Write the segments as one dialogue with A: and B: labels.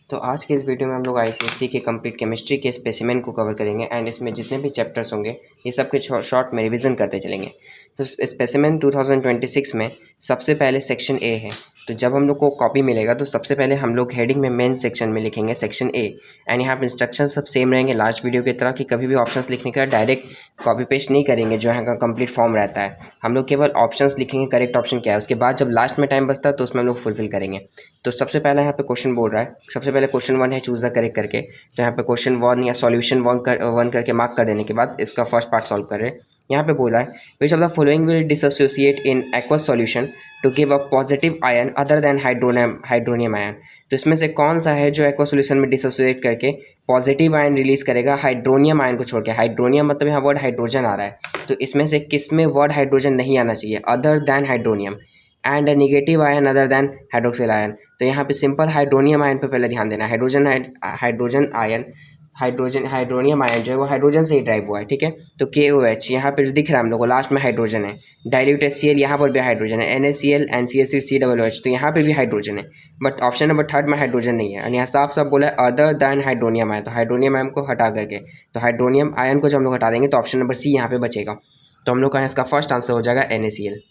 A: तो आज के इस वीडियो में हम लोग आईसीएसई के कंप्लीट केमिस्ट्री के स्पेसिमेन को कवर करेंगे एंड इसमें जितने भी चैप्टर्स होंगे ये सब के शॉर्ट में रिवीजन करते चलेंगे। तो स्पेसिमेन 2026 में सबसे पहले सेक्शन ए है। तो जब हम लोग को कॉपी मिलेगा तो सबसे पहले हम लोग हेडिंग में मेन सेक्शन में लिखेंगे सेक्शन ए एंड यहाँ पे इंस्ट्रक्शन सब सेम रहेंगे लास्ट वीडियो की तरह कि कभी भी ऑप्शंस लिखने का डायरेक्ट कॉपी पेस्ट नहीं करेंगे जो यहाँ का कंप्लीट फॉर्म रहता है। हम लोग केवल ऑप्शंस लिखेंगे करेक्ट ऑप्शन क्या है, उसके बाद जब लास्ट में टाइम बचता है तो उसमें हम लोग फुलफिल करेंगे। तो सबसे पहले यहाँ पे क्वेश्चन बोल रहा है, सबसे पहले क्वेश्चन 1 है चूज द करेक्ट करके। तो यहाँ पे क्वेश्चन 1 या सॉल्यूशन 1 करके मार्क कर देने के बाद इसका फर्स्ट पार्ट सॉल्व कर रहे हैं। यहाँ पे बोला है which of the following will dissociate in aqueous solution to give a positive ion other than hydronium ion. तो इसमें से कौन सा है जो एक्वस सॉल्यूशन में डिसोसिएट करके पॉजिटिव आयन रिलीज करेगा हाइड्रोनियम आयन को छोड़ के। हाइड्रोनियम मतलब यहाँ वर्ड हाइड्रोजन आ रहा है, तो इसमें से किस में वर्ड हाइड्रोजन नहीं आना चाहिए, other than hydronium and negative ion other then hydroxyl ion. तो यहाँ पे सिंपल हाइड्रोनियम आयन पे पहले ध्यान देना है। हाइड्रोनियम आयन जो है वो हाइड्रोजन से ही ड्राइव हुआ है, ठीक है। तो KOH यहाँ पे जो दिख रहा है हम लोग को लास्ट में हाइड्रोजन है। डाइल्यूट HCl यहाँ पर भी हाइड्रोजन है, NaCl NCl3COOH तो यहाँ पे भी हाइड्रोजन है, बट ऑप्शन नंबर 3 में हाइड्रोजन नहीं है। और यहाँ साफ साफ बोला है अदर दैन हाइड्रोनियम आयन, तो हाइड्रोनियम आयन को हटा करके, तो हाइड्रोनियम आयन को जब हम लोग हटा देंगे तो ऑप्शन नंबर C यहाँ पे बचेगा। तो हम लोग का इसका फर्स्ट आंसर हो जाएगा NaCl।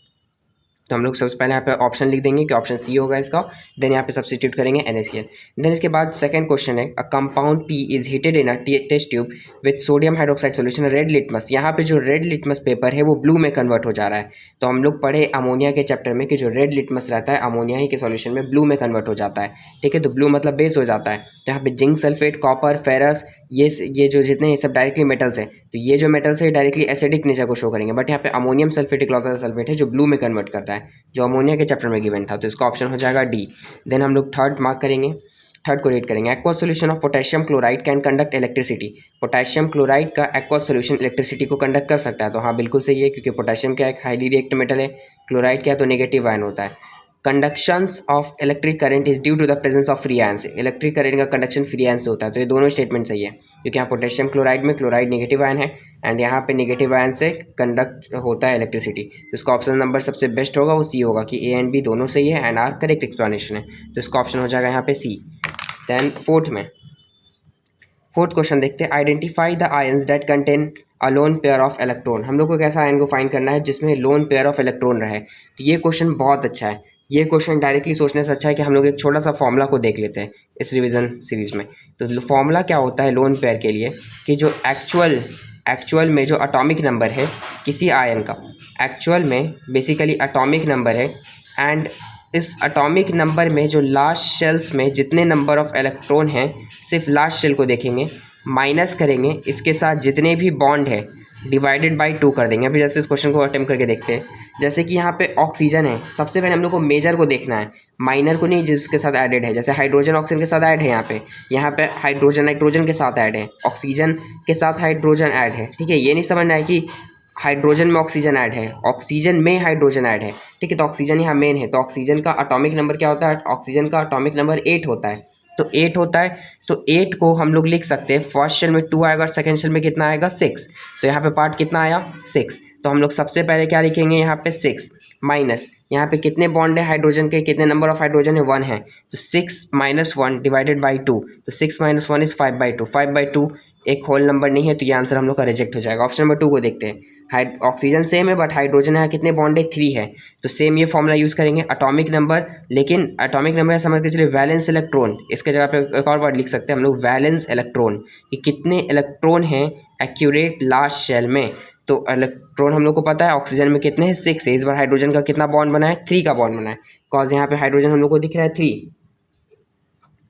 A: तो हम लोग सबसे पहले यहाँ पे ऑप्शन लिख देंगे कि ऑप्शन C होगा इसका, देन यहाँ पे सब्स्टिट्यूट करेंगे NaCl। देन इसके बाद सेकंड क्वेश्चन है a compound P is heated in a test tube with sodium hydroxide solution red litmus. यहाँ पे जो रेड लिटमस पेपर है वो ब्लू में कन्वर्ट हो जा रहा है। तो हम लोग पढ़े अमोनिया के चैप्टर में कि जो रेड लिटमस रहता है अमोनिया ही के सॉल्यूशन में ब्लू में कन्वर्ट हो जाता है, ठीक है। तो ब्लू मतलब बेस हो जाता है। तो यहाँ पे जिंक सल्फेट, कॉपर, फेरस, ये जो जितने ये सब डायरेक्टली मेटल्स हैं, तो ये जो मेटल्स है डायरेक्टली एसिडिक नेचर को शो करेंगे, बट यहाँ पे अमोनियम सल्फेट इकलौता सल्फेट है जो ब्लू में कन्वर्ट करता है, जो अमोनिया के चैप्टर में गिवन था। तो इसका ऑप्शन हो जाएगा D। देन हम लोग थर्ड मार्क करेंगे, थर्ड को रेट करेंगे aqua solution of potassium chloride can conduct electricity. Potassium chloride का एक्वा सोल्यूशन इलेक्ट्रिसिटी को कंडक्ट कर सकता है। तो हाँ बिल्कुल सही है, क्योंकि पोटेशियम क्या है, हाईली रिएक्टिव मेटल है, क्लोराइड क्या है तो नेगेटिव आयन होता है। Conductions of electric current is due to the presence of free ion. Electric current का कंडक्शन फ्री आयन से होता है। तो ये दोनों स्टेटमेंट सही है, क्योंकि यहाँ पोटेशियम क्लोराइड में क्लोराइड नेगेटिव आयन है एंड यहाँ पे नेगेटिव आयन से कंडक्ट होता है इलेक्ट्रिसिटी। तो इसका ऑप्शन नंबर सबसे बेस्ट होगा वो C होगा कि A एंड B दोनों सही है एंड R करेक्ट एक्सप्लेनेशन है। तो इसका ऑप्शन हो जाएगा यहाँ पे C। देन फोर्थ क्वेश्चन देखते हैं identify the ions that contain a lone pair of electron. हम लोग को कैसा आयन को फाइंड करना है जिसमें लोन पेयर ऑफ इलेक्ट्रॉन रहे। तो ये क्वेश्चन बहुत अच्छा है। ये क्वेश्चन डायरेक्टली सोचने से अच्छा है कि हम लोग एक छोटा सा फॉर्मूला को देख लेते हैं इस रिवीजन सीरीज में। तो फॉर्मूला क्या होता है लोन पेयर के लिए कि जो एक्चुअल में जो एटॉमिक नंबर है किसी आयन का, एक्चुअल में बेसिकली एटॉमिक नंबर है एंड इस एटॉमिक नंबर में जो लास्ट शेल्स में जितने नंबर ऑफ इलेक्ट्रॉन हैं सिर्फ लास्ट शेल को देखेंगे, माइनस करेंगे इसके साथ जितने भी बॉन्ड है डिवाइडेड बाई 2 कर देंगे। अभी जैसे इस क्वेश्चन को अटेम्प्ट करके देखते हैं, जैसे कि यहाँ पे ऑक्सीजन है, सबसे पहले हम लोग को मेजर को देखना है, माइनर को नहीं जिसके साथ ऐडेड है। जैसे हाइड्रोजन ऑक्सीजन के साथ ऐड है, यहाँ पे हाइड्रोजन नाइट्रोजन के साथ ऐड है, ऑक्सीजन के साथ हाइड्रोजन ऐड है, ठीक है। ये नहीं समझना है कि हाइड्रोजन में ऑक्सीजन ऐड है, ऑक्सीजन में हाइड्रोजन ऐड है, ठीक है। तो ऑक्सीजन यहाँ मेन है, तो ऑक्सीजन का एटॉमिक नंबर क्या होता है, ऑक्सीजन का एटॉमिक नंबर 8 होता है। तो 8 होता है, तो 8 को हम लोग लिख सकते हैं फर्स्ट शेल में 2 आएगा, सेकंड शेल में कितना आएगा 6। तो यहाँ पे पार्ट कितना आया 6। तो हम लोग सबसे पहले क्या लिखेंगे यहाँ पे 6 माइनस यहाँ पे कितने बॉन्ड है हाइड्रोजन के, कितने नंबर ऑफ हाइड्रोजन है 1 है, तो 6 - 1 डिवाइडेड बाई 2। तो 6 - 1 इज 5/2। 5/2 एक होल नंबर नहीं है, तो ये आंसर हम लोग का रिजेक्ट हो जाएगा। ऑप्शन नंबर 2 को देखते हैं। ऑक्सीजन सेम है बट हाइड्रोजन है कितने बॉन्ड है 3 है, तो सेम ये फॉर्मूला यूज़ करेंगे एटॉमिक नंबर, लेकिन एटॉमिक नंबर समझ के चलिए वैलेंस इलेक्ट्रॉन, इसके जगह पे एक और वर्ड लिख सकते हैं हम लोग वैलेंस इलेक्ट्रॉन, कि कितने इलेक्ट्रॉन हैं एक्यूरेट लास्ट शेल में। तो इलेक्ट्रॉन हम लोग को पता है ऑक्सीजन में कितने हैं 6 है, इस बार हाइड्रोजन का कितना बॉन्ड बना है 3 का बॉन्ड बना है, कॉज यहाँ पे हाइड्रोजन हम लोग को दिख रहा है 3।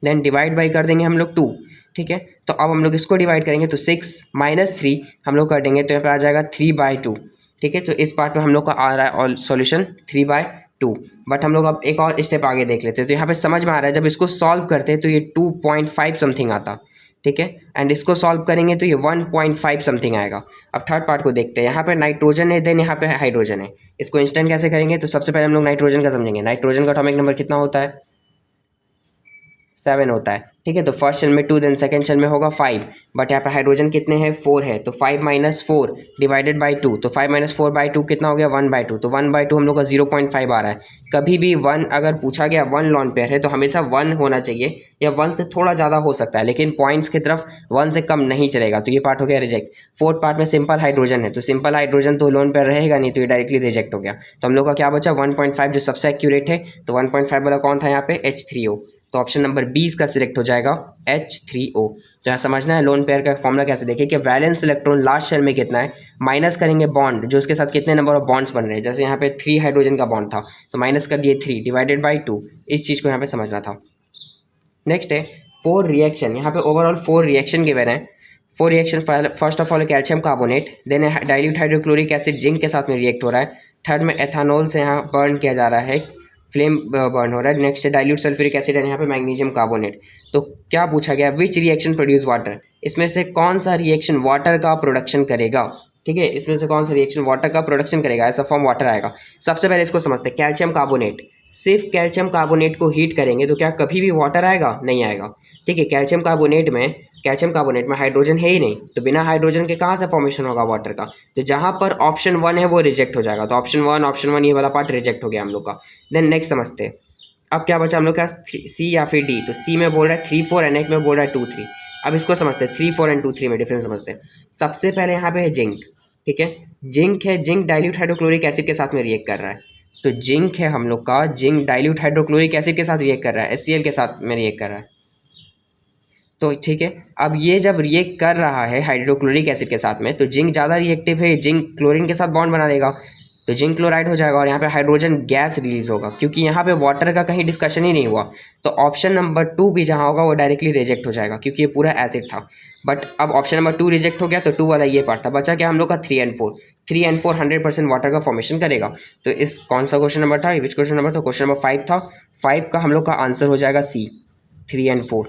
A: देन डिवाइड बाई कर देंगे हम लोग 2, ठीक है। तो अब हम लोग इसको डिवाइड करेंगे तो 6 - 3 हम लोग कर देंगे, तो यहाँ पे आ जाएगा 3/2, ठीक है। तो इस पार्ट में हम लोग का आ रहा है और सॉल्यूशन 3/2। बट हम लोग अब एक और स्टेप आगे देख लेते हैं। तो यहाँ पे समझ में आ रहा है जब इसको सॉल्व करते हैं तो ये 2.5 समथिंग आता, ठीक है, एंड इसको सॉल्व करेंगे तो ये 1.5 समथिंग आएगा। अब थर्ड पार्ट को देखते हैं। यहाँ पे नाइट्रोजन है, देन यहाँ पे हाइड्रोजन है, इसको इंस्टेंट कैसे करेंगे। तो सबसे पहले हम लोग नाइट्रोजन का समझेंगे। नाइट्रोजन का एटॉमिक नंबर कितना होता है 7 होता है, ठीक है। तो फर्स्ट शेल में 2, देन सेकंड शेल में होगा 5, बट यहाँ पे हाइड्रोजन कितने हैं 4 है, तो 5 माइनस 4 डिवाइडेड बाई 2, तो 5 माइनस 4 बाई 2 कितना हो गया 1/2, तो 1/2 हम लोग का 0.5 आ रहा है। कभी भी 1 अगर पूछा गया 1 लॉन पेयर है तो हमेशा 1 होना चाहिए, या 1 से थोड़ा ज़्यादा हो सकता है, लेकिन पॉइंट्स की तरफ 1 से कम नहीं चलेगा, तो ये पार्ट हो गया रिजेक्ट। फोर्थ पार्ट में सिंपल हाइड्रोजन है, तो सिंपल हाइड्रोजन तो लोन पेयर रहेगा नहीं, तो ये डायरेक्टली रिजेक्ट हो गया। तो हम लोग का क्या बचा 1.5 जो सबसे एक्यूरेट है, तो 1.5 वाला कौन था यहाँ पे H3O, तो ऑप्शन नंबर 20 का सिलेक्ट हो जाएगा H3O। तो यहाँ समझना है लोन पेयर का फॉर्मूला कैसे, देखिए कि वैलेंस इलेक्ट्रॉन लास्ट शेल में कितना है, माइनस करेंगे बॉन्ड जो उसके साथ कितने नंबर ऑफ बॉन्ड्स बन रहे हैं, जैसे यहाँ पे 3 हाइड्रोजन का बॉन्ड था तो माइनस कर दिए 3 डिवाइडेड बाई 2, इस चीज़ को यहाँ पे समझना था। नेक्स्ट है 4 रिएक्शन, यहाँ पे ओवरऑल 4 रिएक्शन गिवन है। 4 reaction, first of all calcium carbonate, then dilute hydrochloric acid zinc के साथ में रिएक्ट हो रहा है। थर्ड में एथानॉल से यहाँ बर्न किया जा रहा है, फ्लेम बर्न हो रहा है। नेक्स्ट है डाइल्यूट सल्फ्यूरिक एसिड है यहाँ पे मैग्नीशियम कार्बोनेट। तो क्या पूछा गया विच रिएक्शन प्रोड्यूस वाटर, इसमें से कौन सा रिएक्शन वाटर का प्रोडक्शन करेगा, ठीक है, इसमें से कौन सा रिएक्शन वाटर का प्रोडक्शन करेगा, ऐसा फॉर्म वाटर आएगा। सबसे पहले इसको समझते हैं, कैल्शियम कार्बोनेट, सिर्फ कैल्शियम कार्बोनेट को हीट करेंगे तो क्या कभी भी वाटर आएगा, नहीं आएगा, ठीक है। कैल्शियम कार्बोनेट में हाइड्रोजन है ही नहीं, तो बिना हाइड्रोजन के कहाँ से फॉर्मेशन होगा वाटर का, तो जहाँ पर ऑप्शन 1 है वो रिजेक्ट हो जाएगा, तो ऑप्शन वन ये वाला पार्ट रिजेक्ट हो गया हम लोग का। देन नेक्स्ट समझते हैं, अब क्या बचा हम लोग का सी या फिर डी, तो सी में बोल रहा है 3 4 एंड एक में बोल रहा है 2 3। अब इसको समझते हैं 3 4 एंड 2 3 में डिफरेंस समझते हैं। सबसे पहले यहाँ पे है जिंक, ठीक है, जिंक डाइल्यूट हाइड्रोक्लोरिक एसिड के साथ में रिएक्ट कर रहा है, तो जिंक है हम लोग का, जिंक डाइल्यूट हाइड्रोक्लोरिक एसिड के साथ रिएक्ट कर रहा है, HCl के साथ में रिएक्ट कर रहा है, तो ठीक है। अब ये जब रिएक्ट कर रहा है हाइड्रोक्लोरिक एसिड के साथ में, तो जिंक ज़्यादा रिएक्टिव है, जिंक क्लोरीन के साथ बॉन्ड बना लेगा, तो जिंक क्लोराइड हो जाएगा और यहाँ पे हाइड्रोजन गैस रिलीज होगा, क्योंकि यहाँ पे वाटर का कहीं डिस्कशन ही नहीं हुआ, तो ऑप्शन नंबर 2 भी जहाँ होगा वो डायरेक्टली रिजेक्ट हो जाएगा, क्योंकि ये पूरा एसिड था। बट अब ऑप्शन नंबर 2 रिजेक्ट हो गया, तो 2 वाला ये पार्ट था, बचा क्या हम लोग का 3 एंड 4। 3 एंड 4 100% वाटर का फॉर्मेशन करेगा, तो इस कौन सा क्वेश्चन नंबर था, विच क्वेश्चन नंबर था, क्वेश्चन नंबर 5 था। 5 का हम लोग का आंसर हो जाएगा सी, 3 एंड 4।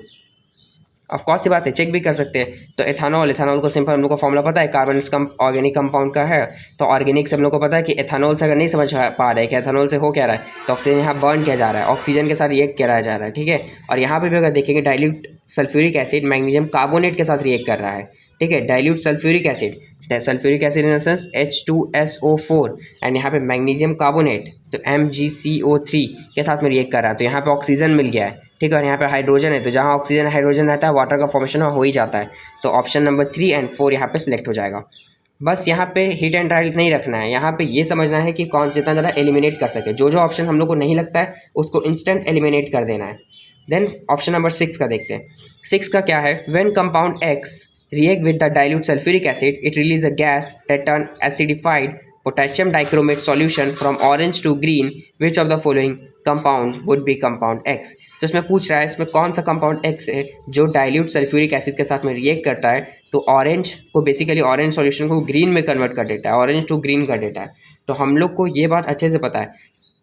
A: ऑफकोर्स सी बात है, चेक भी कर सकते हैं। तो एथानॉल को सिंपल हम लोग को फॉर्मूला पता है, कार्बन ऑर्गेनिक कंपाउंड का है, तो ऑर्गेनिक से हम लोग को पता है कि एथानॉल से अगर नहीं समझ पा रहे हैं कि एथानॉल से हो क्या रहा है, तो ऑक्सीजन यहाँ बर्न किया जा रहा है, ऑक्सीजन के साथ रिएक्ट किया जा रहा है, ठीक है। और यहाँ पे भी अगर देखेंगे dilute sulphuric acid magnesium carbonate के साथ रिएक्ट कर रहा है, ठीक है, dilute sulphuric acid in the sense H2SO4 and यहाँ पे मैग्नीशियम कार्बोनेट तो MgCO3 के साथ में रिएक्ट कर रहा है, तो यहाँ पे ऑक्सीजन मिल गया है, ठीक है, और यहाँ पे हाइड्रोजन है, तो जहाँ ऑक्सीजन हाइड्रोजन रहता है वाटर का फॉर्मेशन हो ही जाता है, तो ऑप्शन नंबर 3 एंड 4 यहाँ पे सिलेक्ट हो जाएगा। बस यहाँ पे हीट एंड ड्राई नहीं रखना है, यहाँ पे ये समझना है कि कौन से जितना ज़्यादा एलिमिनेट कर सके, जो ऑप्शन हम लोग को नहीं लगता है उसको इंस्टेंट एलिमिनेट कर देना है। देन ऑप्शन नंबर 6 का देखते हैं। 6 का क्या है, when compound X react with the dilute sulfuric acid, it releases a gas that turn acidified potassium dichromate solution from orange to green. Which of the following compound would be compound X? तो इसमें पूछ रहा है इसमें कौन सा compound X है जो डाइल्यूट सल्फ्यूरिक एसिड के साथ में रिएक्ट करता है, तो ऑरेंज को बेसिकली ऑरेंज सॉल्यूशन को ग्रीन में कन्वर्ट कर देता है, ऑरेंज टू ग्रीन कर देता है। तो हम लोग को ये बात अच्छे से पता है,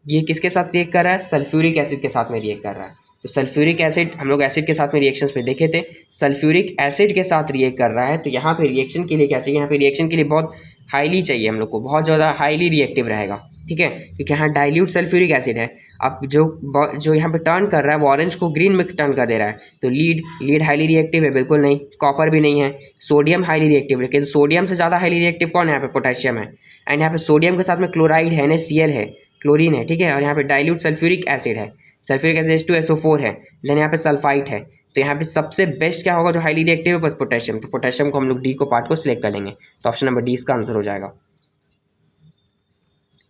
A: ये किसके साथ रिएक्ट कर रहा है, सल्फ्यूरिक एसिड के साथ में रिएक्ट कर रहा है। तो सल्फ्यूरिक एसिड हम लोग एसिड के साथ में रिएक्शंस पे देखे थे, सल्फ्यूरिक एसिड के साथ रिएक्ट कर रहा है, तो यहाँ पे रिएक्शन के लिए क्या चाहिए, यहाँ पे रिएक्शन के लिए बहुत हाईली चाहिए हम लोग को, बहुत ज़्यादा हाईली रिएक्टिव रहेगा, ठीक है, क्योंकि यहाँ डाइल्यूट सल्फ्यूरिक एसिड है। अब जो यहाँ पे टर्न कर रहा है वो ऑरेंज को ग्रीन में टर्न कर दे रहा है, तो लीड हाईली रिएक्टिव है, बिल्कुल नहीं, कॉपर भी नहीं है, सोडियम हाईली रिएक्टिव है, लेकिन सोडियम से ज़्यादा हाईली रिएक्टिव कौन है, यहाँ पे पोटेशियम है, एंड यहाँ पे सोडियम के साथ में क्लोराइड है, NaCl है, क्लोरीन है, ठीक है, और यहाँ पे डाइल्यूट सल्फ्यूरिक एसिड है, सल्फ्यूरिक एसिड H2SO4 है, देन यहाँ पे सल्फाइट है, तो यहाँ पे सबसे बेस्ट क्या होगा जो हाईली रिएक्टिव है, बस पोटेशियम, तो पोटेशियम को हम लोग डी को पार्ट को सिलेक्ट कर लेंगे, तो ऑप्शन नंबर डी इसका आंसर हो जाएगा।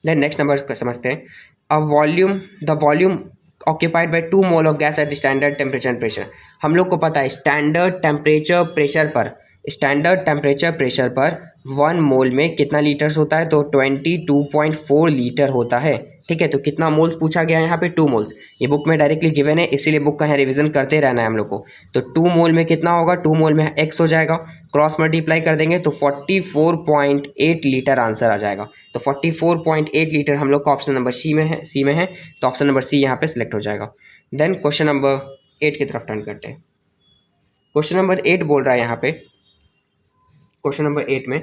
A: देन नेक्स्ट नंबर समझते हैं, the volume occupied by 2 mole of gas at standard temperature and pressure. हम लोग को पता है स्टैंडर्ड टेम्परेचर प्रेशर पर 1 मोल में कितना लीटर्स होता है, तो 22.4 लीटर होता है, ठीक है। तो कितना मोल्स पूछा गया है यहाँ पे, 2 मोल्स, ये बुक में डायरेक्टली गिवन है, इसीलिए बुक का यहाँ रिवीजन करते रहना है हम लोग को। तो 2 मोल में कितना होगा, 2 मोल में x हो जाएगा, क्रॉस मल्टीप्लाई कर देंगे तो 44.8 लीटर आंसर आ जाएगा। तो 44.8 लीटर हम लोग का ऑप्शन नंबर सी में है, तो ऑप्शन नंबर सी यहाँ पे सिलेक्ट हो जाएगा। देन क्वेश्चन नंबर 8 की तरफ टर्न करते हैं। क्वेश्चन नंबर 8 बोल रहा है यहाँ पे, क्वेश्चन नंबर 8 में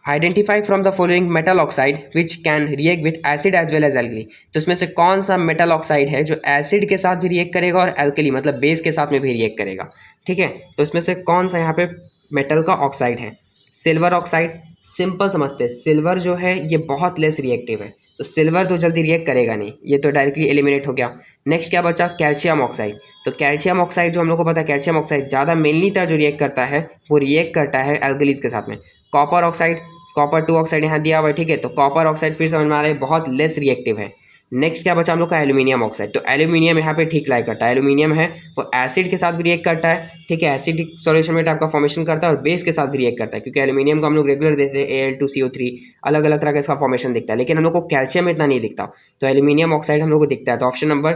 A: identify from the following metal oxide which can react with acid as well as alkali. तो इसमें से कौन सा मेटल ऑक्साइड है जो एसिड के साथ भी रिएक्ट करेगा और एल्कली मतलब बेस के साथ में भी रिएक्ट करेगा। ठीक है, तो इसमें से कौन सा यहाँ पे मेटल का ऑक्साइड है? Silver oxide. सिंपल समझते हैं, सिल्वर जो है ये बहुत लेस रिएक्टिव है, तो सिल्वर तो जल्दी रिएक्ट करेगा नहीं, ये तो डायरेक्टली एलिमिनेट हो गया। नेक्स्ट क्या बचा? Calcium oxide. तो कैल्शियम ऑक्साइड जो हम लोग को पता है, कैल्शियम ऑक्साइड ज़्यादा मेनली तरह जो रिएक्ट करता है वो रिएक्ट करता है एल्कलीज के साथ में। कॉपर ऑक्साइड, कॉपर 2 ऑक्साइड यहाँ दिया हुआ है। ठीक है, तो कॉपर ऑक्साइड फिर समझ में आ रहा है बहुत लेस रिएक्टिव है। नेक्स्ट क्या बचा हम लोग का? Aluminium oxide. तो एल्यूमिनियम यहाँ पे ठीक लाई करता है, एल्यूमिनियम है वो एसिड के साथ भी रिएक्ट करता है। ठीक है, एसिडिक सॉल्यूशन में टाइप का फॉर्मेशन करता है और बेस के साथ भी रिएक्ट करता है, क्योंकि एल्यूमिनियम को हम लोग रेगुलर देते हैं Al2CO3, अलग अलग तरह का इसका फॉर्मेशन दिखता है, लेकिन हम लोग को कैल्शियम इतना नहीं दिखता, तो एल्यूमिनियम ऑक्साइड हम लोग को दिखता है। तो ऑप्शन नंबर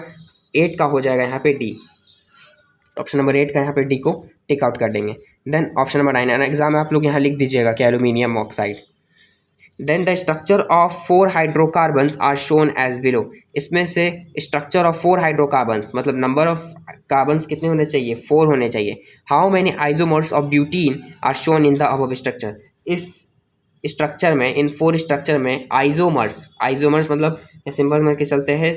A: 8 का हो जाएगा यहाँ पे डी। ऑप्शन नंबर 8 का यहाँ पे डी को टिक आउट कर देंगे। देन ऑप्शन नंबर 9 एग्जाम में आप लोग यहाँ लिख दीजिएगा कि aluminium oxide. Then the structure of 4 hydrocarbons are shown as below. इसमें से स्ट्रक्चर ऑफ 4 हाइड्रोकार्बन्स मतलब नंबर ऑफ कार्बन्स कितने होने चाहिए? 4 होने चाहिए। How many isomers of butene are shown in the above structure. इस स्ट्रक्चर में, इन 4 स्ट्रक्चर में आइसोमर्स मतलब सिंबल में के चलते हैं,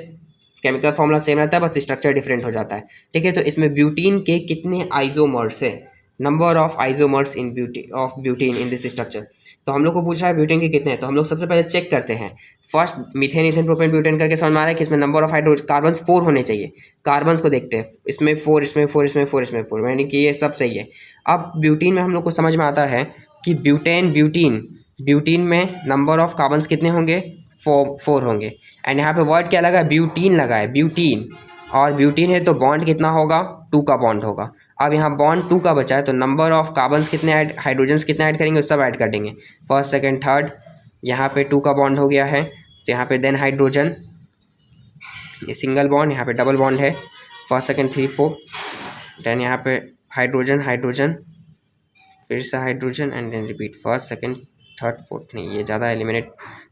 A: केमिकल फॉर्मूला सेम रहता है, बस स्ट्रक्चर डिफरेंट हो जाता है। ठीक है, तो इसमें ब्यूटीन के कितने आइसोमर्स है? Number of isomers in butene in this structure. तो हम लोग को पूछा है ब्यूटेन के कितने हैं, तो हम लोग सबसे पहले चेक करते हैं। First methane, ethane, propane, butane करके समझ में आ रहा है कि इसमें नंबर ऑफ कार्बन्स 4 होने चाहिए। कार्बन्स को देखते हैं, इसमें 4, इसमें 4, इसमें 4, इसमें 4, यानी कि ये सब सही है। अब ब्यूटीन में हम लोग को समझ में आता है कि ब्यूटीन में नंबर ऑफ कार्बन्स कितने होंगे? 4 होंगे। एंड यहाँ पे वर्ड क्या लगा है? ब्यूटीन लगा है, ब्यूटीन। और ब्यूटीन है तो बॉन्ड कितना होगा? 2 का बॉन्ड होगा। अब यहाँ बॉन्ड 2 का बचा है, तो नंबर ऑफ कार्बन्स कितने ऐड, हाइड्रोजन्स कितने ऐड करेंगे, सब ऐड कर देंगे। फर्स्ट, सेकंड, थर्ड, यहाँ पे 2 का बॉन्ड हो गया है, तो यहाँ पे देन हाइड्रोजन, ये सिंगल बॉन्ड, यहाँ पे डबल बॉन्ड है, फर्स्ट, सेकंड, 3, 4, देन यहाँ पे हाइड्रोजन, फिर से hydrogen and then repeat, first, second, third, fourth. नहीं, ये ज़्यादा एलिमिनेट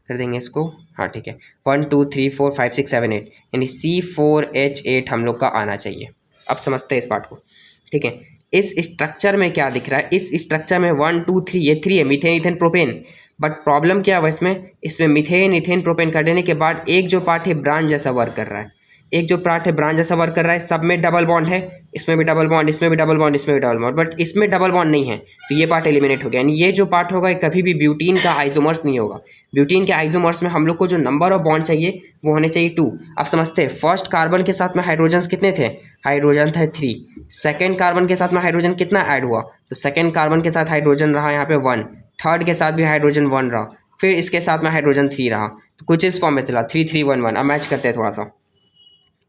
A: कर देंगे इसको। हाँ ठीक है, 1 2 3 4 5 6 7 8, यानी C4H8 हम लोग का आना चाहिए। अब समझते हैं इस पार्ट को। ठीक है, इस स्ट्रक्चर में क्या दिख रहा है? इस स्ट्रक्चर में 1 2 3, ये 3 है, methane, ethane, propane. But problem क्या है इसमें मीथेन, इथेन, प्रोपेन कर देने के बाद एक जो पार्ट है ब्रांच जैसा वर्क कर रहा है, सब में डबल बॉन्ड है, इसमें भी डबल बॉन्ड, इसमें भी डबल बॉन्ड, इसमें भी डबल बॉन्ड, बट इसमें डबल बॉन्ड नहीं है, तो ये पार्ट एलिमिनेट हो गया। यानी ये जो पार्ट होगा कभी भी ब्यूटीन का आइसोमर्स नहीं होगा। ब्यूटीन के आइसोमर्स में हम लोग को जो नंबर ऑफ बॉन्ड चाहिए वो होने चाहिए 2। अब समझते हैं, फर्स्ट कार्बन के साथ में हाइड्रोजन कितने थे? हाइड्रोजन थे 3। सेकेंड कार्बन के साथ में हाइड्रोजन कितना ऐड हुआ? तो सेकेंड कार्बन के साथ हाइड्रोजन रहा यहाँ पे 1, थर्ड के साथ भी हाइड्रोजन 1 रहा, फिर इसके साथ में हाइड्रोजन 3 रहा, तो कुछ इस फॉर्म में चला 3 3 1 1। अब मैच करते हैं थोड़ा सा,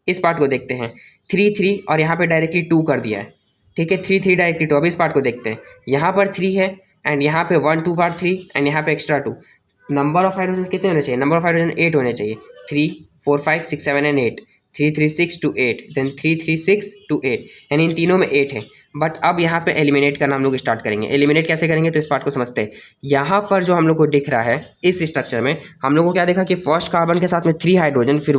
A: इस पार्ट को देखते हैं, 3 3 और यहाँ पे डायरेक्टली 2 कर दिया है। ठीक है, 3 3 डायरेक्टली 2। अब इस पार्ट को देखते हैं, यहाँ पर 3 है एंड यहाँ पे 1 2 पार्ट 3 एंड यहाँ पे एक्स्ट्रा 2। नंबर ऑफ हाइड्रोजन कितने होने चाहिए? नंबर ऑफ हाइड्रोजन 8 होने चाहिए। 3 4 5 6 7 एंड 8, 3 3 6 2 8, देन 3 3 6 2 8, यानी इन तीनों में 8 है। बट अब यहाँ पे एलिमिनेट करना हम लोग स्टार्ट करेंगे। एलिमिनेट कैसे करेंगे, तो इस पार्ट को समझते हैं। यहाँ पर जो हम लोग को दिख रहा है इस स्ट्रक्चर में, हम लोग को क्या देखा कि फर्स्ट कार्बन के साथ में 3 हाइड्रोजन, फिर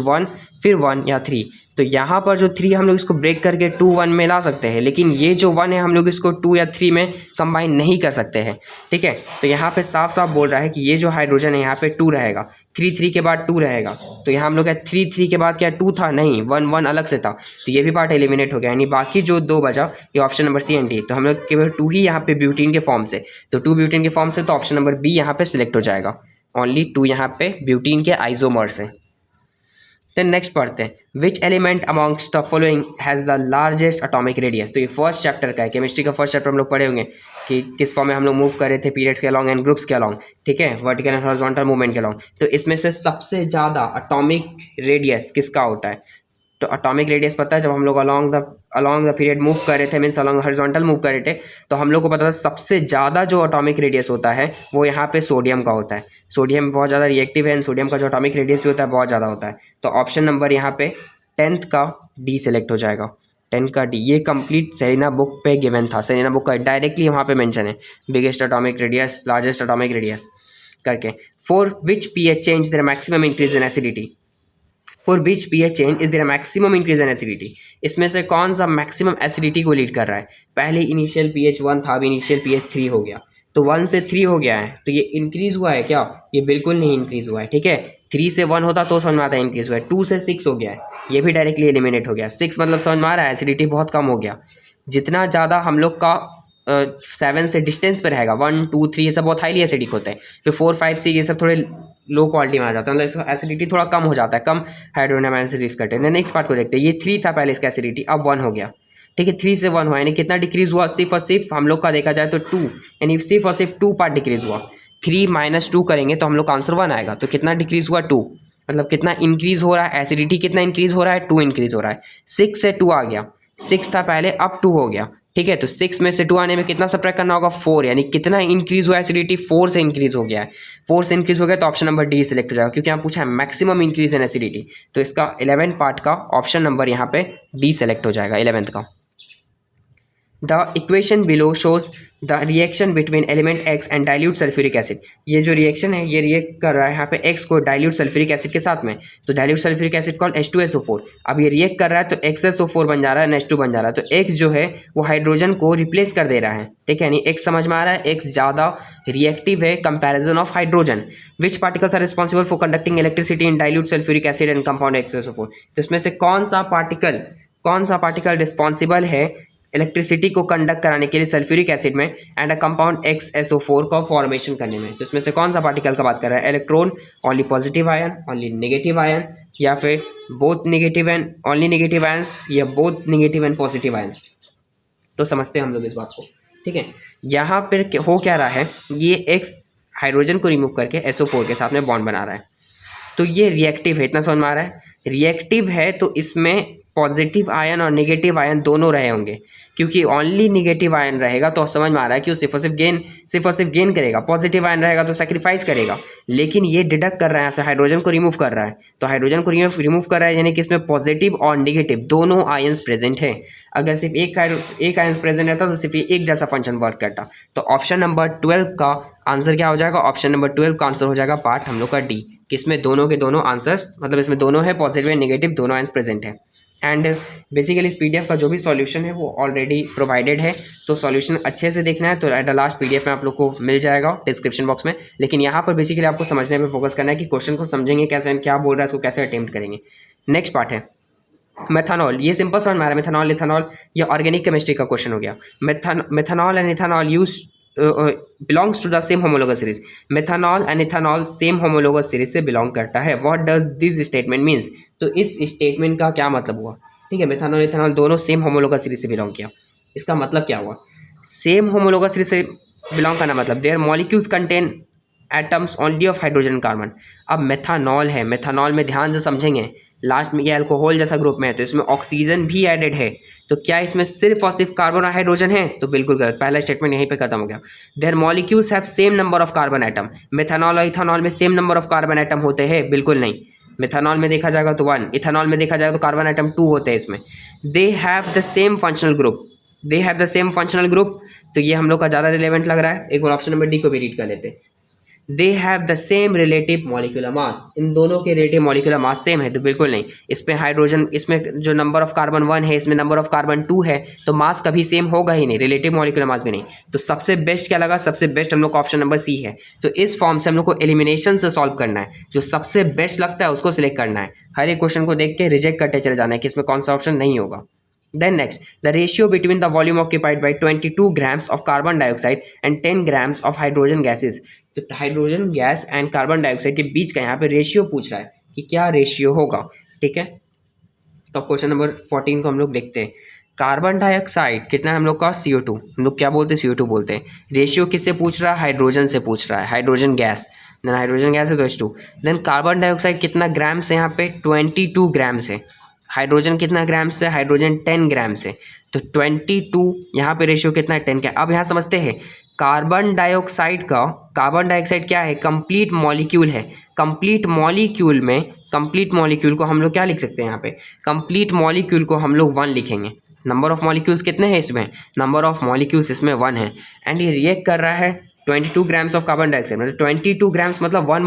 A: 1 या 3। तो यहाँ पर जो 3 हम लोग इसको ब्रेक करके 2 1 में ला सकते हैं, लेकिन ये जो 1 है हम लोग इसको 2 या 3 में कंबाइन नहीं कर सकते हैं। ठीक है, तो यहाँ पे साफ साफ बोल रहा है कि ये जो हाइड्रोजन है यहाँ पे 2 रहेगा, 3 3 के बाद 2 रहेगा। तो यहाँ हम लोग का 3 3 के बाद क्या 2 था? नहीं, 1 1 अलग से था, तो ये भी पार्ट एलिमिनेट हो गया। यानी बाकी जो 2 बचा ये option number C and D. तो हम लोग केवल 2 ही यहाँ पे ब्यूटीन के फॉर्म से, तो 2 ब्यूटीन के फॉर्म से, तो ऑप्शन नंबर बी यहाँ पे सिलेक्ट हो जाएगा। ओनली 2 यहाँ पे ब्यूटीन के आइसोमर्स हैं। देन नेक्स्ट पढ़ते हैं, which element amongst the following has the largest atomic radius. तो ये फर्स्ट चैप्टर का है, केमिस्ट्री का फर्स्ट चैप्टर हम लोग पढ़े होंगे कि किस फॉर्म में हम लोग मूव कर रहे थे पीरियड्स के अलॉन्ग एंड ग्रुप्स के अलॉन्ग। ठीक है, वर्टिकल एंड हॉरिजॉन्टल मूवमेंट के अलॉन्ग। तो इसमें से सबसे ज़्यादा एटॉमिक रेडियस किसका होता है? तो एटॉमिक रेडियस पता है, जब हम लोग अलॉन्ग द पीरियड मूव कर रहे थे, मीन्स अलॉन्ग हॉरिजॉन्टल मूव कर रहे थे, तो हम लोग को पता था सबसे ज़्यादा जो एटॉमिक रेडियस होता है वो यहाँ पे सोडियम का होता है। सोडियम बहुत ज़्यादा रिएक्टिव है, सोडियम का जो एटॉमिक रेडियस भी होता है बहुत ज़्यादा होता है। तो ऑप्शन नंबर यहाँ पे 10th का डी सेलेक्ट हो जाएगा। 10 का डी, ये कंप्लीट सेलिना बुक पे गिवन था, सेलिना बुक का डायरेक्टली वहाँ पे मेंशन है, biggest atomic radius, largest atomic radius करके। For which pH change there maximum increase in acidity. For which pH change is there maximum increase in acidity. इसमें से कौन सा मैक्सिमम एसिडिटी को लीड कर रहा है? पहले इनिशियल pH 1 था, अब इनिशियल pH 3 हो गया। तो 1 से 3 हो गया है, तो ये इंक्रीज़ हुआ है क्या? ये बिल्कुल नहीं इंक्रीज़ हुआ है, ठीक है। 3 से 1 होता तो समझ में आता है इंक्रीज़ हुआ है। 2 से 6 हो गया है, ये भी डायरेक्टली एलिमिनेट हो गया। 6 मतलब समझ में आ रहा है, एसिडिटी बहुत कम हो गया। जितना ज़्यादा हम लोग का 7 से डिस्टेंस पे रहेगा, 1 2 3 ये सब बहुत हाईली एसिडिक होते हैं, फिर 4 5 6 ये सब थोड़े लो क्वालिटी में आ जाता है, मतलब इसका एसिडिटी थोड़ा कम हो जाता है, कम हाइड्रोजन अमाइन से रिलीज करते हैं। नेक्स्ट पार्ट को देखते हैं। ये 3 था पहले इसका एसिडिटी, अब 1 हो गया, ठीक है। 3 से 1 हुआ, यानी कितना डिक्रीज हुआ? सिर्फ और सिर्फ हम लोग का देखा जाए तो 2, यानी सिर्फ और सिर्फ 2 पार्ट डिक्रीज हुआ। 3 - 2 करेंगे तो हम लोग का आंसर 1 आएगा। तो कितना डिक्रीज हुआ? 2। मतलब कितना इंक्रीज हो रहा है? एसिडिटी कितना इंक्रीज हो रहा है? 2 इंक्रीज हो रहा है। 6 से 2 आ गया, 6 था पहले, अब 2 हो गया, ठीक है। तो 6 में से 2 आने में कितना सब्ट्रैक्ट करना होगा? 4, यानी कितना इंक्रीज हुआ एसिडिटी? 4 से इंक्रीज हो गया है। 4 से इंक्रीज हो गया तो ऑप्शन नंबर डी सिलेक्ट हो जाएगा, क्योंकि यहाँ पूछा है मैक्सिमम इंक्रीज इन एसिडिटी। तो इसका 11 पार्ट का ऑप्शन नंबर यहाँ पे डी सेलेक्ट हो जाएगा, 11th का। The equation below shows the reaction between element X and dilute sulfuric acid। ये जो रिएक्शन है ये रिएक्ट कर रहा है यहाँ पे X को डाइल्यूट सल्फ्यूरिक एसिड के साथ में, तो dilute sulphuric acid called H2SO4। अब ये रिएक्ट कर रहा है तो XSO4 बन जा रहा है, H2 बन जा रहा है। तो X जो है वो हाइड्रोजन को रिप्लेस कर दे रहा है, ठीक है। यानी X समझ में आ रहा है, X ज़्यादा रिएक्टिव है comparison of hydrogen. Which particles are responsible for conducting electricity in dilute sulphuric acid and compound XSO4। तो इसमें से कौन सा पार्टिकल रिस्पॉन्सिबल है इलेक्ट्रिसिटी को कंडक्ट कराने के लिए सल्फ्यूरिक एसिड में एंड अ कंपाउंड XSO4 का फॉर्मेशन करने में? तो इसमें से कौन सा पार्टिकल का बात कर रहा है? Electron, only positive ion, only negative ion, या फिर both negative and only negative ions, या both negative and positive ions? तो समझते हैं हम लोग इस बात को, ठीक है। यहाँ पर हो क्या रहा है, ये X हाइड्रोजन को रिमूव करके SO4 के साथ में बॉन्ड बना रहा है। तो ये रिएक्टिव है, इतना समझ में आ रहा है। रिएक्टिव है तो इसमें पॉजिटिव आयन और नेगेटिव आयन दोनों रहे होंगे, क्योंकि ओनली नेगेटिव आयन रहेगा तो समझ में आ रहा है कि वो सिर्फ और सिर्फ गेन करेगा। पॉजिटिव आयन रहेगा तो सेक्रीफाइस करेगा। लेकिन ये डिडक्ट कर रहा है, ऐसे हाइड्रोजन को रिमूव कर रहा है, तो हाइड्रोजन को रिमूव कर रहा है, यानी कि इसमें पॉजिटिव और नेगेटिव दोनों आयंस प्रेजेंट है। अगर सिर्फ एक आयंस प्रेजेंट रहता तो सिर्फ ये एक जैसा फंक्शन वर्क करता। तो ऑप्शन नंबर 12 का आंसर क्या हो जाएगा? ऑप्शन नंबर 12 का आंसर हो जाएगा पार्ट हम लोग का डी, किसमें दोनों के दोनों आंसर्स, मतलब इसमें दोनों है, पॉजिटिव एंड नेगेटिव दोनों आयंस प्रेजेंट है। एंड बेसिकली इस PDF का जो भी सॉल्यूशन है वो ऑलरेडी प्रोवाइडेड है, तो सॉल्यूशन अच्छे से देखना है तो एट द लास्ट PDF में आप लोग को मिल जाएगा डिस्क्रिप्शन बॉक्स में। लेकिन यहाँ पर बेसिकली आपको समझने पे फोकस करना है कि क्वेश्चन को समझेंगे कैसे, क्या बोल रहा है, इसको कैसे अटेम्प्ट करेंगे। नेक्स्ट पार्ट है मेथनॉल। ये सिंपल समझ में आ रहा है, मेथनॉल इथेनॉल, ये ऑर्गेनिक केमिस्ट्री का क्वेश्चन हो गया। Methanol and ethanol use belongs to the same homologous series। Methanol and ethanol same homologous series से बिलोंग करता है। What does this statement means? तो इस स्टेटमेंट का क्या मतलब हुआ, ठीक है। मेथनॉल इथेनॉल दोनों सेम होमोलोगस सीरीज से बिलोंग किया, इसका मतलब क्या हुआ? सेम होमोलोगस सीरीज से बिलोंग करना मतलब their molecules contain atoms only of hydrogen carbon. अब मेथनॉल है, मेथनॉल में ध्यान से समझेंगे लास्ट में ये अल्कोहल जैसा ग्रुप में है, तो इसमें ऑक्सीजन भी एडेड है। तो क्या इसमें सिर्फ और सिर्फ कार्बन और हाइड्रोजन है? तो बिल्कुल गलत, पहला स्टेटमेंट यहीं पे खत्म हो गया। Their molecules have same number of carbon atom. Methanol और इथेनॉल में same number of carbon atom होते हैं? बिल्कुल नहीं। मेथनॉल में देखा जाएगा तो 1, इथेनॉल में देखा जाएगा तो कार्बन एटम 2 होते हैं इसमें। दे have the same functional group, तो ये हम लोग का ज़्यादा रिलेवेंट लग रहा है। एक बार ऑप्शन नंबर डी को भी रीड कर लेते हैं। They have the same relative molecular mass, इन दोनों के रिलेटिव मॉलिक्यूलर मास सेम है? तो बिल्कुल नहीं। इसमें हाइड्रोजन, इसमें जो नंबर ऑफ कार्बन 1 है, इसमें नंबर ऑफ कार्बन 2 है, तो मास कभी सेम होगा ही नहीं, रिलेटिव मॉलिक्यूलर मास भी नहीं। तो सबसे बेस्ट क्या लगा? सबसे बेस्ट हम लोग का ऑप्शन नंबर सी है। तो इस फॉर्म से हम लोग को एलिमिनेशन से सॉल्व करना है, जो सबसे बेस्ट लगता है उसको सिलेक्ट करना है। हर एक क्वेश्चन को देख के रिजेक्ट करते चले जाना है कि इसमें कौन सा ऑप्शन नहीं होगा। Then next, the ratio between the volume occupied by 22 grams of carbon dioxide and 10 grams of hydrogen gases। तो hydrogen gas and carbon dioxide के बीच का यहाँ पे रेशियो पूछ रहा है कि क्या रेशियो होगा, ठीक है। तो क्वेश्चन नंबर 14 को हम लोग देखते हैं। कार्बन डाइऑक्साइड कितना है हम लोग का? CO2। हम लोग क्या बोलते हैं? CO2 बोलते हैं। रेशियो किससे पूछ रहा है? हाइड्रोजन से पूछ रहा है, hydrogen gas. Then hydrogen gas है तो H2। देन कार्बन डाइऑक्साइड कितना ग्राम्स है यहाँ पे? 22 ग्राम्स है। हाइड्रोजन कितना ग्राम्स है? हाइड्रोजन 10 ग्राम्स है। तो 22 यहाँ पे रेशियो कितना है? 10 का। अब यहाँ समझते हैं कार्बन डाइऑक्साइड क्या है? कंप्लीट मॉलिक्यूल है। कंप्लीट मॉलिक्यूल को हम लोग क्या लिख सकते हैं यहाँ पे? कंप्लीट मॉलिक्यूल को हम लोग 1 लिखेंगे। नंबर ऑफ मॉलिक्यूल्स कितने हैं इसमें? नंबर ऑफ मॉलिक्यूल्स इसमें 1 है। एंड ये रिएक्ट कर रहा है 22 ग्राम्स ऑफ कार्बन डाइऑक्साइड, मतलब 22 ग्राम्स मतलब 1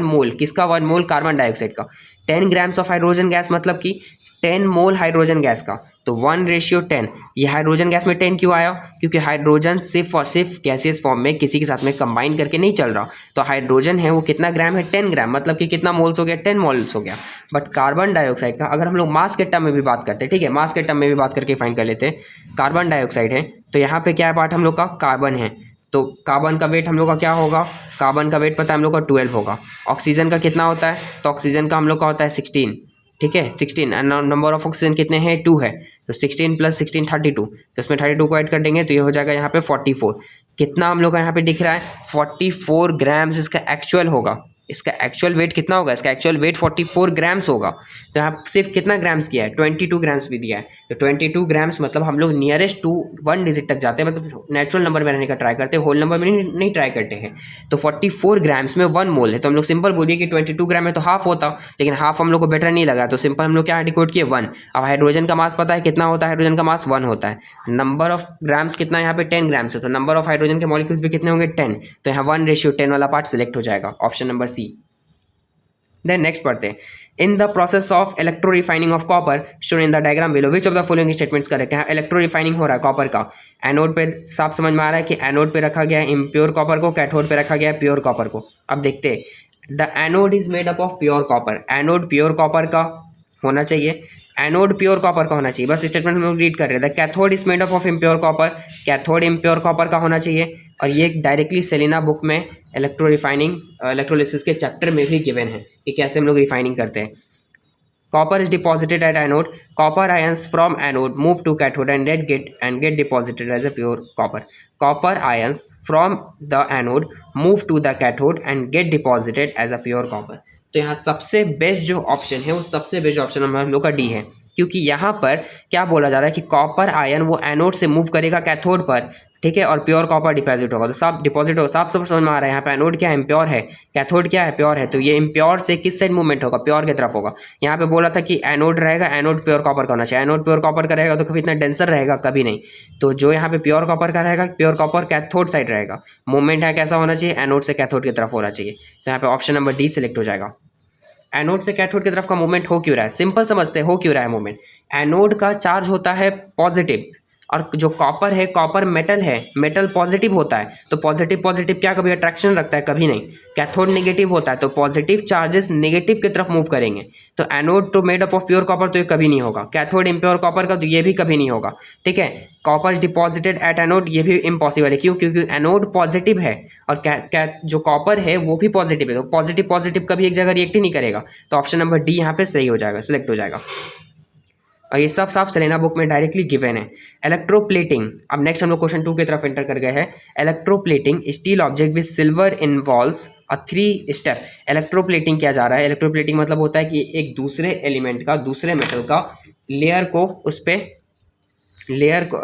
A: मोल किसका? 1 मोल कार्बन डाइऑक्साइड का। 10 ग्राम्स ऑफ हाइड्रोजन गैस मतलब कि 10 मोल हाइड्रोजन गैस का, तो 1:10। ये हाइड्रोजन गैस में 10 क्यों आया? क्योंकि हाइड्रोजन सिर्फ और सिर्फ गैसियस फॉर्म में किसी के साथ में कंबाइन करके नहीं चल रहा। तो हाइड्रोजन है वो कितना ग्राम है? 10 ग्राम, मतलब कि कितना मोल्स हो गया? 10 मोल्स हो गया। बट कार्बन डाइऑक्साइड का अगर हम लोग मास के टर्म में भी बात करते हैं, ठीक है, मास के टर्म में भी बात करके फाइंड कर लेते हैं। कार्बन डाइऑक्साइड है तो यहाँ पे क्या है पार्ट हम लोग का? कार्बन है, तो कार्बन का वेट हम लोग का क्या होगा? कार्बन का वेट पता है हम लोग का 12 होगा। ऑक्सीजन का कितना होता है? तो ऑक्सीजन का हम लोग का होता है 16, ठीक है, 16। नंबर ऑफ ऑक्सीजन कितने हैं? 2 है, तो 16 + 16 32, तो इसमें 32 को ऐड कर देंगे तो ये हो जाएगा यहाँ पे 44। कितना हम लोग का यहाँ पे दिख रहा है? 44 ग्राम्स इसका एक्चुअल होगा। इसका एक्चुअल वेट कितना होगा? इसका एक्चुअल वेट 44 ग्राम्स होगा। तो यहाँ सिर्फ कितना ग्राम्स किया है? 22 ग्राम्स भी दिया है। तो 22 ग्राम्स मतलब हम लोग नियरेस्ट टू 1 डिजिट तक जाते हैं, मतलब नेचुरल नंबर में रहने का ट्राई करते हैं, होल नंबर में नहीं ट्राई करते हैं। तो 44 ग्राम्स में 1 मोल है, तो हम लोग सिंपल बोलिए कि 22 ग्राम में तो हाफ होता, लेकिन हाफ हम लोग को बेटर नहीं लगा, तो सिंपल हम लोग क्या डिकोड किए? 1। अब हाइड्रोजन का मास पता है कितना होता है? हाइड्रोजन का मास 1 होता है। नंबर ऑफ ग्राम्स कितना है यहाँ पे? 10 ग्राम्स है, तो नंबर ऑफ हाइड्रोजन के मॉलिक्यूल्स भी कितने होंगे? 10। तो यहाँ 1:10 वाला पार्ट सिलेक्ट हो जाएगा, option number C. Then next पढ़ते हैं। In the process of electro refining of copper shown in the diagram below which of the following statements correct है? इलेक्ट्रो रिफाइनिंग हो रहा है कॉपर का, एनोड पे साफ समझ में आ रहा है कि एनोड पे रखा गया है इम्प्योर कॉपर को, कैथोड पे रखा गया है प्योर कॉपर को। अब देखते हैं, the anode is made up of pure copper, anode pure copper का होना चाहिए, एनोड प्योर कॉपर का होना चाहिए, बस स्टेटमेंट हम लोग रीड कर रहे हैं। The cathode is made up of impure copper, cathode impure copper का होना चाहिए, और ये डायरेक्टली सेलिना बुक में इलेक्ट्रो रिफाइनिंग इलेक्ट्रोलिसिस के चैप्टर में भी गिवन है कि कैसे हम लोग रिफाइनिंग करते हैं। Copper is deposited at anode, copper ions from anode move to cathode and get deposited as a pure copper. Copper ions from the anode move to the cathode and get deposited as a pure copper. तो यहाँ सबसे best जो option है वो सबसे best option हम लोग का डी है, क्योंकि यहाँ पर क्या बोला जा रहा है कि कॉपर आयन वो एनोड से मूव करेगा कैथोड पर, ठीक है, और प्योर कॉपर डिपॉजिट होगा, तो सब डिपॉजिट होगा। साफ समझ में आ रहा है यहाँ पे एनोड क्या है? इम्प्योर है, कैथोड क्या है? प्योर है, तो ये इम्प्योर से किस साइड मूवमेंट होगा? प्योर की तरफ होगा। यहाँ पे बोला था कि एनोड रहेगा, एनोड प्योर कॉपर का होना चाहिए, एनोड प्योर कॉपर का रहेगा तो कभी इतना डेंसर रहेगा? कभी नहीं। तो जो यहाँ पे प्योर कॉपर का रहेगा, प्योर कॉपर कैथोड साइड रहेगा, मूवमेंट है कैसा होना चाहिए? एनोड से कैथोड की तरफ होना चाहिए। तो यहाँ पे ऑप्शन नंबर डी सिलेक्ट हो जाएगा। एनोड से कैथोड की तरफ का मूवमेंट हो क्यों रहा है? सिंपल समझते हैं हो क्यों रहा है मूवमेंट। एनोड का चार्ज होता है पॉजिटिव, और जो कॉपर है, कॉपर मेटल है, मेटल पॉजिटिव होता है, तो पॉजिटिव पॉजिटिव क्या कभी अट्रैक्शन रखता है? कभी नहीं। कैथोड नेगेटिव होता है, तो पॉजिटिव चार्जेस नेगेटिव की तरफ मूव करेंगे। तो एनोड तो made up of pure copper, तो ये कभी नहीं होगा। कैथोड इम्प्योर कॉपर का, तो ये भी कभी नहीं होगा, ठीक है। कॉपर डिपॉजिटेड एट एनोड, ये भी इम्पॉसिबल है। क्यों? क्योंकि एनोड पॉजिटिव है और जो कॉपर है वो भी पॉजिटिव है, तो पॉजिटिव पॉजिटिव कभी एक जगह रिएक्ट ही नहीं करेगा। तो ऑप्शन नंबर डी यहाँ पे सही हो जाएगा, सिलेक्ट हो जाएगा। और ये सब साफ सेलेना बुक में डायरेक्टली गिवन है। इलेक्ट्रोप्लेटिंग, अब नेक्स्ट हम लोग क्वेश्चन 2 की तरफ एंटर कर गए हैं। Electroplating steel object with silver involves a 3 step. Electroplating क्या जा रहा है? इलेक्ट्रोप्लेटिंग मतलब होता है कि एक दूसरे एलिमेंट का, दूसरे मेटल का लेयर को उस पर लेयर को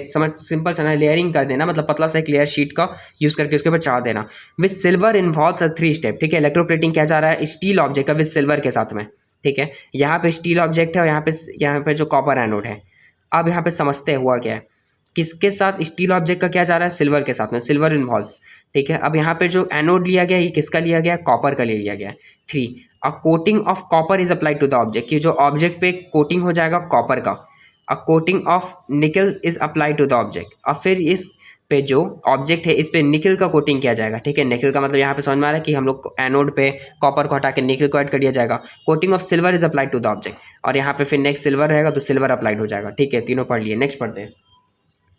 A: समझ सिंपल समझ लेयरिंग कर देना, मतलब पतला सा एक लेयर शीट का यूज़ करके उसके ऊपर चढ़ा देना। With silver involves a 3 step, ठीक है। इलेक्ट्रोप्लेटिंग क्या जा रहा है? स्टील ऑब्जेक्ट का विद सिल्वर के साथ में, ठीक है। यहाँ पे स्टील ऑब्जेक्ट है और यहाँ पे जो कॉपर एनोड है। अब यहाँ पे समझते हुआ क्या है, किसके साथ स्टील ऑब्जेक्ट का क्या जा रहा है? सिल्वर के साथ में, सिल्वर इन्वॉल्व्स, ठीक है। अब यहाँ पे जो एनोड लिया गया, ये किसका लिया गया? कॉपर का ले लिया गया। 3 a coating of copper is applied to the object, कि जो ऑब्जेक्ट पे कोटिंग हो जाएगा कॉपर का। A coating of nickel is applied to the object, और फिर इस पे जो ऑब्जेक्ट है इस पे निकल का कोटिंग किया जाएगा, ठीक है। निकल का मतलब यहाँ पे समझ में आ रहा है कि हम लोग एनोड पे कॉपर को हटा के निकल को ऐड कर दिया जाएगा। Coating of silver is applied to the object, और यहाँ पे फिर नेक्स्ट सिल्वर रहेगा तो सिल्वर अप्लाइड हो जाएगा, ठीक है। तीनों पढ़ लिए, नेक्स्ट पढ़ते हैं।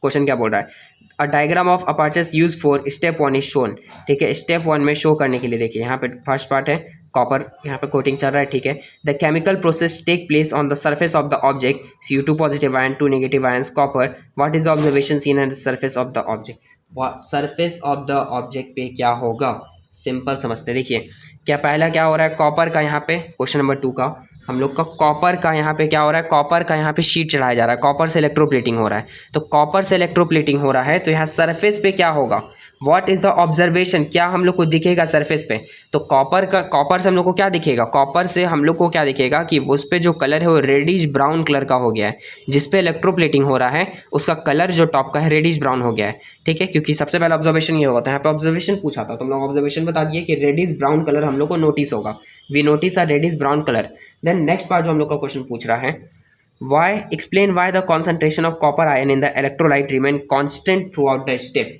A: क्वेश्चन क्या बोल रहा है? A diagram of apertures use for step 1 is shown, ठीक है। स्टेप 1 में शो करने के लिए देखिए यहाँ पे फर्स्ट पार्ट है कॉपर, यहाँ पे कोटिंग चल रहा है, ठीक है। The chemical process take place on the surface of the object, CO2 positive ion, 2 negative ions copper. What is the observation seen at the surface of the object? Surface of the object पे क्या होगा? Simple समझते, देखिए क्या पहला क्या हो रहा है? कॉपर का यहाँ पे क्वेश्चन नंबर 2 का हम लोग का कॉपर का यहाँ पे क्या हो रहा है? कॉपर का यहाँ पे शीट चढ़ाया जा रहा है, कॉपर से इलेक्ट्रोप्लेटिंग हो रहा है। तो कॉपर से इलेक्ट्रोप्लेटिंग हो रहा है, तो यहाँ सरफेस पे क्या होगा? व्हाट इज द ऑब्जर्वेशन, क्या हम लोग को दिखेगा सरफेस पे? तो कॉपर से हम लोग को क्या दिखेगा? कॉपर से हम लोग को क्या दिखेगा कि उस पर जो कलर है वो रेडिश ब्राउन कलर का हो गया है। जिस पे इलेक्ट्रोप्लेटिंग हो रहा है उसका कलर जो टॉप का है रेडिश ब्राउन हो गया है, ठीक है। क्योंकि सबसे पहला ऑब्जर्वेशन ये होगा, तो यहाँ पे ऑब्जर्वेशन पूछा था, तो हम लोग ऑब्जर्वेशन बता दिए कि रेडिश ब्राउन कलर हम लोग को नोटिस होगा। We notice a reddish brown colour. Then next part जो हम लोग का क्वेश्चन पूछ रहा है, why explain why the concentration of copper ion in the electrolyte remain constant throughout the step.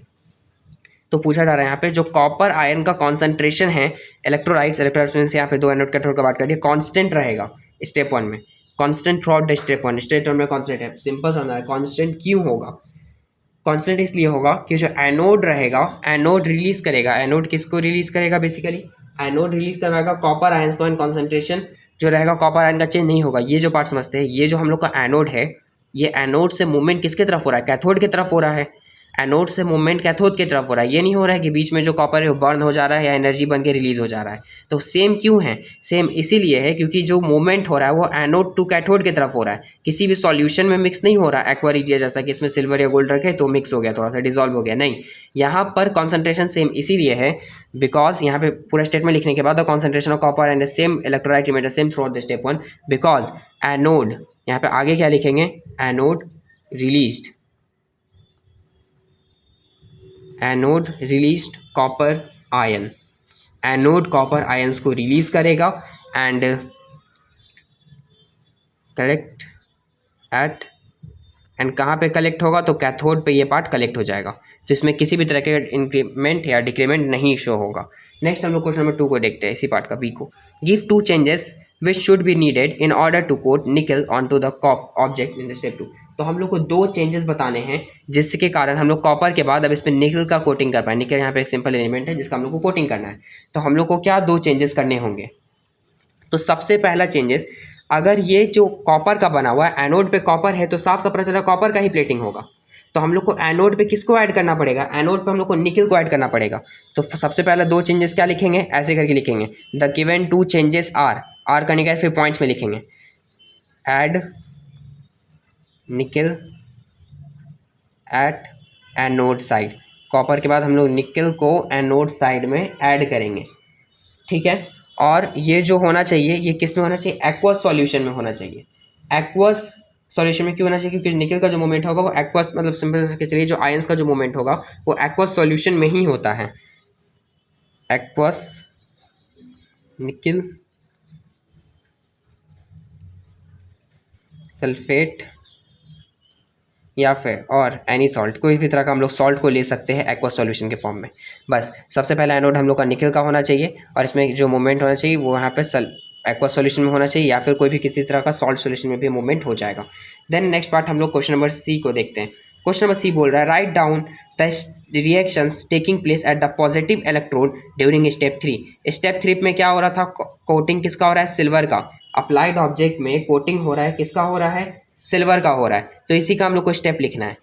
A: तो पूछा जा रहा है यहाँ पे जो कॉपर आयन का कॉन्सेंट्रेशन है इलेक्ट्रोलाइट्स मीन्स यहाँ पे दो एनोड कैथोड का बात करिए, कांस्टेंट रहेगा स्टेप वन में, constant through out the step one में कांस्टेंट है। सिंपल समझना है कांस्टेंट क्यों होगा, कांस्टेंट इसलिए होगा कि जो एनोड रहेगा एनोड रिलीज करेगा, एनोड किसको रिलीज करेगा, बेसिकली एनोड रिलीज करवाएगा कॉपर आयंस को, एंड कॉन्सेंट्रेशन जो रहेगा कॉपर आयन का चेंज नहीं होगा। ये जो पार्ट समझते हैं, ये जो हम लोग का एनोड है, ये एनोड से मूवमेंट किसके तरफ हो रहा है, कैथोड की तरफ हो रहा है। एनोड से मूवमेंट कैथोड की तरफ हो रहा है, ये नहीं हो रहा है कि बीच में जो कॉपर है वो बर्न हो जा रहा है या एनर्जी बन के रिलीज हो जा रहा है। तो सेम क्यों है, सेम इसीलिए है क्योंकि जो मूवमेंट हो रहा है वो एनोड टू कैथोड की तरफ हो रहा है, किसी भी सॉल्यूशन में मिक्स नहीं हो रहा है एक्वा रिजिया जैसा कि इसमें सिल्वर या गोल्ड रखे तो मिक्स हो गया, थोड़ा सा डिजॉल्व हो गया, नहीं। यहाँ पर कॉन्सेंट्रेशन सेम इसीलिए है बिकॉज यहाँ पे पूरा स्टेटमेंट लिखने के बाद the concentration of copper and same electrolyte remain same through out the step one because anode, यहाँ पे आगे क्या लिखेंगे, anode released, anode released copper ion, anode copper ions को रिलीज करेगा एंड कलेक्ट एट, एंड कहाँ पे कलेक्ट होगा, तो कैथोड पे ये पार्ट कलेक्ट हो जाएगा, तो इसमें किसी भी तरह के इंक्रीमेंट या डिक्रीमेंट नहीं शो होगा। नेक्स्ट हम लोग क्वेश्चन नंबर 2 को देखते हैं, इसी पार्ट का बी को। Give 2 changes which should be needed in order to coat nickel on to the copper object in the step 2। तो हम लोग को 2 चेंजेस बताने हैं जिसके कारण हम लोग कॉपर के बाद अब इस पर निकल का कोटिंग कर पाए। निकल यहाँ पे एक सिंपल एलिमेंट है जिसका हम लोग को कोटिंग करना है, तो हम लोग को क्या 2 चेंजेस करने होंगे। तो सबसे पहला चेंजेस, अगर ये जो कॉपर का बना हुआ है, एनोड पे कॉपर है तो साफ साफ पता चला कॉपर का ही प्लेटिंग होगा, तो हम लोग को एनोड पे किसको ऐड करना पड़ेगा, एनोड पे हम लोग को निकल को ऐड करना पड़ेगा। तो सबसे पहला 2 चेंजेस क्या लिखेंगे, ऐसे करके लिखेंगे, द गिवन 2 चेंजेस आर करने का फिर पॉइंट्स में लिखेंगे, ऐड निकल एट एनोड साइड, कॉपर के बाद हम लोग निकल को एनोड साइड में ऐड करेंगे, ठीक है। और ये जो होना चाहिए ये किस में होना चाहिए, एक्वस सॉल्यूशन में होना चाहिए। एक्वस सॉल्यूशन में क्यों होना चाहिए, क्योंकि निकल का जो मूवमेंट होगा वो एक्वस, मतलब सिंपल के चलिए जो आयंस का जो मूवमेंट होगा वो एक्वस सॉल्यूशन में ही होता है। एक्वस निकल सल्फेट या फिर और एनी सॉल्ट, कोई भी तरह का हम लोग सॉल्ट को ले सकते हैं एक्वस सॉल्यूशन के फॉर्म में। बस सबसे पहला एनोड हम लोग का निकल का होना चाहिए और इसमें जो मूवमेंट होना चाहिए वो यहाँ पे एक्वस सॉल्यूशन में होना चाहिए या फिर कोई भी किसी तरह का सॉल्ट सॉल्यूशन में भी मूवमेंट हो जाएगा। देन नेक्स्ट पार्ट हम लोग क्वेश्चन नंबर सी को देखते हैं। क्वेश्चन नंबर सी बोल रहा है, write down the reactions taking place at the positive electrode during step 3। Step 3 में क्या हो रहा था, कोटिंग किसका हो रहा है, सिल्वर का। अप्लाइड ऑब्जेक्ट में कोटिंग हो रहा है, किसका हो रहा है, सिल्वर का हो रहा है। तो इसी का हम लोग को स्टेप लिखना है,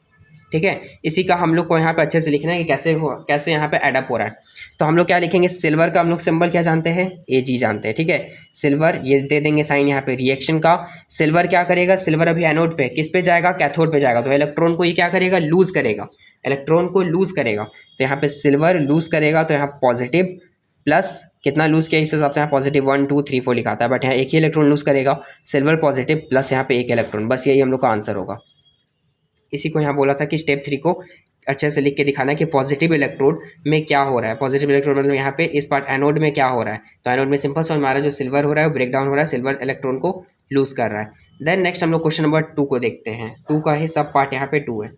A: ठीक है। इसी का हम लोग को यहाँ पे अच्छे से लिखना है कि कैसे यहाँ पे एडअप हो रहा है। तो हम लोग क्या लिखेंगे, सिल्वर का हम लोग सिंबल क्या जानते हैं, Ag जानते हैं, ठीक है। सिल्वर ये दे देंगे साइन यहाँ पे रिएक्शन का। सिल्वर क्या करेगा, सिल्वर अभी एनोड पे किस पे जाएगा, कैथोड पे जाएगा, तो इलेक्ट्रॉन को ये क्या करेगा, लूज करेगा, इलेक्ट्रॉन को लूज करेगा। तो यहाँ पे सिल्वर लूज करेगा तो यहाँ पॉजिटिव प्लस कितना लूज किया इस हिसाब से यहाँ पॉजिटिव 1 2 3 4 लिखाता है, बट यहाँ एक ही इलेक्ट्रॉन लूज करेगा, सिल्वर पॉजिटिव प्लस यहाँ पे एक इलेक्ट्रॉन, बस यही हम लोग का आंसर होगा। इसी को यहाँ बोला था कि स्टेप 3 को अच्छे से लिख के दिखाना है कि पॉजिटिव इलेक्ट्रोड में क्या हो रहा है। पॉजिटिव इलेक्ट्रोड मतलब यहाँ पे इस पार्ट एनोड में क्या हो रहा है, तो एनोड में सिंपल सा हमारा जो सिल्वर हो रहा है वो ब्रेक डाउन हो रहा है, सिल्वर इलेक्ट्रॉन को लूज कर रहा है। देन नेक्स्ट हम लोग क्वेश्चन नंबर 2 को देखते हैं। 2 का ही सब पार्ट यहाँ पे 2 है।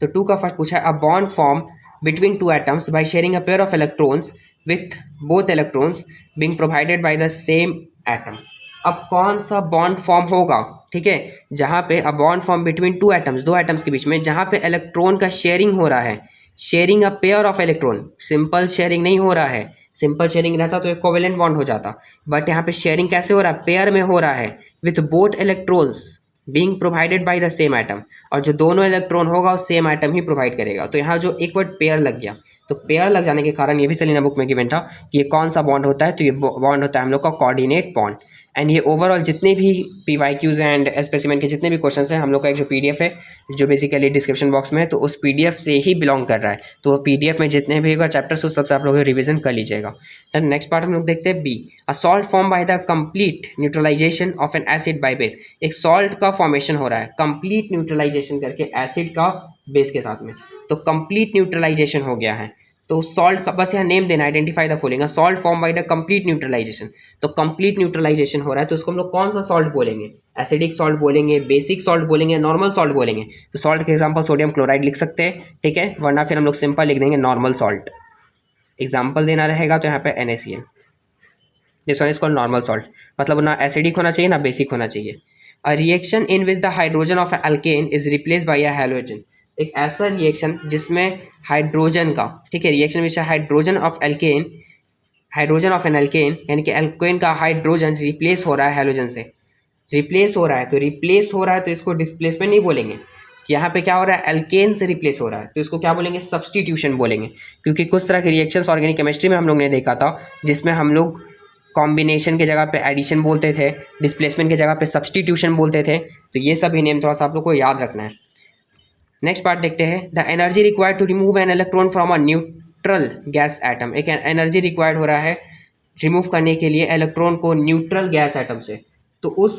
A: तो 2 का फर्स्ट पूछा है, a bond form between 2 atoms by sharing a pair of electrons with both electrons being provided by the same atom. अब कौन सा बॉन्ड फॉर्म होगा, ठीक है, जहाँ पे a bond form between 2 atoms, 2 atoms के बीच में, जहाँ पे इलेक्ट्रॉन का शेयरिंग हो रहा है, sharing a pair of electron, simple sharing नहीं हो रहा है। सिंपल शेयरिंग रहता तो एक कोवेलेंट बॉन्ड हो जाता, बट यहाँ पे शेयरिंग कैसे हो रहा है, पेयर में हो रहा है, with both electrons being provided by the same atom, और जो दोनों इलेक्ट्रॉन होगा वो सेम एटम ही प्रोवाइड करेगा। तो यहाँ जो एक वर्ड पेयर लग गया, तो पेयर लग जाने के कारण ये भी सेलिना बुक में गिवन था कि ये कौन सा बॉन्ड होता है, तो ये बॉन्ड होता है हम लोग का कोऑर्डिनेट बॉन्ड। एंड ये ओवरऑल जितने भी PYQs एंड स्पेसिमेन के जितने भी क्वेश्चन हैं, हम लोग का एक जो PDF है जो बेसिकली डिस्क्रिप्शन बॉक्स में है, तो उस PDF से ही बिलोंग कर रहा है। तो वो PDF में जितने भी होगा चैप्टर्स उस सबसे आप लोग रिविजन कर लीजिएगा। एंड नेक्स्ट पार्ट हम लोग देखते हैं B, a salt form by the complete neutralization of an acid by base. एक सॉल्ट का फॉर्मेशन हो रहा है कंप्लीट न्यूट्रलाइजेशन करके एसिड का बेस के साथ में, तो कंप्लीट न्यूट्रलाइजेशन हो गया है। तो सॉल्ट का बस यहाँ नेम देना, identify the following, salt form by the complete neutralization. तो कंप्लीट न्यूट्रलाइजेशन हो रहा है तो उसको हम लोग कौन सा सॉल्ट बोलेंगे, एसिडिक सॉल्ट बोलेंगे, बेसिक सॉल्ट बोलेंगे, नॉर्मल सॉल्ट बोलेंगे। तो सॉल्ट के एग्जांपल सोडियम क्लोराइड लिख सकते हैं, ठीक है, वरना फिर हम लोग सिंपल लिख देंगे नॉर्मल सॉल्ट। एग्जाम्पल देना रहेगा तो यहाँ पे NaCl, this one is called normal salt, मतलब ना एसिडिक होना चाहिए ना बेसिक होना चाहिए। A reaction in which the hydrogen of alkane is replace by a halogen, एक ऐसा रिएक्शन जिसमें हाइड्रोजन का, ठीक है, reaction which hydrogen of alkane, hydrogen of an alkane यानी कि एल्केन का हाइड्रोजन रिप्लेस हो रहा है हैलोजन से, रिप्लेस हो रहा है। तो रिप्लेस हो रहा है तो इसको डिस्प्लेसमेंट नहीं बोलेंगे कि यहाँ पे क्या हो रहा है, एल्केन से रिप्लेस हो रहा है, तो इसको क्या बोलेंगे, सब्सटीट्यूशन बोलेंगे। क्योंकि कुछ तरह के रिएक्शंस ऑर्गेनिक केमिस्ट्री में हम लोग ने देखा था जिसमें हम लोग कॉम्बिनेशन के जगह पे एडिशन बोलते थे, डिस्प्लेसमेंट की जगह पे सब्सटीट्यूशन बोलते थे। तो ये सभी नेम थोड़ा सा आप लोग को याद रखना है। नेक्स्ट पार्ट देखते हैं, the energy required to remove an electron from a neutral gas atom, एक एनर्जी रिक्वायर्ड हो रहा है रिमूव करने के लिए इलेक्ट्रॉन को न्यूट्रल गैस एटम से। तो उस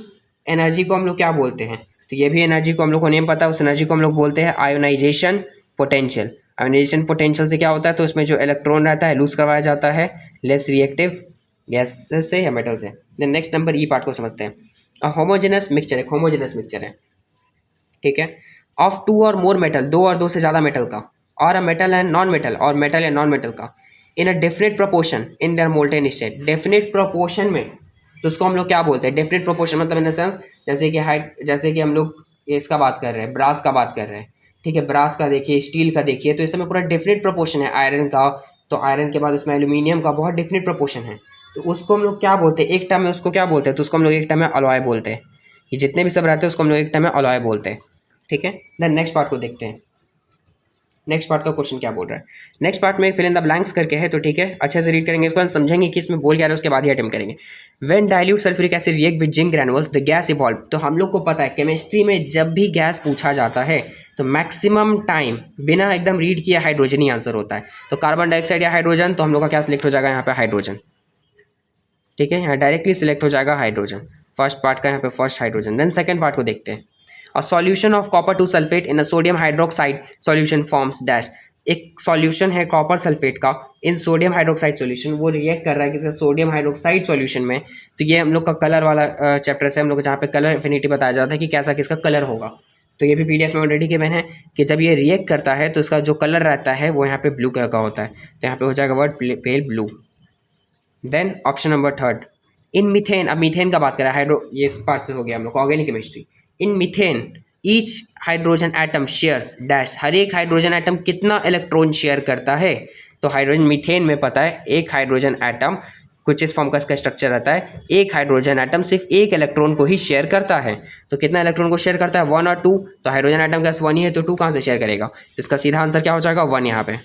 A: एनर्जी को हम लोग क्या बोलते हैं, तो ये भी एनर्जी को हम लोग को नेम पता है, उस एनर्जी को हम लोग बोलते हैं आयोनाइजेशन पोटेंशियल। आयोनाइजेशन पोटेंशियल से क्या होता है, तो उसमें जो इलेक्ट्रॉन रहता है लूज करवाया जाता है लेस रिएक्टिव गैस से या मेटल से। Then next number E part को समझते हैं। होमोजेनस मिक्सचर, एक होमोजेनस मिक्सचर है, ठीक है, ऑफ टू और मोर मेटल, दो और दो से ज़्यादा मेटल का, और a metal and non metal, और मेटल या नॉन मेटल का, in a definite proportion in their molten state, definite proportion में। तो उसको हम लोग क्या बोलते हैं, डेफिनेट प्रोपोर्शन मतलब इन द सेंस जैसे कि हाइट, जैसे कि हम लोग इसका बात कर रहे हैं, ब्रास का बात कर रहे हैं, ठीक है, ब्रास का देखिए, स्टील का देखिए, तो इस समय पूरा डेफिनेट प्रोपोर्शन है। आयरन का, तो आयरन के बाद उसमें एल्यूमिनियम का बहुत डेफिनेट प्रोपोर्शन है। तो उसको हम लोग क्या बोलते हैं, एक टर्म में उसको क्या बोलते हैं, तो उसको हम लोग एक टर्म में अलॉय बोलते हैं। ये जितने भी सब रहते हैं उसको हम लोग एक टर्म में अलॉय बोलते हैं, ठीक है। देन नेक्स्ट पार्ट को देखते हैं, नेक्स्ट पार्ट का क्वेश्चन क्या बोल रहा है। नेक्स्ट पार्ट में फिल इन द ब्लैंक्स करके है, तो ठीक है, अच्छे से रीड करेंगे इसको, समझेंगे कि इसमें बोल क्या रहा है, उसके बाद ही अटेम्प्ट करेंगे। When dilute sulphuric acid react with zinc granules the gas evolve. तो हम लोग को पता है केमिस्ट्री में जब भी गैस पूछा जाता है तो मैक्सिमम टाइम बिना एकदम रीड किए हाइड्रोजन ही आंसर होता है। तो कार्बन डाइऑक्साइड या हाइड्रोजन, तो हम लोग का क्या सिलेक्ट हो जाएगा यहाँ पे, हाइड्रोजन, ठीक है, यहाँ डायरेक्टली सिलेक्ट हो जाएगा हाइड्रोजन। फर्स्ट पार्ट का यहाँ पे first hydrogen. Then second part को देखते हैं। A solution of copper two sulphate in a sodium hydroxide solution forms dash. एक सॉल्यूशन है कॉपर सल्फेट का इन सोडियम हाइड्रोक्साइड सॉल्यूशन, वो रिएक्ट कर रहा है किसी सोडियम हाइड्रोक्साइड सॉल्यूशन में। तो ये हम लोग का कलर वाला चैप्टर से हम लोग जहाँ पे कलर एफिनिटी बताया जाता है कि कैसा किसका कलर होगा। तो ये भी PDF में ऑलरेडी गिवन है कि जब ये रिएक्ट करता है तो इसका जो कलर रहता है वो यहाँ पे ब्लू कलर का होता है। तो यहाँ पे हो जाएगा word pale blue. Then option number third, in methane, अब मीथेन का बात करें, हाइड्रो, ये इस पार्ट से हो गया हम लोग organic chemistry. In methane each hydrogen atom shares dash, हर एक हाइड्रोजन एटम कितना इलेक्ट्रॉन शेयर करता है। तो हाइड्रोजन मीथेन में पता है एक हाइड्रोजन एटम कुछ इस फॉर्म का इसका स्ट्रक्चर रहता है, एक हाइड्रोजन एटम सिर्फ एक इलेक्ट्रॉन को ही शेयर करता है। तो कितना इलेक्ट्रॉन को शेयर करता है, 1 और 2। तो हाइड्रोजन एटम का 1 ही है तो 2 कहाँ से शेयर करेगा, तो इसका सीधा आंसर क्या हो जाएगा, 1 यहाँ पे।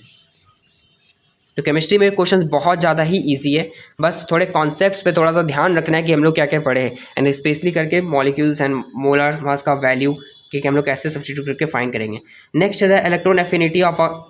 A: तो केमिस्ट्री में क्वेश्चंस बहुत ज़्यादा ही इजी है, बस थोड़े कॉन्सेप्ट्स पे थोड़ा सा ध्यान रखना है कि हम लोग क्या क्या पढ़े हैं, एंड स्पेशली करके मॉलिक्यूल्स एंड मोलर मास का वैल्यू कि हम लोग कैसे सब्स्टिट्यूट करके फाइंड करेंगे। नेक्स्ट है electron affinity of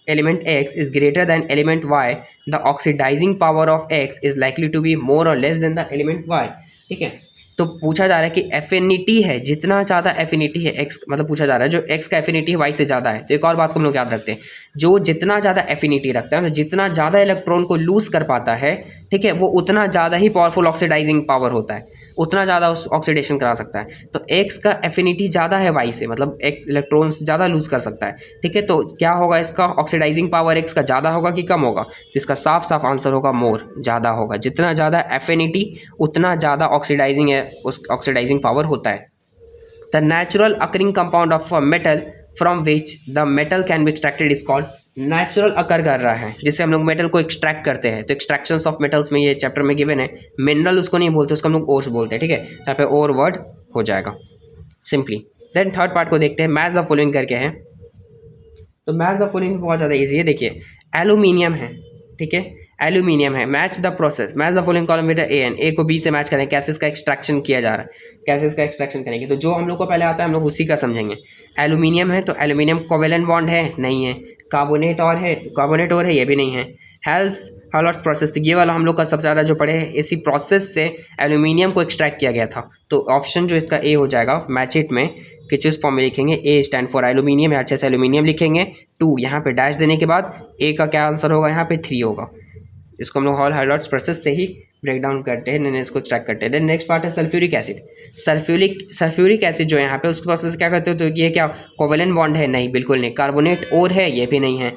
A: element X is greater than element Y, the oxidizing power of X is likely to be more और less than the element Y, ठीक है। तो पूछा जा रहा है कि एफिनिटी है, जितना ज़्यादा एफिनिटी है X, मतलब पूछा जा रहा है जो X का एफिनिटी है Y से ज़्यादा है। तो एक और बात को हम लोग याद रखते हैं, जो जितना ज़्यादा एफिनिटी रखता है, तो जितना ज़्यादा इलेक्ट्रॉन को लूज कर पाता है, ठीक है, वो उतना ज़्यादा ही पावरफुल ऑक्सीडाइजिंग पावर होता है, उतना ज़्यादा उस ऑक्सीडेशन करा सकता है। तो X का एफिनिटी ज़्यादा है Y से, मतलब X इलेक्ट्रॉन्स ज़्यादा लूज कर सकता है, ठीक है। तो क्या होगा, इसका ऑक्सीडाइजिंग पावर X का ज़्यादा होगा कि कम होगा, तो इसका साफ साफ आंसर होगा मोर, ज़्यादा होगा। जितना ज़्यादा एफिनिटी उतना ज़्यादा ऑक्सीडाइजिंग है, उस ऑक्सीडाइजिंग पावर होता है। The natural occurring compound of a metal from which the metal can be extracted is called. Natural occur कर रहा है जिससे हम लोग मेटल को एक्सट्रैक्ट करते हैं। तो एक्सट्रैक्शंस ऑफ मेटल्स में ये चैप्टर में गिवन है। मिनरल उसको नहीं बोलते, उसको हम लोग ओर्स बोलते हैं, ठीक है। यहाँ पे और वर्ड हो जाएगा सिंपली। देन थर्ड पार्ट को देखते हैं, मैच द फॉलोइंग करके है। तो मैच द फॉलोइंग बहुत ज़्यादा ईजी है। देखिए एल्यूमिनियम है, ठीक है, एल्यूमिनियम है। Match the process, match the following column with A को बी से मैच करें, कैसे इसका एक्सट्रैक्शन किया जा रहा है, कैसे इसका एक्सट्रैक्शन करेंगे। तो जो हम लोग को पहले आता है हम लोग उसी का समझेंगे। एल्यूमिनियम है तो एल्यूमिनियम कोवेलेंट बॉन्ड है, नहीं है। कार्बोनेट और है, कार्बोनेट और है, ये भी नहीं है। हेल्स प्रोसेस, तो ये वाला हम लोग का सबसे ज़्यादा जो पढ़े हैं, इसी प्रोसेस से एल्यूमिनियम को एक्सट्रैक्ट किया गया था। तो ऑप्शन जो इसका ए हो जाएगा मैच इट में, किस फॉर्म में लिखेंगे, ए स्टैंड फॉर एल्यूमिनियम, या अच्छे से एल्यूमिनियम लिखेंगे, 2 यहाँ पे डैश देने के बाद ए का क्या आंसर होगा, यहाँ पे 3 होगा। इसको हम लोग हॉल हाइड्रॉक्स प्रोसेस से ही ब्रेक डाउन करते हैं, इसको ट्रैक करते हैं। देन नेक्स्ट पार्ट है सल्फ्यूरिक एसिड। सल्फ्यूरिक एसिड जो है यहाँ पे उसके प्रोसेस क्या करते हो, तो ये क्या कोवेलेंट बॉन्ड है, नहीं बिल्कुल नहीं। कार्बोनेट और है, ये भी नहीं है।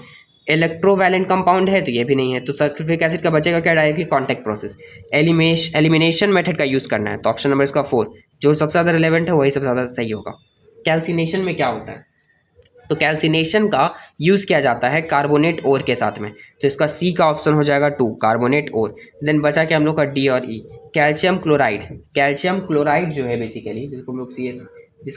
A: इलेक्ट्रोवैलेंट कंपाउंड है, तो ये भी नहीं है। तो सल्फ्यूरिक एसिड का बचेगा क्या, directly contact process. Elimination method का यूज़ करना है, तो ऑप्शन नंबर इसका 4 जो सबसे ज़्यादा रिलेवेंट है वही सबसे ज़्यादा सही होगा। कैल्सिनेशन में क्या होता है, तो कैल्सिनेशन का यूज़ किया जाता है कार्बोनेट ओर के साथ में, तो इसका सी का ऑप्शन हो जाएगा 2 कार्बोनेट ओर। देन बचा क्या हम लोग का डी और ई। कैल्शियम क्लोराइड जो है बेसिकली जिसको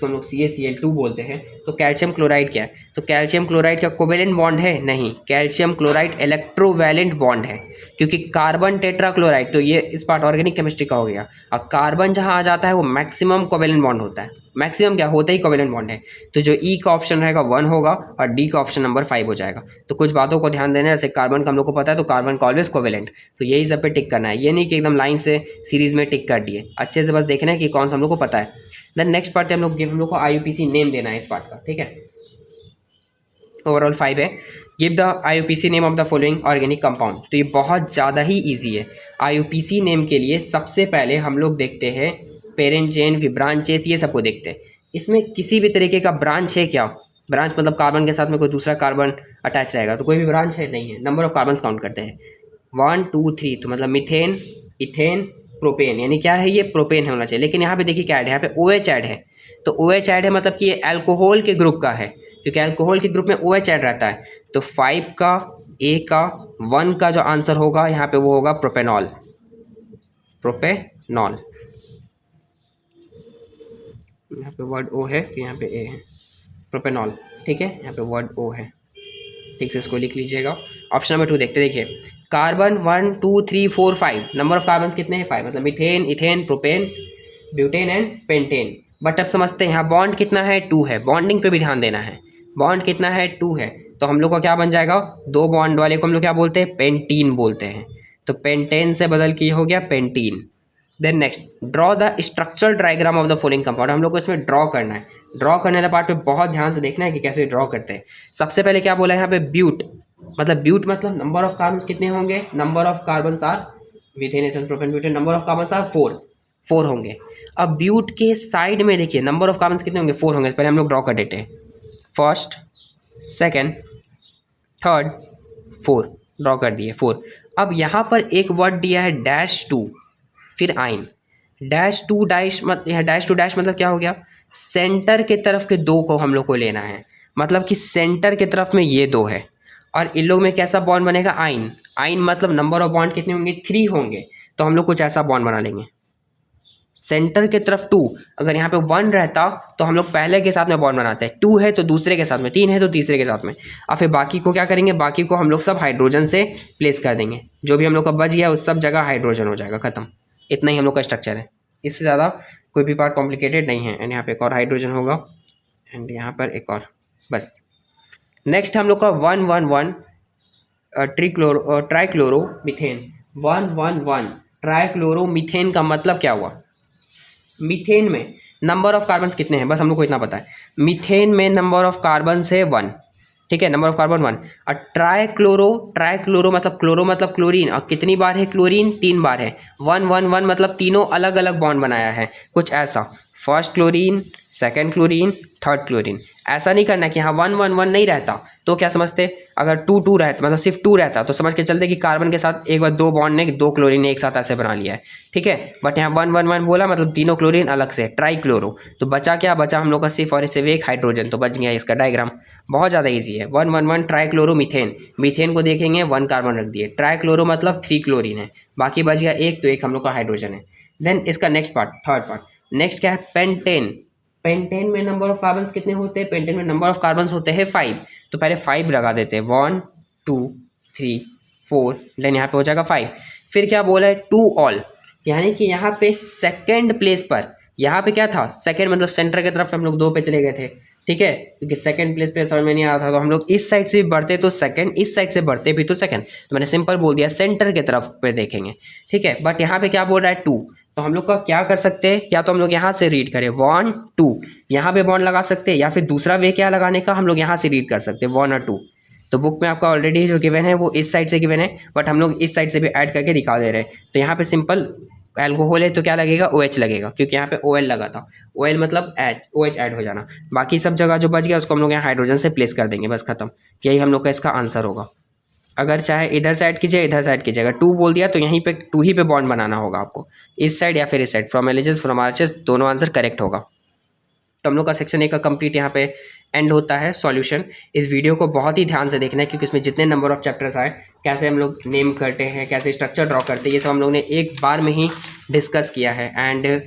A: हम लोग CaCl2 बोलते हैं, तो कैल्शियम क्लोराइड क्या है, तो कैल्शियम क्लोराइड का कोवेलेंट बॉन्ड है, नहीं। कैल्शियम क्लोराइड इलेक्ट्रोवैलेंट बॉन्ड है, क्योंकि कार्बन टेट्राक्लोराइड, तो ये इस पार्ट ऑर्गेनिक केमिस्ट्री का हो गया। अब कार्बन जहाँ आ जाता है वो मैक्सिमम कोवेलेंट बॉन्ड होता है, मैक्सिमम क्या होता ही कोवेलेंट बॉन्ड है, तो जो ई का ऑप्शन रहेगा 1 होगा और डी का ऑप्शन नंबर 5 हो जाएगा। तो कुछ बातों को ध्यान देना है, जैसे कार्बन का हम लोग को पता है, तो कार्बन का ऑलवेज कोवेलेंट, तो यही सब पे टिक करना है, ये नहीं कि एकदम लाइन से सीरीज में टिक कर दिए, अच्छे से बस देखना है कि कौन सा हम लोग को पता है। देन नेक्स्ट पार्ट है हम लोग को IUPAC नेम देना है इस पार्ट का, ठीक है। ओवरऑल 5 है। Give the IUPAC name of the following organic compound, तो ये बहुत ज़्यादा ही ईजी है। IUPAC नेम के लिए सबसे पहले हम लोग देखते हैं पेरेंट चेन, फिर ब्रांचेस, ये सबको देखते हैं। इसमें किसी भी तरीके का ब्रांच है क्या, ब्रांच मतलब कार्बन के साथ में कोई दूसरा कार्बन अटैच रहेगा, तो कोई भी ब्रांच है, नहीं है। नंबर ऑफ कार्बन काउंट करते हैं 1 2 3, तो मतलब मीथेन, इथेन, प्रोपेन, यानी क्या है ये प्रोपेन होना चाहिए। लेकिन यहाँ पे देखिए क्या ऐड है, यहाँ पे OH ऐड है, तो OH ऐड है मतलब कि ये अल्कोहल के ग्रुप का है, क्योंकि अल्कोहल के ग्रुप में OH ऐड रहता है। तो 5 का, A का, 1 का जो आंसर होगा यहाँ पे वो होगा प्रोपेनॉल। यहाँ पे वर्ड O है, फिर यहाँ पे A है, प्रोपेनॉल, ठीक है। यहाँ पे वर्ड O है, ठीक से इसको लिख लीजिएगा। ऑप्शन नंबर 2 देखते, देखिए कार्बन 1 2 3 4 5, नंबर ऑफ कार्बन कितने हैं 5, मतलब methane, ethane, propane, butane and pentane. But अब समझते हैं यहाँ बॉन्ड कितना है, 2 है, बॉन्डिंग पे भी ध्यान देना है। बॉन्ड कितना है, 2 है, तो हम लोग का क्या बन जाएगा, 2 बॉन्ड वाले को हम लोग क्या बोलते हैं, पेंटीन बोलते हैं। तो पेंटेन से बदल के हो गया pentene. Then next, draw the structural diagram of the following compound, हम लोग को इसमें ड्रॉ करना है। ड्रॉ करने वाले पार्ट पे बहुत ध्यान से देखना है कि कैसे ड्रॉ करते हैं। सबसे पहले क्या बोला है यहाँ पे, ब्यूट मतलब नंबर ऑफ कार्बन कितने होंगे, number of carbon are, methane, ethane, propane, butane, number of carbon are 4 होंगे। अब ब्यूट के साइड में देखिए नंबर ऑफ कार्बन कितने होंगे, 4 होंगे। पहले हम लोग ड्रॉ कर देते हैं, फर्स्ट, सेकेंड, थर्ड, 4, ड्रॉ कर दिए 4। अब यहाँ पर एक वर्ड दिया है -2, फिर आइन, -2 डैश मत, यहाँ -2 डैश मतलब क्या हो गया, सेंटर के तरफ के 2 को हम लोग को लेना है, मतलब कि सेंटर के तरफ में ये 2 है, और इन लोग में कैसा बॉन्ड बनेगा, आइन मतलब नंबर ऑफ बॉन्ड कितने होंगे, 3 होंगे। तो हम लोग कुछ ऐसा बॉन्ड बना लेंगे, सेंटर के तरफ 2, अगर यहाँ पे 1 रहता तो हम लोग पहले के साथ में बॉन्ड बनाते हैं, 2 है तो दूसरे के साथ में, 3 है तो तीसरे के साथ में। और फिर बाकी को क्या करेंगे, बाकी को हम लोग सब हाइड्रोजन से प्लेस कर देंगे, जो भी हम लोग का बच गया उस सब जगह हाइड्रोजन हो जाएगा, खत्म। इतना ही हम लोग का स्ट्रक्चर है, इससे ज़्यादा कोई भी पार्ट कॉम्प्लिकेटेड नहीं है। एंड यहाँ पे एक और हाइड्रोजन होगा, एंड यहाँ पर एक और, बस। नेक्स्ट हम लोग का 111 ट्राइक्लोरोमीथेन, 111 ट्राइक्लोरोमीथेन का मतलब क्या हुआ, मीथेन में नंबर ऑफ कार्बन्स कितने हैं, बस हम लोग को इतना पता है। मीथेन में नंबर ऑफ कार्बन्स है 1, ठीक है, नंबर ऑफ कार्बन 1। और ट्राइक्लोरो मतलब क्लोरो मतलब क्लोरीन, और कितनी बार है क्लोरीन, 3 बार है। 111 मतलब तीनों अलग अलग बॉन्ड बनाया है, कुछ ऐसा, first chlorine, second chlorine, third chlorine. ऐसा नहीं करना कि हाँ 111 नहीं रहता तो क्या समझते, अगर 2 रहता मतलब सिर्फ 2 रहता तो समझ के चलते कि कार्बन के साथ एक बार 2 बॉन्ड ने 2 क्लोरीन ने एक साथ ऐसे बना लिया है, ठीक है। बट यहाँ 111 बोला मतलब तीनों क्लोरीन अलग से, ट्राइक्लोरो। तो बचा क्या, बचा हम लोग का सिर्फ और सिर्फ एक हाइड्रोजन, तो बच गया इसका डायग्राम। बहुत ज़्यादा ईजी है, 111 ट्राइक्लोरो मीथेन, मीथेन को देखेंगे 1 कार्बन रख दिए, ट्राइक्लोरो मतलब 3 क्लोरीन है, बाकी बच गया एक, तो एक हम लोग का हाइड्रोजन है। देन इसका next part, third part, next क्या है, पेंटेन। पेंटेन में नंबर ऑफ कार्बन्स कितने होते हैं, पेंटेन में नंबर ऑफ कार्बन्स होते हैं 5, तो पहले 5 लगा देते हैं, 1 2 3 4, देन यहाँ पे हो जाएगा 5। फिर क्या बोला है, 2 ऑल, यानी कि यहाँ पे सेकेंड प्लेस पर, यहाँ पे क्या था, सेकेंड मतलब सेंटर की तरफ हम लोग 2 पे चले गए थे, ठीक है, क्योंकि सेकंड प्लेस पे समझ में नहीं आ रहा था, तो हम लोग इस साइड से बढ़ते तो सेकंड, इस साइड से बढ़ते भी तो सेकंड, तो मैंने सिंपल बोल दिया सेंटर के तरफ पे देखेंगे, ठीक है। बट यहाँ पे क्या बोल रहा है, 2, तो हम लोग का क्या कर सकते हैं, या तो हम लोग यहाँ से रीड करें 1 2, यहाँ पे बॉन्ड लगा सकते हैं, या फिर दूसरा वे क्या लगाने का, हम लोग यहाँ से रीड कर सकते हैं 1 और 2। तो बुक में आपका ऑलरेडी जो गिवन है वो इस साइड से गिवन है, बट हम लोग इस साइड से भी ऐड करके दिखा दे रहे हैं। तो यहाँ पे सिंपल एल्कोहल है तो क्या लगेगा, OH लगेगा, क्योंकि यहाँ पे OL लगा था। OL मतलब OH ऐड हो जाना। बाकी सब जगह जो बच गया उसको हम लोग यहाँ हाइड्रोजन से प्लेस कर देंगे, बस खत्म। यही हम लोग का इसका आंसर होगा। अगर चाहे इधर साइड कीजिए, इधर साइड कीजिएगा, 2 बोल दिया तो यहीं पे 2 ही पे बॉन्ड बनाना होगा आपको, इस साइड या फिर इस side. From alleges from arches दोनों आंसर करेक्ट होगा। तो हम लोग का सेक्शन ए का कंप्लीट यहाँ पे एंड होता है। सॉल्यूशन, इस वीडियो को बहुत ही ध्यान से देखना है, क्योंकि इसमें जितने नंबर ऑफ चैप्टर्स आए, कैसे हम लोग नेम करते हैं, कैसे स्ट्रक्चर ड्रॉ करते हैं, ये सब हम लोग ने एक बार में ही डिस्कस किया है। एंड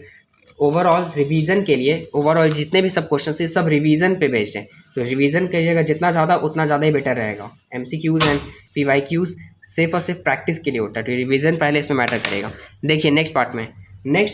A: ओवरऑल रिवीजन के लिए, ओवरऑल जितने भी सब क्वेश्चन है सब रिवीजन पे बेस्ड है, तो रिवीजन करिएगा जितना ज़्यादा उतना ज़्यादा ही बेटर रहेगा। MCQs एंड PYQs सिर्फ और सिर्फ प्रैक्टिस के लिए होता है, तो रिवीजन पहले इसमें मैटर करेगा। देखिए नेक्स्ट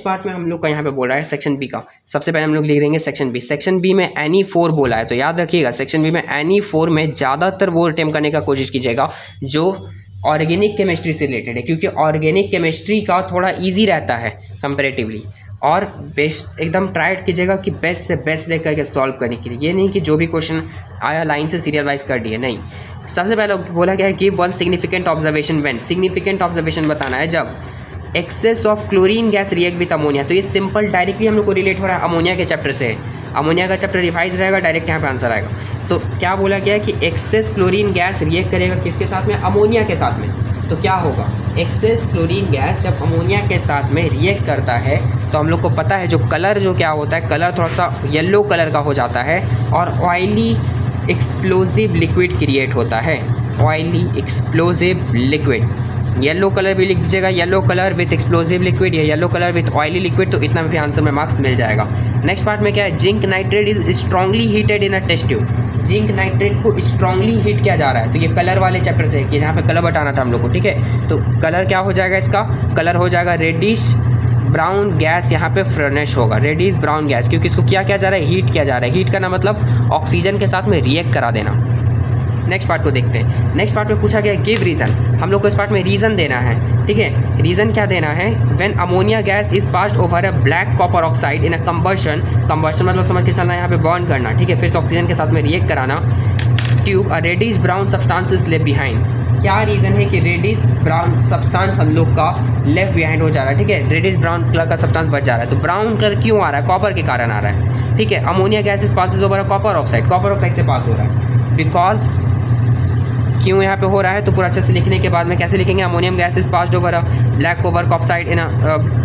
A: पार्ट में हम लोग का यहाँ पे बोल रहा है सेक्शन बी का। सबसे पहले हम लोग लिख देंगे सेक्शन बी। सेक्शन बी में Ni4 बोला है, तो याद रखिएगा सेक्शन बी में Ni4 में ज़्यादातर वो अटेम्प्ट करने का कोशिश कीजिएगा जो ऑर्गेनिक केमिस्ट्री से रिलेटेड है, क्योंकि ऑर्गेनिक केमिस्ट्री का थोड़ा ईजी रहता है कंपेरेटिवली। और बेस्ट एकदम ट्राई कीजिएगा कि बेस्ट से बेस्ट लेकर के सॉल्व करने के लिए, ये नहीं कि जो भी क्वेश्चन आया लाइन से सीरियल वाइज कर दिए, नहीं। सबसे पहले बोला गया है give one significant observation when, significant observation बताना है जब excess of chlorine gas react with ammonia. तो ये सिंपल डायरेक्टली हम लोग को रिलेट हो रहा है अमोनिया के चैप्टर से। अमोनिया का चैप्टर रिवाइज रहेगा, डायरेक्ट यहाँ पे आंसर आएगा। तो क्या बोला गया है कि एक्सेस क्लोरीन गैस रिएक्ट करेगा किसके साथ में, अमोनिया के साथ में। तो क्या होगा, एक्सेस क्लोरीन गैस जब अमोनिया के साथ में रिएक्ट करता है तो हम लोग को पता है जो कलर जो क्या होता है, कलर थोड़ा सा येलो कलर का हो जाता है और ऑयली एक्सप्लोजिव लिक्विड क्रिएट होता है। Oily explosive liquid, yellow colour भी लिख दीजिएगा, yellow colour with explosive liquid या yellow colour with oily liquid, तो इतना भी आंसर में मार्क्स मिल जाएगा। नेक्स्ट पार्ट में क्या है, zinc nitrate is strongly heated in a test tube. Zinc nitrate को स्ट्रांगली हीट किया जा रहा है, तो ये कलर वाले चैप्टर से कि जहाँ पे कलर बताना था हम लोग को, ठीक है। तो कलर क्या हो जाएगा, इसका कलर हो जाएगा रेडिश ब्राउन गैस, यहाँ पे फर्नेश होगा रेडिश ब्राउन गैस, क्योंकि इसको क्या किया जा रहा है, हीट किया जा रहा है। हीट करना मतलब ऑक्सीजन के साथ में रिएक्ट करा देना। नेक्स्ट पार्ट को देखते हैं। नेक्स्ट पार्ट में पूछा गया गिव रीज़न, हम लोग को इस पार्ट में रीज़न देना है, ठीक है। रीज़न क्या देना है, when ammonia gas is passed over a black copper oxide in a combustion, combustion मतलब समझ के चलना, यहाँ पे बर्न करना, ठीक है, फिर से ऑक्सीजन के साथ में रिएक्ट कराना। Tube a reddish brown substance is left behind. क्या रीज़न है कि रेडिश ब्राउन सब्सटेंस हम लोग का लेफ्ट बिहाइंड हो जा रहा है, ठीक है, रेडिश ब्राउन कलर का सब्सटेंस बच जा रहा है। तो ब्राउन कलर क्यों आ रहा है, कॉपर के कारण आ रहा है, ठीक है। Ammonia gas is passes over a copper oxide से पास हो रहा है। बिकॉज क्यों यहाँ पे हो रहा है, तो पूरा अच्छे से लिखने के बाद में कैसे लिखेंगे, ammonium gas is passed over a black copper oxide in a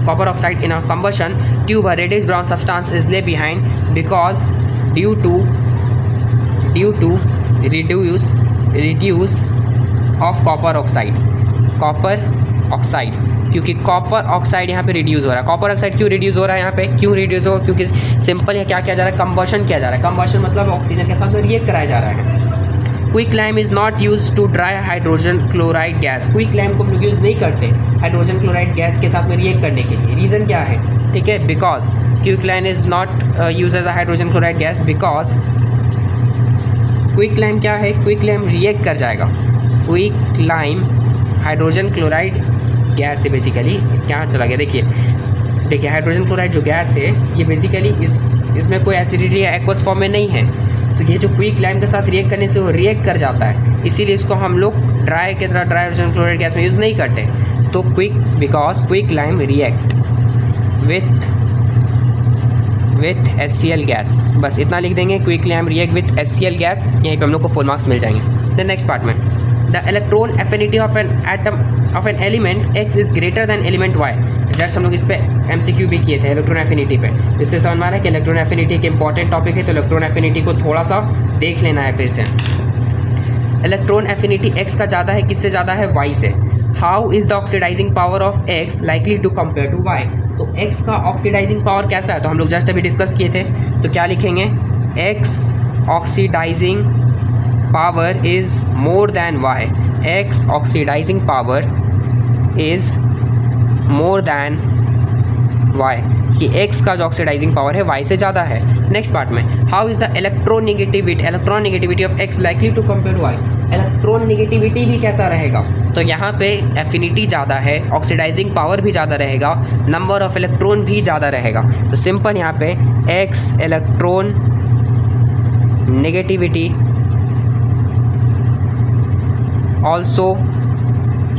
A: copper oxide in a combustion tube a reddish brown substance is left behind because due to reduce of copper oxide, क्योंकि copper oxide यहाँ पे reduce हो रहा है। Copper oxide क्यों reduce हो रहा है यहाँ पे, क्यों रिड्यूस होगा, क्योंकि सिंपल है क्या किया जा रहा है, कंबशन किया जा रहा है। कंबशन मतलब ऑक्सीजन के साथ में रिएक्ट कराया जा रहा है। Quick lime is not use to dry hydrogen chloride gas, quick lime को हम लोग यूज़ नहीं करते हाइड्रोजन क्लोराइड गैस के साथ में रिएक्ट करने के लिए। रीज़न क्या है, ठीक है, because quick lime is not use as a hydrogen chloride gas because quick lime क्या है, क्विक लाइम रिएक्ट कर जाएगा। Quick lime hydrogen chloride gas से बेसिकली क्या चला गया, देखिए हाइड्रोजन क्लोराइड जो गैस है ये बेसिकली इसमें कोई एसिडिटी या एक्वस फॉर्म में नहीं है, तो ये जो क्विक लाइम के साथ रिएक्ट करने से वो रिएक्ट कर जाता है, इसीलिए इसको हम लोग ड्राई की तरह ड्राई हाइड्रोजन क्लोराइड गैस में यूज़ नहीं करते। तो because quick lime react with HCl gas, बस इतना लिख देंगे, quick lime react with HCl gas, यहीं पे हम लोग को फुल मार्क्स मिल जाएंगे। देन नेक्स्ट पार्ट में the electron affinity of an element X is greater than element Y। Just हम लोग इस पर MCQ भी किए थे इलेक्ट्रॉन एफिनिटी पे, इससे समझ में आ रहा है कि इलेक्ट्रॉन एफिनिटी एक इंपॉर्टेंट टॉपिक है, तो इलेक्ट्रॉन एफिनिटी को थोड़ा सा देख लेना है फिर से। इलेक्ट्रॉन एफिनिटी X का ज़्यादा है, किससे ज़्यादा है, Y से। How is the oxidizing power of X likely to compare to Y, तो X का ऑक्सीडाइजिंग पावर कैसा है, तो हम लोग जस्ट अभी डिस्कस किए थे, तो क्या लिखेंगे, X oxidizing power is more than Y, X oxidizing power is more than Y, कि X का जो ऑक्सीडाइजिंग पावर है Y से ज़्यादा है। नेक्स्ट पार्ट में how is the electronegativity of X likely to compare to Y, electron negativity भी कैसा रहेगा, तो तो यहाँ पे एफिनिटी ज़्यादा है, ऑक्सीडाइजिंग पावर भी ज़्यादा रहेगा, नंबर ऑफ इलेक्ट्रॉन भी ज़्यादा रहेगा। तो सिंपल यहाँ पे x electron negativity also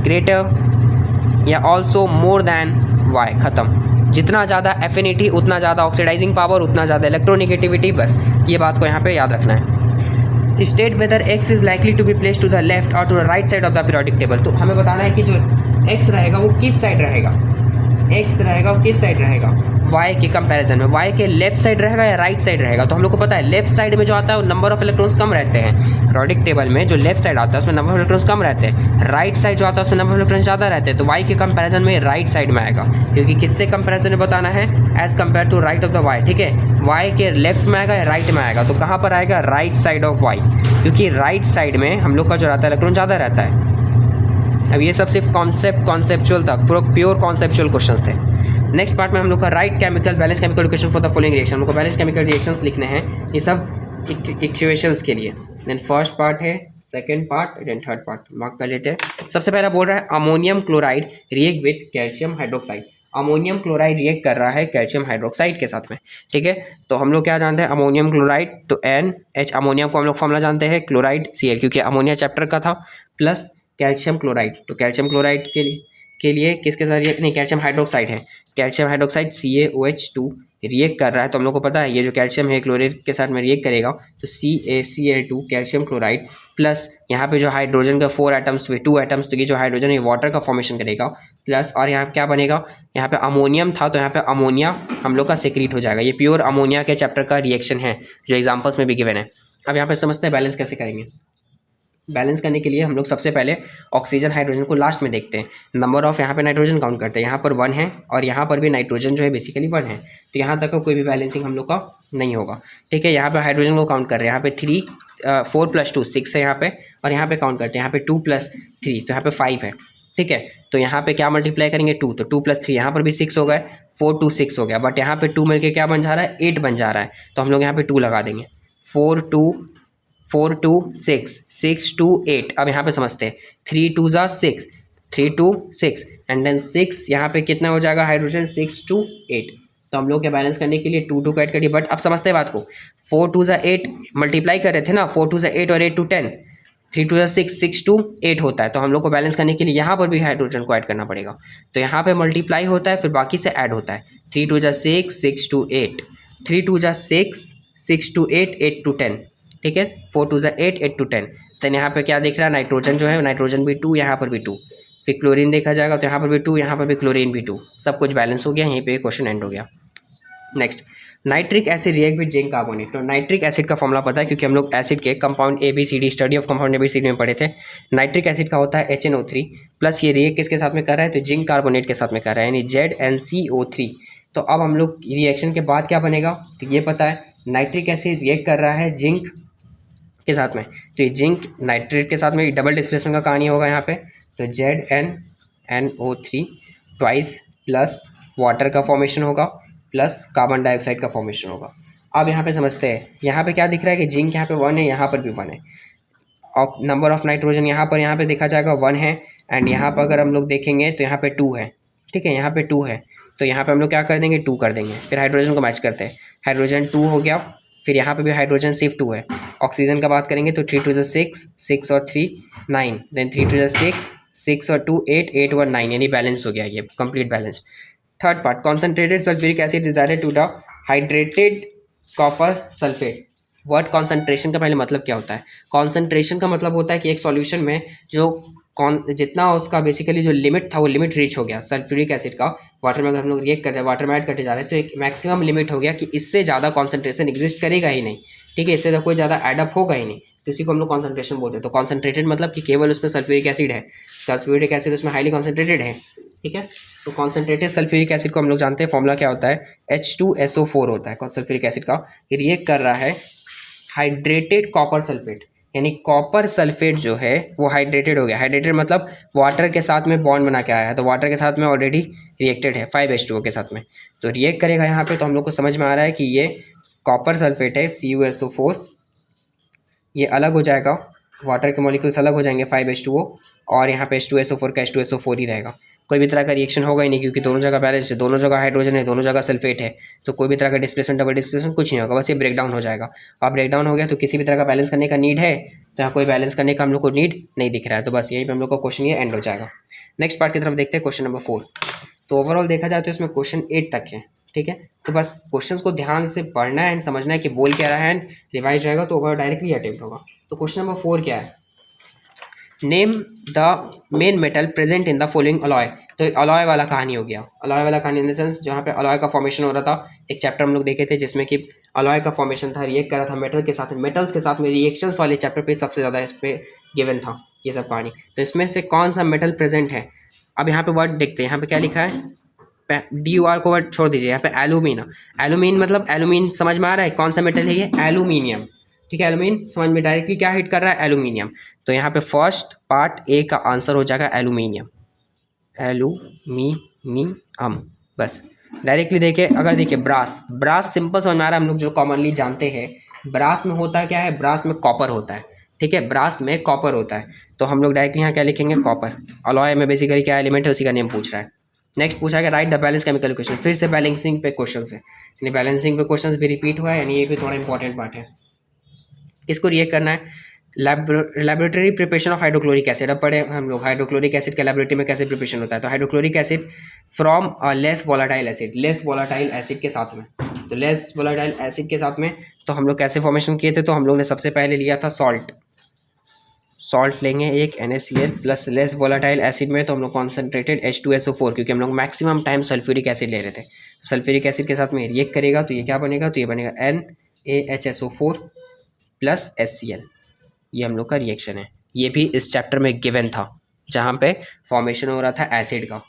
A: greater या ऑल्सो मोर देन वाई, ख़त्म। जितना ज़्यादा एफिनिटी उतना ज़्यादा ऑक्सीडाइजिंग पावर उतना ज़्यादा इलेक्ट्रोनेगेटिविटी, बस ये बात को यहाँ पे याद रखना है। State whether X is likely to be place to the left और to the right side of the periodic table. तो हमें बताना है कि जो एक्स रहेगा वो किस साइड रहेगा, एक्स रहेगा वो किस साइड रहेगा, वाई के कंपैरिजन में वाई के लेफ्ट साइड रहेगा या राइट साइड रहेगा। तो हम लोग को पता है लेफ्ट साइड में जो आता है वो नंबर ऑफ इलेक्ट्रॉन्स कम रहते हैं, पीरियोडिक टेबल में जो लेफ्ट साइड आता है उसमें नंबर ऑफ इलेक्ट्रॉन्स कम रहते हैं, राइट साइड जो आता है उसमें नंबर ऑफ इलेक्ट्रॉन्स ज़्यादा रहते हैं। तो वाई के कंपैरिजन में राइट साइड में आएगा, क्योंकि किससे कंपैरिजन में बताना है, as compare to right of the Y. ठीक है, वाई के लेफ्ट में आएगा या राइट में आएगा, तो कहाँ पर आएगा, राइट साइड ऑफ वाई, क्योंकि राइट साइड में हम लोग का जो रहता है इलेक्ट्रॉन ज़्यादा रहता है। अब ये सब सिर्फ कॉन्सेप्चुअल था, प्योर कॉन्सेप्चुअल क्वेश्चंस थे। नेक्स्ट पार्ट में हम लोग का right chemical balance chemical equation for the following reaction, हम लोग को बैलेंस केमिकल रिएक्शंस लिखने हैं ये सब इक्वेशंस के लिए। देन फर्स्ट पार्ट है, second part, then third part mark कर लेते हैं। सबसे पहला बोल रहा है ammonium chloride react with calcium hydroxide. Ammonium chloride react कर रहा है कैल्शियम हाइड्रोक्साइड के साथ में। ठीक है, तो हम लोग क्या जानते हैं, अमोनियम क्लोराइड तो NH, अमोनियम को हम लोग फॉर्मूला जानते हैं क्लोराइड Cl, क्योंकि अमोनिया चैप्टर का था, प्लस कैल्शियम क्लोराइड। तो कैल्शियम क्लोराइड के लिए किसके साथ रिएक्ट, नहीं कैल्शियम हाइड्रोक्साइड है, कैल्शियम हाइड्रोक्साइड CaOH2 रिएक्ट कर रहा है। तो हम लोग को पता है ये जो कैल्शियम है क्लोराइड के साथ में रिएक्ट करेगा, तो CaCl2 कैल्शियम क्लोराइड प्लस यहाँ पे जो हाइड्रोजन का 4 एटम्स हुए 2 एटम्स, तो ये जो हाइड्रोजन है वाटर का फॉर्मेशन करेगा, प्लस और यहाँ क्या बनेगा, यहाँ पे अमोनियम था तो यहाँ पे अमोनिया हम लोग का सेक्रीट हो जाएगा। ये प्योर अमोनिया के चैप्टर का रिएक्शन है जो एग्जाम्पल्स में भी गिवन है। अब यहाँ पे समझते हैं बैलेंस कैसे करेंगे। बैलेंस करने के लिए हम लोग सबसे पहले ऑक्सीजन हाइड्रोजन को लास्ट में देखते हैं। नंबर ऑफ यहाँ पे नाइट्रोजन काउंट करते हैं, यहाँ पर 1 है और यहाँ पर भी नाइट्रोजन जो है बेसिकली 1 है, तो यहाँ तक का कोई भी बैलेंसिंग हम लोग का नहीं होगा। ठीक है, यहाँ पे हाइड्रोजन को काउंट कर रहे हैं, यहाँ पे 4 + 2 6 है यहाँ पे, और यहाँ पे काउंट करते हैं यहाँ पे 2 + 3 तो यहाँ पे 5 है। ठीक है, तो यहाँ पे क्या मल्टीप्लाई करेंगे 2, तो 2 + 3 यहाँ पर भी 6 हो गए, 4 2 6 हो गया, बट यहाँ पे 2 मिलकर क्या बन जा रहा है, 8 बन जा रहा है। तो हम लोग यहाँ पे 2 लगा देंगे, 4 2 6 6 2 8। अब यहाँ पे समझते हैं 3 2 6 3 2 6 एंड देन 6 यहाँ पे कितना हो जाएगा हाइड्रोजन 6 2 8। तो हम लोग क्या बैलेंस करने के लिए 2 2 को ऐड करिए, बट अब समझते हैं बात को, 4 2 8 मल्टीप्लाई कर रहे थे ना, 4 2 8 और 8 2 10, 3 2 6 6 2 8 होता है। तो हम लोग को बैलेंस करने के लिए यहाँ पर भी हाइड्रोजन को ऐड करना पड़ेगा। तो यहाँ पे मल्टीप्लाई होता है फिर बाकी से ऐड होता है, 3 2 6 6 2 8, 3 2 6 6 2 8 8 2 10। ठीक है, 4 2 8 8 2 10। तो यहाँ पे क्या दिख रहा है, नाइट्रोजन जो है नाइट्रोजन भी 2, यहाँ पर भी 2, फिर क्लोरीन देखा जाएगा तो यहाँ पर भी 2, यहाँ पर भी क्लोरीन भी 2, सब कुछ बैलेंस हो गया। यहीं पे क्वेश्चन एंड हो गया। Next, nitric acid react with zinc carbonate. तो नाइट्रिक एसिड का फॉर्मूला पता है, क्योंकि हम लोग एसिड के compound ABCD study of compound ABCD में पढ़े थे। नाइट्रिक एसिड का होता है HNO3 प्लस ये रिएक्ट किसके साथ में कर रहा है, तो जिंक कार्बोनेट के साथ में कर रहा है, यानी ZnCO3। तो अब हम लोग रिएक्शन के बाद क्या बनेगा, तो ये पता है नाइट्रिक एसिड रिएक्ट कर रहा है जिंक के साथ में, तो ये जिंक नाइट्रेट के साथ में डबल डिस्प्लेसमेंट का कहानी होगा यहाँ पे। तो ZnNO3 ट्वाइस प्लस वाटर का फॉर्मेशन होगा प्लस कार्बन डाइऑक्साइड का फॉर्मेशन होगा। अब यहाँ पे समझते हैं, यहाँ पे क्या दिख रहा है कि जिंक यहाँ पे 1 है, यहाँ पर भी 1 है, और नंबर ऑफ नाइट्रोजन यहाँ पे देखा जाएगा 1 है, एंड यहाँ पर अगर हम लोग देखेंगे तो यहाँ पे 2 है। ठीक है, यहाँ पे 2 है, तो यहाँ पे हम लोग क्या कर देंगे 2 कर देंगे, फिर हाइड्रोजन को मैच करते हैं, हाइड्रोजन 2 हो गया, फिर यहाँ पे भी हाइड्रोजन सिर्फ 2 है। ऑक्सीजन का बात करेंगे तो 3 2 6 6 और 3 9, देन 3 2 6 6 और 2 8 8 1 9, यानी बैलेंस हो गया ये complete balance. Third part, concentrated sulphuric acid is added to the hydrated copper sulphate. Word concentration का पहले मतलब क्या होता है, कॉन्सेंट्रेशन का मतलब होता है कि एक सॉल्यूशन में जो जितना उसका बेसिकली जो लिमिट था वो लिमिट रीच हो गया। सल्फ्यूरिक एसिड का वाटर में अगर हम लोग रिएक्ट कर रहे हैं, वाटर में ऐड करते जा रहे हैं, तो एक मैक्सिमम लिमिट हो गया कि इससे ज़्यादा कॉन्सेंट्रेशन एग्जिस्ट करेगा ही नहीं। ठीक है, इससे कोई ज़्यादा एडअप होगा ही नहीं, तो इसी को हम लोग कॉन्सेंट्रेशन बोलते हैं। तो कॉन्सेंट्रेटेड मतलब कि केवल उसमें सल्फ्यूरिक एसिड है, सल्फ्यूरिक एसिड उसमें हाईली कॉन्सेंट्रेटेड है। ठीक है, तो कॉन्सेंट्रेटेड सल्फ्यूरिक एसिड को हम लोग जानते हैं फॉर्मूला क्या होता है, H2SO4 होता है सल्फ्यूरिक एसिड का। रिएक्ट कर रहा है हाइड्रेटेड कॉपर सल्फेट, यानी कॉपर सल्फेट जो है वो हाइड्रेटेड हो गया। हाइड्रेटेड मतलब वाटर के साथ में बॉन्ड बना के आया है, तो वाटर के साथ में ऑलरेडी रिएक्टेड है 5H2O के साथ में, तो रिएक्ट करेगा यहाँ पे। तो हम लोग को समझ में आ रहा है कि ये कॉपर सल्फेट है CuSO4, ये अलग हो जाएगा वाटर के मॉलिक्यूल्स अलग हो जाएंगे 5H2O, और यहाँ पे H2SO4 का H2SO4 ही रहेगा। कोई भी तरह का रिएक्शन होगा ही नहीं, क्योंकि दोनों जगह बैलेंस है, दोनों जगह हाइड्रोजन है, दोनों जगह सल्फेट है, तो कोई भी तरह का डिस्प्लेसमेंट, डबल डिस्प्लेसमेंट कुछ नहीं होगा, बस ये ब्रेक डाउन हो जाएगा। और ब्रेक डाउन हो गया तो किसी भी तरह का बैलेंस करने का नीड है, तो यहाँ कोई बैलेंस करने का हम लोग को नीड नहीं दिख रहा है, तो बस यहीं पर हम लोग का क्वेश्चन ये एंड हो जाएगा। नेक्स्ट पार्ट की तरफ देखते हैं, क्वेश्चन नंबर 4। तो ओवरऑल देखा जाए तो इसमें क्वेश्चन 8 तक है, ठीक है। तो बस क्वेश्चंस को ध्यान से पढ़ना है एंड समझना है कि बोल क्या रहा है, एंड रिवाइज रहेगा तो ओवरऑल डायरेक्टली अटेम्प्ट होगा। तो क्वेश्चन नंबर 4 क्या है, name the main metal present in the following alloy. तो अलॉय वाला कहानी हो गया, अलॉय वाला कहानी इन द सेंस जहाँ पे अलॉय का फॉर्मेशन हो रहा था। एक चैप्टर हम लोग देखे थे जिसमें कि अलॉय का फॉर्मेशन था, रिएक्ट कर रहा था मेटल के साथ, मेटल्स के साथ में रिएक्शंस वाले चैप्टर पे सबसे ज़्यादा इस पे गिवन था ये सब कहानी। तो इसमें से कौन सा मेटल प्रेजेंट है, अब यहाँ पे वर्ड देखते हैं, यहाँ पे क्या लिखा है, DUR को वर्ड छोड़ दीजिए, यहाँ पे एलुमिना, एलुमिन मतलब एलुमिन समझ में आ रहा है कौन सा मेटल है ये, एलुमिनियम, ठीक है। एलुमिन समझ में डायरेक्टली क्या हिट कर रहा है, एलुमिनियम। तो यहाँ पे फर्स्ट पार्ट ए का आंसर हो जाएगा एलुमिनियम, एलुमिनियम, बस डायरेक्टली देखिए। अगर देखिए ब्रास, ब्रास सिंपल समझ में आ रहा है, हम लोग जो कॉमनली जानते हैं, ब्रास में होता क्या है, ब्रास में कॉपर होता है, ठीक है, ब्रास में कॉपर होता है। तो हम लोग डायरेक्टली यहाँ क्या लिखेंगे, कॉपर। अलॉय में बेसिकली क्या एलिमेंट है उसी का नेम पूछ रहा है। नेक्स्ट पूछा गया right the balance chemical equation, फिर से बैलेंसिंग पे क्वेश्चन है, यानी बैलेंसिंग पे क्वेश्चन भी रिपीट हुआ है, यानी ये भी थोड़ा इंपॉर्टेंट पार्ट है। किसको रिएक्ट करना है, laboratory preparation of hydrochloric acid. अब पढ़े हम लोग हाइड्रोक्लोरिक एसिड का लैबोरेटरी में कैसे प्रिपरेशन होता है। तो hydrochloric acid from a less volatile acid, less volatile acid के साथ में, तो लेस वोलाटाइल एसिड के साथ में तो हम लोग कैसे फॉर्मेशन किए थे, तो हम लोग ने सबसे पहले लिया था सॉल्ट, सॉल्ट लेंगे एक NaCl plus less volatile acid में तो हम लोग कॉन्सेंट्रेटेड H2SO4, क्योंकि हम लोग मैक्सिमम टाइम सल्फ्यूरिक एसिड ले रहे थे। सल्फ्यूरिक एसिड के साथ में रिएक्ट करेगा तो ये क्या बनेगा, तो ये बनेगा NaHSO4 प्लस HCl, ये हम लोग का रिएक्शन है। ये भी इस चैप्टर में गिवन था जहाँ पे फॉर्मेशन हो रहा था एसिड का,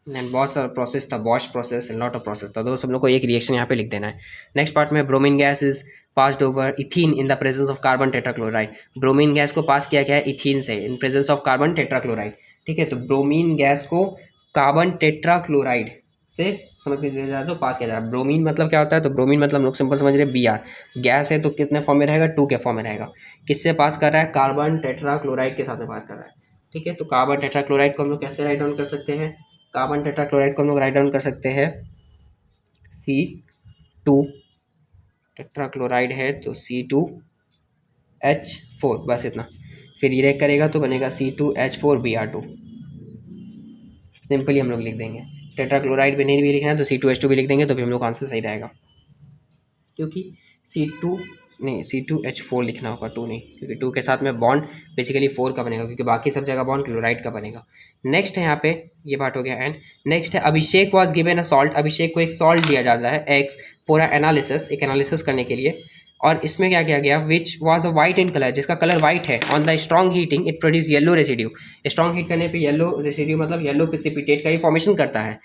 A: एंड बहुत सारा प्रोसेस था, Bosch process and lot of process था, तो सब लोग को एक रिएक्शन यहाँ पे लिख देना है। नेक्स्ट पार्ट में bromine gas is passed over ethene in the presence of carbon tetrachloride. Bromine gas को पास किया गया है इथीन से in presence of carbon tetrachloride, ठीक है। तो ब्रोमीन गैस को कार्बन टेट्राक्लोराइड से समझ के जाए तो पास किया जा रहा है। ब्रोमीन मतलब क्या होता है, तो ब्रोमीन मतलब हम लोग सिंपल समझ रहे हैं Br, गैस है तो कितने फॉर्म में रहेगा, 2 के फॉर्म में रहेगा। किससे पास कर रहा है, कार्बन टेट्राक्लोराइड के साथ में पास कर रहा है, ठीक है। तो कार्बन टेट्राक्लोराइड को हम लोग कैसे राइट डाउन कर सकते हैं, कार्बन टेट्राक्लोराइड को हम लोग राइट डाउन कर सकते हैं C2, टेट्राक्लोराइड है तो C2H4, बस इतना। फिर रिएक्ट करेगा तो बनेगा C2H4Br2, सिंपली हम लोग लिख देंगे। टेट्राक्लोराइड भी नहीं भी लिखना है तो C2H2 भी लिख देंगे तो भी हम लोग आंसर सही रहेगा, क्योंकि C2H4 लिखना होगा, 2 नहीं, क्योंकि 2 के साथ में बॉन्ड बेसिकली 4 का बनेगा, क्योंकि बाकी सब जगह बॉन्ड क्लोराइड का बनेगा। नेक्स्ट है यहाँ पे ये पार्ट हो गया। एंड नेक्स्ट है Abhishek was given a salt, Abhishek को एक सॉल्ट दिया जाता है X फॉर एनालिसिस, एक एनालिसिस करने के लिए। और इसमें क्या किया गया, which was a white in colour, जिसका कलर वाइट है। On the strong heating it produce yellow residue, strong heat करने पे येलो रेसिड्यू मतलब येलो प्रेसिपिटेट का ही फॉर्मेशन करता है।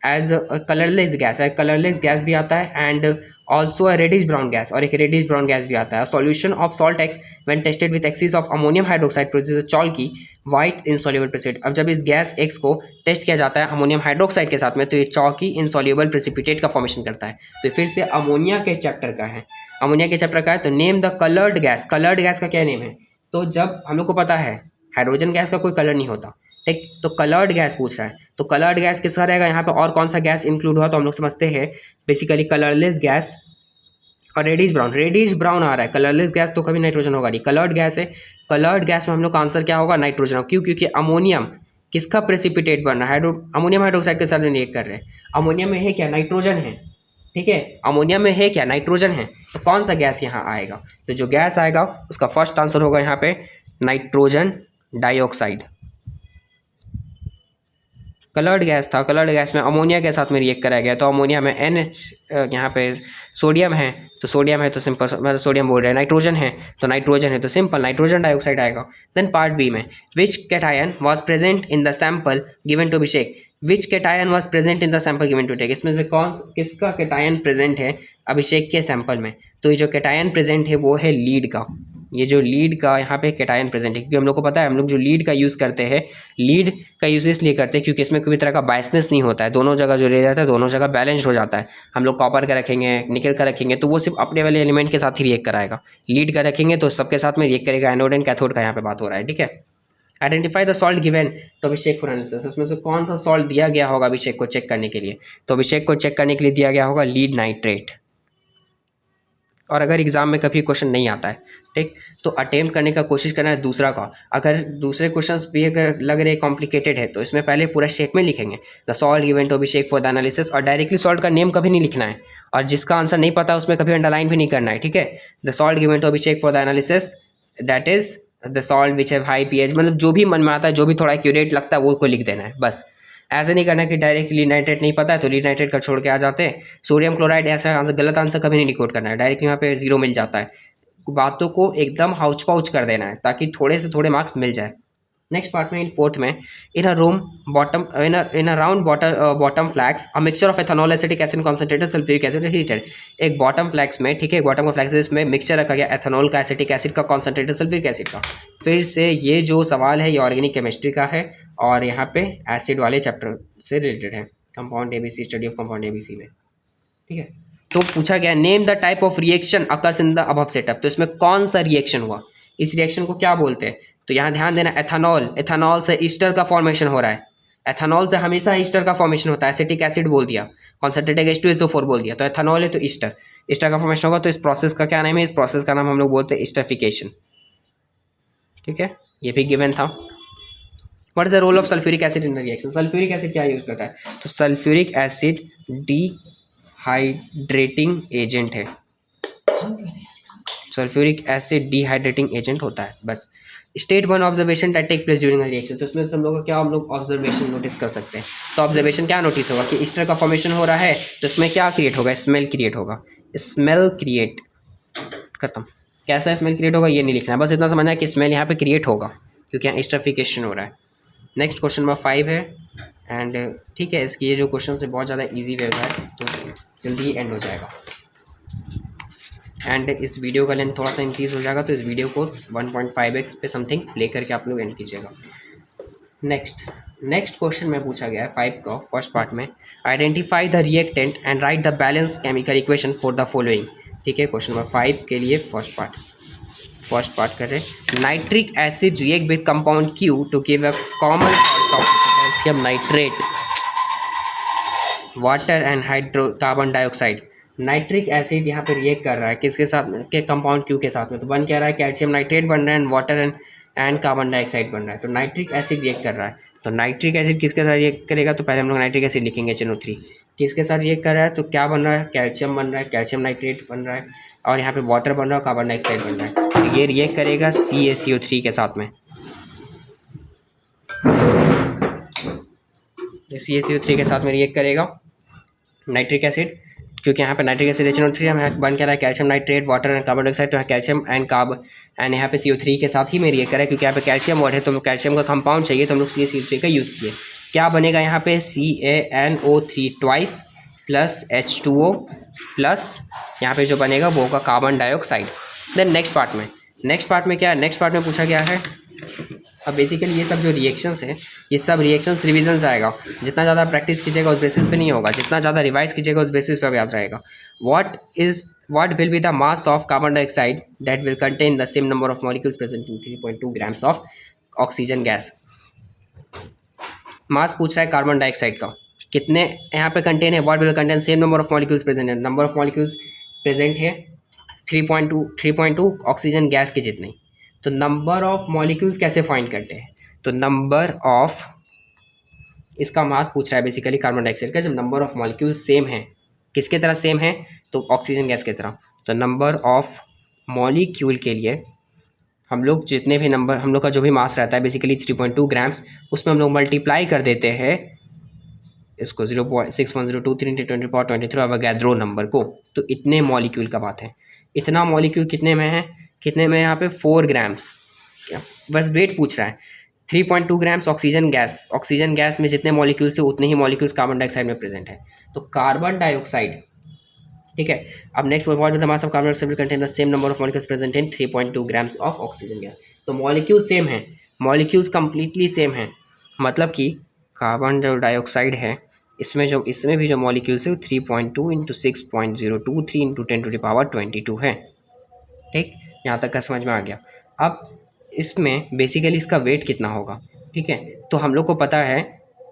A: As colourless gas, colourless gas भी आता है, and also a reddish brown gas, और एक रेडिश ब्राउन गैस भी आता है। Solution of salt X when tested with excess of ammonium hydroxide produce chalky white insoluble precipitate. अब जब इस गैस एक्स को टेस्ट किया जाता है अमोनियम हाइड्रोक्साइड के साथ में तो ये चॉकी इनसॉल्युबल प्रेसिपिटेट का फॉर्मेशन करता है। तो फिर से अमोनिया के चैप्टर का है, अमोनिया के चैप्टर का है। तो name the coloured gas, coloured gas का क्या नेम है, तो जब हम लोग को पता है हाइड्रोजन गैस का कोई कलर नहीं होता, ठीक, तो कलर्ड गैस पूछ रहा है। तो कलर्ड गैस किसका रहेगा यहाँ पे, और कौन सा गैस इंक्लूड हुआ, तो हम लोग समझते हैं बेसिकली कलरलेस गैस और रेडिश ब्राउन, रेडिश ब्राउन आ रहा है। कलरलेस गैस तो कभी नाइट्रोजन होगा नहीं, कलर्ड गैस है। कलर्ड गैस में हम लोग का आंसर क्या होगा, नाइट्रोजन। क्यों, क्योंकि अमोनियम किसका प्रेसिपिटेट बन रहा है, अमोनियम हाइड्रोक्साइड के साथ में रिएक्ट कर रहे हैं। अमोनियम में है क्या, नाइट्रोजन है, ठीक है। अमोनियम में है क्या, नाइट्रोजन है। तो कौन सा गैस यहाँ आएगा, तो जो गैस आएगा उसका फर्स्ट आंसर होगा यहाँ पे नाइट्रोजन डाइऑक्साइड। कलर्ड गैस था, कलर्ड गैस में अमोनिया के साथ में रिएक्ट कराया गया, तो अमोनिया में NH यहाँ पे सोडियम है, तो सोडियम है तो सिंपल मतलब सोडियम बोल रहे हैं, नाइट्रोजन है तो नाइट्रोजन है तो सिंपल नाइट्रोजन डाइऑक्साइड आएगा। देन पार्ट बी में which cation was present in the sample given to Abhishek, which cation was present in the sample given to tech, इसमें से कौन किसका कैटायन प्रेजेंट है अभिषेक के सैंपल में, तो ये जो कैटायन प्रेजेंट है वो है लीड का, ये जो लीड का यहाँ पे कैटायन प्रेजेंट है, क्योंकि हम लोग को पता है हम लोग जो लीड का यूज़ करते हैं, लीड का यूज़ इसलिए करते हैं क्योंकि इसमें कोई तरह का बायसनेस नहीं होता है, दोनों जगह जो रह जाता है दोनों जगह बैलेंस हो जाता है। हम लोग कॉपर का रखेंगे, निकल का रखेंगे तो वो सिर्फ अपने वाले एलिमेंट के साथ ही रिएक्ट कराएगा। लीड का रखेंगे तो सबके साथ में रिएक्ट करेगा। एनोड एंड कैथोड का यहाँ पे बात हो रहा है, ठीक है। Identify the salt given to Abhishek for analysis, उसमें से कौन सा सॉल्ट दिया गया होगा अभिषेक को चेक करने के लिए? तो अभिषेक को चेक करने के लिए दिया गया होगा लीड नाइट्रेट। और अगर एग्जाम में कभी क्वेश्चन नहीं आता है, ठीक, तो अटेम्प्ट करने का कोशिश करना है दूसरा का। अगर दूसरे क्वेश्चंस भी अगर लग रहे कॉम्प्लिकेटेड है तो इसमें पहले पूरा स्टेटमेंट लिखेंगे, the salt given to Abhishek for the analysis, और डायरेक्टली सॉल्ट का नेम कभी नहीं लिखना है, और जिसका आंसर नहीं पता उसमें कभी अंडरलाइन भी नहीं करना है, ठीक है। The salt given to Abhishek for the analysis, that is the salt which have high pH, मतलब जो भी मन में आता है, जो भी थोड़ा एक्यूरेट लगता है वो को लिख देना है बस। ऐसे नहीं करना कि डायरेक्ट लीड नाइट्रेट नहीं पता है तो लीड नाइट्रेट का छोड़ के आ जाते हैं। सोडियम क्लोराइड, ऐसा आंसर, गलत आंसर कभी नहीं रिकॉर्ड करना है, डायरेक्ट यहाँ पे जीरो मिल जाता है। बातों को एकदम हाउच पाउच कर देना है ताकि थोड़े से थोड़े मार्क्स मिल जाए। नेक्स्ट पार्ट में, इन फोर्थ में, in a room bottom in a round bottom flask a mixture of ethanol, acetic acid, concentrated sulphuric acid heated. एक बॉटम फ्लैक्स में, ठीक है, बॉटम का फ्लैक्स इसमें मिक्सचर रखा गया एथेनॉल का, एसिटिक एसिड का, कॉन्सेंट्रेटेड सल्फ्यूरिक एसिड का। फिर से ये जो सवाल है ये ऑर्गेनिक केमिस्ट्री का है और यहाँ पे एसिड वाले चैप्टर से रिलेटेड है, compound ABC, study of compound ABC में, ठीक है। तो पूछा गया name the type of reaction occurs in the above setup, तो इसमें कौन सा रिएक्शन हुआ, इस रिएक्शन को क्या बोलते हैं? तो यहाँ ध्यान देना, एथेनॉल, एथेनॉल से ईस्टर का फॉर्मेशन हो रहा है, एथेनॉल से हमेशा ईस्टर का फॉर्मेशन होता है। एसिटिक एसिड बोल दिया, कॉन्सेंट्रेटेड H2SO4 बोल दिया, तो एथेनॉल है तो ईस्टर, ईस्टर का फॉर्मेशन होगा। तो इस प्रोसेस का क्या नाम है? इस प्रोसेस का नाम हम लोग बोलते हैं ईस्टरिफिकेशन, ठीक है, ये भी गिवन था। What is the role of sulphuric acid in reaction? Sulphuric acid क्या यूज करता है? तो सल्फ्यूरिक एसिड डिहाइड्रेटिंग एजेंट है, सल्फ्यूरिक एसिड डिहाइड्रेटिंग एजेंट होता है बस। State one observation that take place during reaction, तो इसमें हम लोग का क्या, हम लोग ऑब्जर्वेशन नोटिस कर सकते हैं। तो ऑब्जर्वेशन क्या नोटिस होगा कि ईस्टर का फॉर्मेशन हो रहा है, तो इसमें क्या क्रिएट होगा? स्मेल क्रिएट होगा, स्मेल क्रिएट, खत्म। कैसा स्मेल क्रिएट होगा ये नहीं लिखना है, बस इतना समझना है कि स्मेल यहाँ पे क्रिएट होगा क्योंकि यहाँ ईस्टरिफिकेशन हो रहा है। नेक्स्ट क्वेश्चन नंबर 5 है, एंड ठीक है, इसकी ये जो क्वेश्चन है बहुत ज़्यादा ईजी वे है तो जल्दी ही एंड हो जाएगा, एंड इस वीडियो का लेंथ थोड़ा सा इंक्रीज़ हो जाएगा, तो इस वीडियो को 1.5x पे समथिंग प्ले करके आप लोग एंड कीजिएगा। नेक्स्ट क्वेश्चन में पूछा गया है 5 का फर्स्ट पार्ट में, identify the reactant and right the balance chemical equation for the following, ठीक है। क्वेश्चन नंबर 5 के लिए फर्स्ट पार्ट कर रहे हैं, nitric acid react with compound Q to give a common salt of calcium nitrate, water and carbon dioxide. Nitric acid यहाँ पे react कर रहा है किसके साथ में? के कंपाउंड Q के साथ में, तो बन क्या रहा है? कैल्शियम नाइट्रेट बन रहा है and water and carbon dioxide बन रहा है। तो नाइट्रिक एसिड रिएक्ट कर रहा है, तो नाइट्रिक एसिड किसके साथ रिएक्ट करेगा? तो पहले हम लोग नाइट्रिक एसिड लिखेंगे NO3, किसके साथ रिएक्ट कर रहा है? तो क्या बन रहा है? कैल्शियम बन रहा है, कैल्शियम नाइट्रेट बन रहा है, और यहाँ पे वाटर बन रहा है, कार्बन डाइऑक्साइड बन रहा है। तो ये रिएक्ट करेगा CaCO3 के साथ में, CaCO3 के साथ में रिएक्ट करेगा नाइट्रिक एसिड, क्योंकि यहाँ पे नाइट्रिक एसिड HNO3 हमें बन क्या रहा है? Calcium nitrate, water and carbon dioxide, तो यहाँ कैल्शियम एंड कार्बन एंड यहाँ पे CO3 के साथ ही में रिएक्ट करें, क्योंकि यहाँ पे कैल्शियम वर्ड है तो कैल्शियम का कंपाउंड चाहिए, तो हम लोग CaCO3 का यूज़ किए। क्या बनेगा यहाँ पे? CaNO3 twice plus H2O plus यहाँ पे जो बनेगा वो होगा carbon dioxide. Then next part में क्या है? नेक्स्ट पार्ट में पूछा गया है, अब बेसिकली ये सब जो रिएक्शंस हैं ये सब रिएक्शंस रिविजन से आएगा, जितना ज़्यादा प्रैक्टिस कीजिएगा उस बेसिस पे नहीं होगा, जितना ज़्यादा रिवाइज कीजिएगा उस बेसिस पे अब याद रहेगा। What will be the mass of carbon dioxide that will contain the same number of molecules present in 3.2 grams of oxygen gas. Mass पूछ रहा है कार्बन डाइऑक्साइड का, कितने यहाँ पे कंटेन है? What will contain same number of molecules present है, number of molecules present है 3.2 ऑक्सीजन गैस के जितने। तो नंबर ऑफ मॉलिक्यूल्स कैसे फाइंड करते हैं? तो नंबर ऑफ, इसका मास पूछ रहा है बेसिकली कार्बन डाइऑक्साइड का, जब नंबर ऑफ मॉलिक्यूल्स सेम है, किसके तरह सेम है? तो ऑक्सीजन गैस की तरह। तो नंबर ऑफ मॉलिक्यूल के लिए हम लोग जितने भी नंबर, हम लोग का जो भी मास रहता है बेसिकली 3.2 ग्राम्स, उसमें हम लोग मल्टीप्लाई कर देते हैं इसको 0.6102 अवोगाड्रो नंबर को, तो इतने मॉलिक्यूल का बात है। इतना मॉलिक्यूल कितने में है? कितने में? यहाँ पे 4 ग्राम्स, बस वेट पूछ रहा है। 3.2 ग्राम्स ऑक्सीजन गैस में जितने मॉलिक्यूल्स है उतने ही मॉलिक्यूल्स कार्बन डाइऑक्साइड में प्रेजेंट है। तो कार्बन डाइऑक्साइड ठीक है। अब next, what is the mass of carbon dioxide contain the same number of molecules present in 3.2 grams of oxygen gas. तो मॉलिक्यूल सेम है, मॉलिक्यूल्स कंप्लीटली सेम है, मतलब कि कार्बन जो डाइऑक्साइड है इसमें भी जो मॉलिक्यूल्स है वो 3.2 इंटू 6.023 इंटू 10⁻22 है। ठीक, यहाँ तक का समझ में आ गया। अब इसमें बेसिकली इसका वेट कितना होगा, ठीक है। तो हम लोग को पता है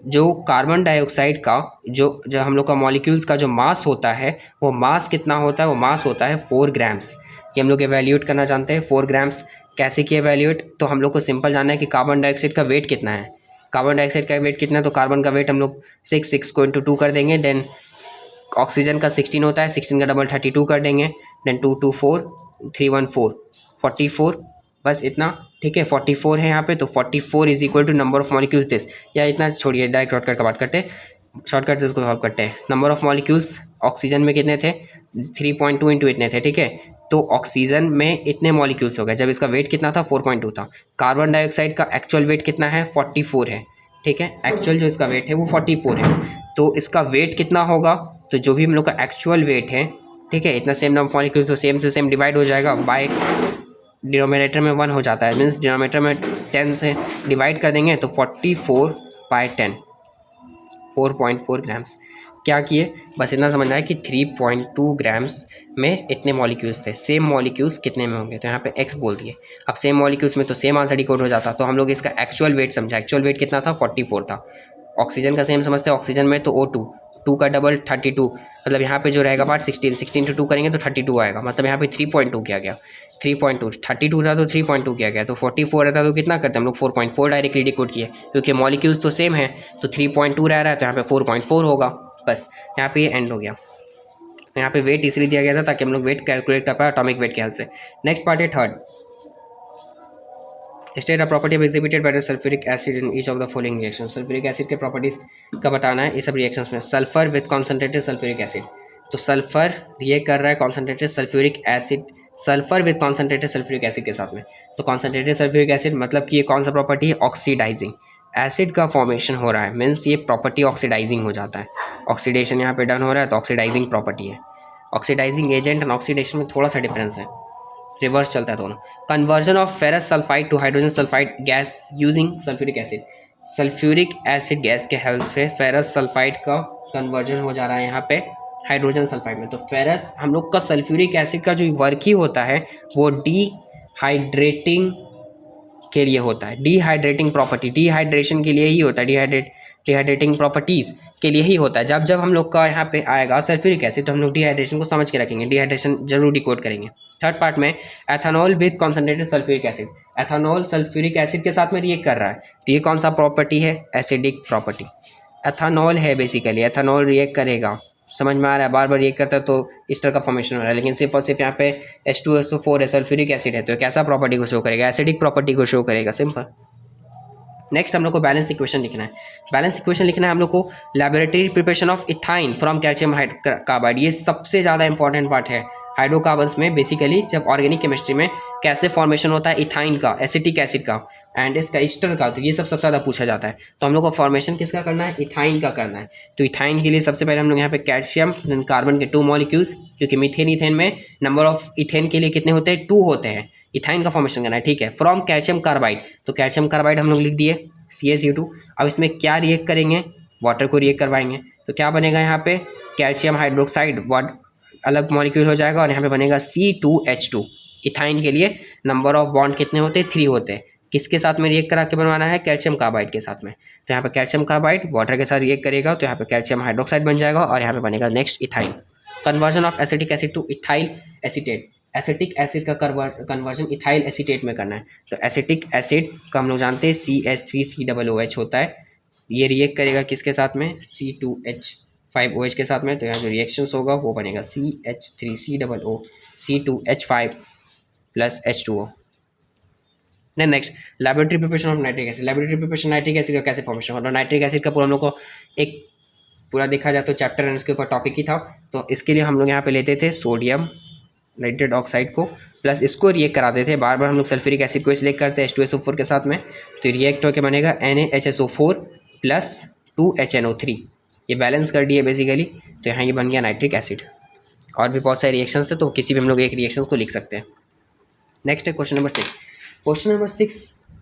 A: जो कार्बन डाइऑक्साइड का जो हम लोग का मॉलिक्यूल्स का जो मास होता है वो मास कितना होता है, वो मास होता है 4 ग्राम्स। ये हम लोग एवैल्यूएट करना जानते हैं 4 ग्राम्स। कैसे किया एवैल्यूएट, तो हम लोग को सिंपल जानना है कि कार्बन डाइऑक्साइड का वेट कितना है। कार्बन डाइऑक्साइड का वेट कितना है, तो कार्बन का वेट हम लोग 6 को इंटू 2 कर देंगे। देन ऑक्सीजन का 16 होता है, 16 का डबल 32 कर देंगे। देन 2 2 4 3 1 4 44, बस इतना, ठीक है। 44 है यहाँ पे, तो 44 is equal to number of molecules this, या इतना छोड़िए, डायरेक्ट शॉर्टकट का बात करते हैं, शॉर्टकट से इसको सॉल्व करते हैं। नंबर ऑफ मॉलिक्यूल्स ऑक्सीजन में कितने थे, 3.2 इंटू इतने थे, ठीक है। तो ऑक्सीजन में इतने मॉलिक्यूल्स हो गए जब इसका वेट कितना था, 4.2 था। कार्बन डाइऑक्साइड का एक्चुअल वेट कितना है, 44 है, ठीक है। एक्चुअल जो इसका वेट है वो 44 है, तो इसका वेट कितना होगा, तो जो भी हम लोग का एक्चुअल वेट है, ठीक है, इतना सेम नंबर ऑफ मॉलिक्यूल्स तो सेम से सेम डिवाइड हो जाएगा बाय डिनोमिनेटर में 1 हो जाता है, मीन्स डिनोमिनेटर में 10 से डिवाइड कर देंगे तो 44/10, 4.4 ग्राम्स। क्या किए, बस इतना समझना है कि 3.2 ग्राम्स में इतने मॉलिक्यूल्स थे। सेम मॉलिक्यूल्स कितने में होंगे, तो यहाँ पे x बोल दिए। अब सेम मॉलिक्यूल्स में तो सेम आंसर डिकोड हो जाता, तो हम लोग इसका एक्चुअल वेट समझा। एक्चुअल वेट कितना था, 44 था। ऑक्सीजन का सेम समझते हैं, ऑक्सीजन में तो O2, 2 का डबल 32, मतलब यहाँ पे जो रहेगा पार्ट 16 to 2 करेंगे तो 32 आएगा, मतलब यहाँ पे 3.2 किया गया। 3.2, 32 था तो 3.2 किया गया, तो 44 रहता तो कितना करते हम लोग, 4.4 डायरेक्टली डिकोड किए, क्योंकि मॉलिक्यूल्स तो सेम है। तो 3.2 रह रहा है तो यहाँ पे 4.4 होगा, बस यहाँ पे ये एंड हो गया। यहाँ पे वेट इसलिए दिया गया था ताकि हम लोग वेट कैलकुलेट कर पाए एटॉमिक वेट के हेल्प से। नेक्स्ट पार्ट है third, state a property exhibited by the sulphuric acid in each of the following reaction. Sulphuric acid के प्रॉपर्टीज का बताना है ये सब रिएक्शंस में। Sulphur with concentrated sulphuric acid, तो सल्फर रिएक्ट कर रहा है concentrated sulphuric acid, sulphur with concentrated sulphuric acid के साथ में। तो कॉन्सेंट्रेटेड सल्फ्यूरिक एसिड मतलब कि ये कौन सा प्रॉपर्टी है, ऑक्सीडाइजिंग। एसिड का फॉर्मेशन हो रहा है, मीन्स ये प्रॉपर्टी ऑक्सीडाइजिंग हो जाता है। ऑक्सीडेशन यहाँ पे डन हो रहा है तो ऑक्सीडाइजिंग प्रॉपर्टी है। ऑक्सीडाइजिंग एजेंट एंड ऑक्सीडेशन में थोड़ा सा डिफरेंस है, रिवर्स चलता है दोनों। Conversion of ferrous sulphide to hydrogen sulphide gas using sulphuric acid. Sulphuric acid gas के हेल्प से फेरस सल्फाइड का कन्वर्जन हो जा रहा है यहाँ पे हाइड्रोजन सल्फाइड में। तो फेरस हम लोग का सल्फ्यूरिक एसिड का जो वर्क ही होता है वो डिहाइड्रेटिंग के लिए होता है, डिहाइड्रेटिंग प्रॉपर्टी, डिहाइड्रेशन के लिए ही होता है, डिहाइड्रेटिंग प्रॉपर्टीज़ के लिए ही होता है। जब जब हम लोग का यहाँ पे आएगा सल्फ्यूरिक एसिड तो हम लोग डिहाइड्रेशन को समझ के रखेंगे, डिहाइड्रेशन जरूर डिकोड करेंगे। थर्ड पार्ट में ethanol with concentrated sulphuric acid. Ethanol sulphuric acid के साथ में रिएक्ट कर रहा है, तो ये कौन सा प्रॉपर्टी है, एसिडिक प्रॉपर्टी। एथेनॉल है बेसिकली, एथेनॉल रिएक्ट करेगा, समझ में आ रहा है, बार बार रिएक्ट करता है तो इस्टर का फॉर्मेशन हो रहा है, लेकिन सिर्फ और सिर्फ यहाँ पे H2SO4 है, सल्फ्यूरिक एसिड है, तो कैसा प्रॉपर्टी को शो करेगा, एसिडिक प्रॉपर्टी को शो करेगा, सिंपल। नेक्स्ट हम लोग को बैलेंस इक्वेशन लिखना है। बैलेंस इक्वेशन लिखना है हम लोग को laboratory preparation of ethyne from calcium carbide. ये सबसे ज़्यादा इंपॉर्टेंट पार्ट है हाइड्रोकार्बन्स में। बेसिकली जब ऑर्गेनिक केमिस्ट्री में कैसे फॉर्मेशन होता है इथाइन का, एसिटिक एसिड का एंड इसका ईस्टर का, तो ये सब सबसे ज़्यादा पूछा जाता है। तो हम लोग को फॉर्मेशन किसका करना है, इथाइन का करना है। तो इथाइन के लिए सबसे पहले हम लोग यहाँ पे कैल्शियम कार्बन के 2 मॉलिक्यूल्स, क्योंकि मीथेन इथेन में नंबर ऑफ इथेन के लिए कितने होते हैं, 2 होते हैं। इथाइन का फॉर्मेशन करना है, ठीक है। फ्रॉम कैल्शियम कार्बाइड, तो कैल्शियम कार्बाइड हम लोग लिख दिए CaCO2। अब इसमें क्या रिएक्ट करेंगे, वाटर को रिएक्ट करवाएंगे, तो क्या बनेगा यहाँ पे कैल्शियम हाइड्रोक्साइड, अलग मॉलिक्यूल हो जाएगा और यहाँ पे बनेगा C2H2। इथाइन के लिए नंबर ऑफ बॉन्ड कितने होते हैं, 3 होते हैं। किसके साथ में रिएक्ट करा के बनवाना है, कैल्शियम कार्बाइड के साथ में। तो यहाँ पे कैल्शियम कार्बाइड वाटर के साथ रिएक्ट करेगा तो यहाँ पे कैल्शियम हाइड्रोक्साइड बन जाएगा और यहाँ पे बनेगा next ethyne. Conversion of acetic acid two ethyl acetate. Acetic acid का कन्वर्जन इथाइल एसीटेट में करना है। तो एसिटिक एसिड का हम लोग जानते हैं CH3COOH होता है, ये रिएक्ट करेगा किसके साथ में, C2H5OH के साथ में। तो यहाँ जो रिएक्शंस होगा वो बनेगा CH3COO C2H5 + H2O। Next laboratory preparation of nitric acid. Laboratory preparation nitric acid का कैसे फॉर्मेशन होगा, नाइट्रिक एसिड का पूरा हम लोग को एक पूरा देखा जाए तो चैप्टर एंड उसके ऊपर टॉपिक ही था। तो इसके लिए हम लोग यहाँ पे लेते थे सोडियम नाइट्रेट ऑक्साइड को, प्लस इसको रिएक्ट कराते थे। बार बार हम लोग सल्फ्यूरिक एसिड को सिलेक्ट करते हैं H2SO4 के साथ में, तो रिएक्ट होकर बनेगा NaHSO4 + 2HNO3। ये बैलेंस कर दिए बेसिकली, तो यहाँ ये बन गया नाइट्रिक एसिड। और भी बहुत सारे रिएक्शंस थे, तो किसी भी हम लोग एक रिएक्शन को लिख सकते हैं। नेक्स्ट है question number 6। Question number 6,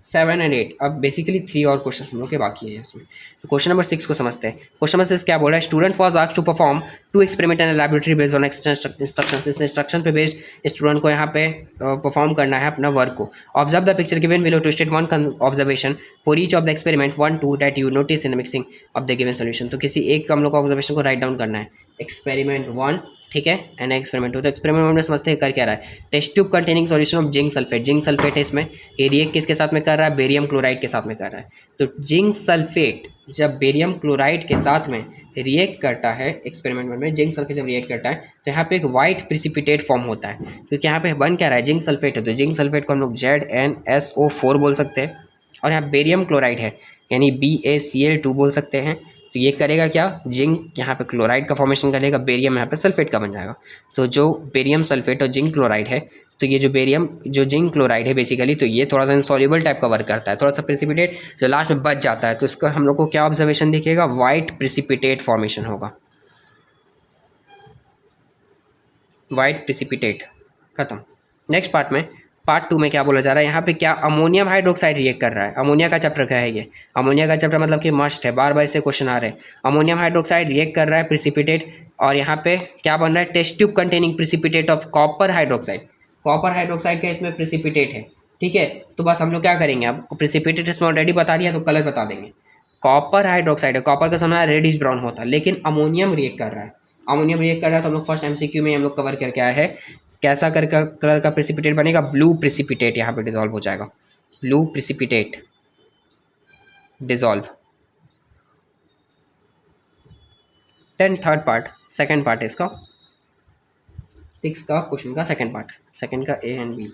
A: 7 and 8, अब बेसिकली 3 और क्वेश्चन हम लोग के बाकी है इसमें। तो क्वेश्चन नंबर 6 को समझते हैं। क्वेश्चन नंबर 6 क्या बोल रहा है? Student was asked to perform 2 experiment in laboratory based on instructions. इस इंस्ट्रक्शन पे बेस्ड स्टूडेंट को यहाँ पे परफॉर्म करना है अपना वर्क को। Observe the picture given below to state one observation for each of the experiment 1 2 that you notice in mixing of the given solution. तो किसी एक हम लोग को ऑब्जर्वेशन को राइट डाउन करना है। एक्सपेरिमेंट 1, ठीक है, एंड एक्सपेरिमेंट 2। तो एक्सपेरिमेंट 1 में समझते हैं कर क्या रहा है। Test tube containing solution of zinc sulphate. Zinc sulphate है इसमें, ये रिएक्ट किसके साथ में कर रहा है? बेरियम क्लोराइड के साथ में कर रहा है। तो जिंक सल्फेट जब बेरियम क्लोराइड के साथ में रिएक्ट करता है एक्सपेरिमेंट 1 में, जिंक सल्फेट जब रिएक्ट करता है तो यहाँ पे एक वाइट प्रिसिपिटेट फॉर्म होता है, क्योंकि यहाँ पे बन क्या रहा है? जिंक सल्फेट है, तो जिंक सल्फेट को हम लोग ZnSO4 बोल सकते हैं। और यहाँ बेरियम क्लोराइड है, यानी BaCl2 बोल सकते हैं। तो ये करेगा क्या? जिंक यहाँ पे क्लोराइड का फॉर्मेशन करेगा, बेरियम यहाँ पे सल्फेट का बन जाएगा। तो जो बेरियम सल्फेट और जिंक क्लोराइड है, तो ये जो जिंक क्लोराइड है बेसिकली, तो ये थोड़ा सा इनसॉल्युबल टाइप का वर्क करता है, थोड़ा सा प्रेसिपिटेट जो लास्ट में बच जाता है। तो इसका हम लोग को क्या ऑब्जर्वेशन दिखेगा? वाइट प्रेसिपिटेट फॉर्मेशन होगा, वाइट प्रेसिपिटेट। खत्म। नेक्स्ट पार्ट 2 में क्या बोला जा रहा है? यहाँ पे क्या अमोनियम हाइड्रोक्साइड रिएक्ट कर रहा है। अमोनिया का चैप्टर क्या है ये? अमोनिया का चैप्टर मतलब कि मस्ट है, बार बार से क्वेश्चन आ रहे हैं। अमोनियम हाइड्रोक्साइड रिएक्ट कर रहा है प्रिसिपिटेट, और यहाँ पे क्या बन रहा है? Test tube containing precipitate of copper hydroxide. Copper hydroxide का इसमें प्रिसिपिटेट है, ठीक है। तो बस हम लोग क्या करेंगे, आपको प्रिसिपिटेट इसमें ऑलरेडी बता दिया तो कलर बता देंगे। कॉपर हाइड्रोक्साइड है, कॉपर का सोना रेडिश ब्राउन होता है, लेकिन अमोनियम रिएक्ट कर रहा है। अमोनियम रिएक्ट कर रहा है तो हम लोग फर्स्ट MCQ में हम लोग कवर करके आए हैं। कैसा कलर का प्रेसिपिटेट बनेगा? ब्लू प्रेसिपिटेट यहाँ पे डिजॉल्व हो जाएगा, blue precipitate dissolve. Then third part, second part है इसका, 6 का क्वेश्चन का सेकंड पार्ट, सेकंड का A एंड B।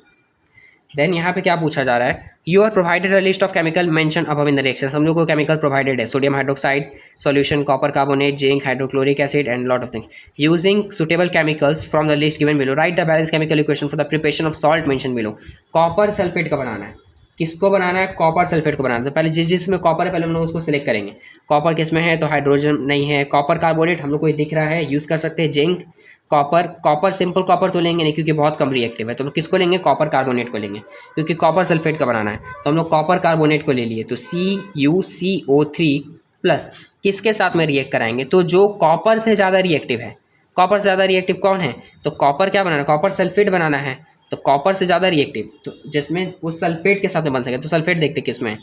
A: देन यहाँ पे क्या पूछा जा रहा है? You are provided a list of chemical mention above in the reaction. हम लोग को केमिकल प्रोवाइडेड है, sodium hydroxide solution, copper carbonate, zinc, hydrochloric acid and lot of things. Using suitable chemicals from the list given below, right the balance chemical equation for the preparation of salt mention below. Copper sulphate का बनाना है। किसको बनाना है? Copper sulphate को बनाना है। तो पहले जिसमें copper है पहले हम लोग उसको सिलेक्ट करेंगे। कॉपर किस में है? तो हाइड्रोजन नहीं है। कॉपर कार्बोनेट हम लोग को दिख रहा है, यूज़ कर सकते हैं। जिंक, कॉपर सिंपल कॉपर तो लेंगे नहीं क्योंकि बहुत कम रिएक्टिव है, तो हम लोग किसको लेंगे? कॉपर कार्बोनेट को लेंगे, क्योंकि कॉपर सल्फेट का बनाना है। तो हम लोग कॉपर कार्बोनेट को ले लिए, तो CuCO3 प्लस किसके साथ में रिएक्ट कराएंगे? तो जो कॉपर से ज़्यादा रिएक्टिव है। कॉपर से ज़्यादा रिएक्टिव कौन है? तो कॉपर क्या बनाना है? कॉपर सल्फेट बनाना है। तो कॉपर से ज़्यादा रिएक्टिव, तो जिसमें वो सल्फेट के साथ में बन सके। तो सल्फेट देखते किस में है?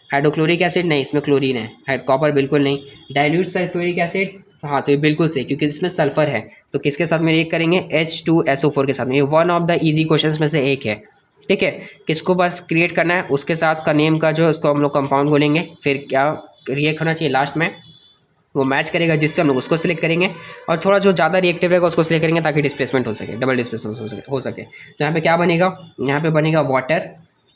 A: हाइड्रोक्लोरिक एसिड नहीं, इसमें क्लोरीन है। कॉपर बिल्कुल नहीं। डाइल्यूट सल्फ्यूरिक एसिड, हाँ तो ये बिल्कुल सही, क्योंकि इसमें सल्फर है। तो किसके साथ में रिएक्ट करेंगे? H2SO4 के साथ में। ये one of the easy questions में से एक है, ठीक है। किसको बस क्रिएट करना है, उसके साथ का नेम का जो उसको हम लोग कंपाउंड बोलेंगे, फिर क्या रिएक्ट होना चाहिए लास्ट में, वो मैच करेगा, जिससे हम लोग उसको सिलेक्ट करेंगे। और थोड़ा जो ज़्यादा रिएक्टिव रहेगा उसको सिलेक्ट करेंगे ताकि डिस्प्लेसमेंट हो सके, डबल डिस्प्लेसमेंट हो सके। तो यहाँ पे क्या बनेगा? यहाँ पे बनेगा वाटर,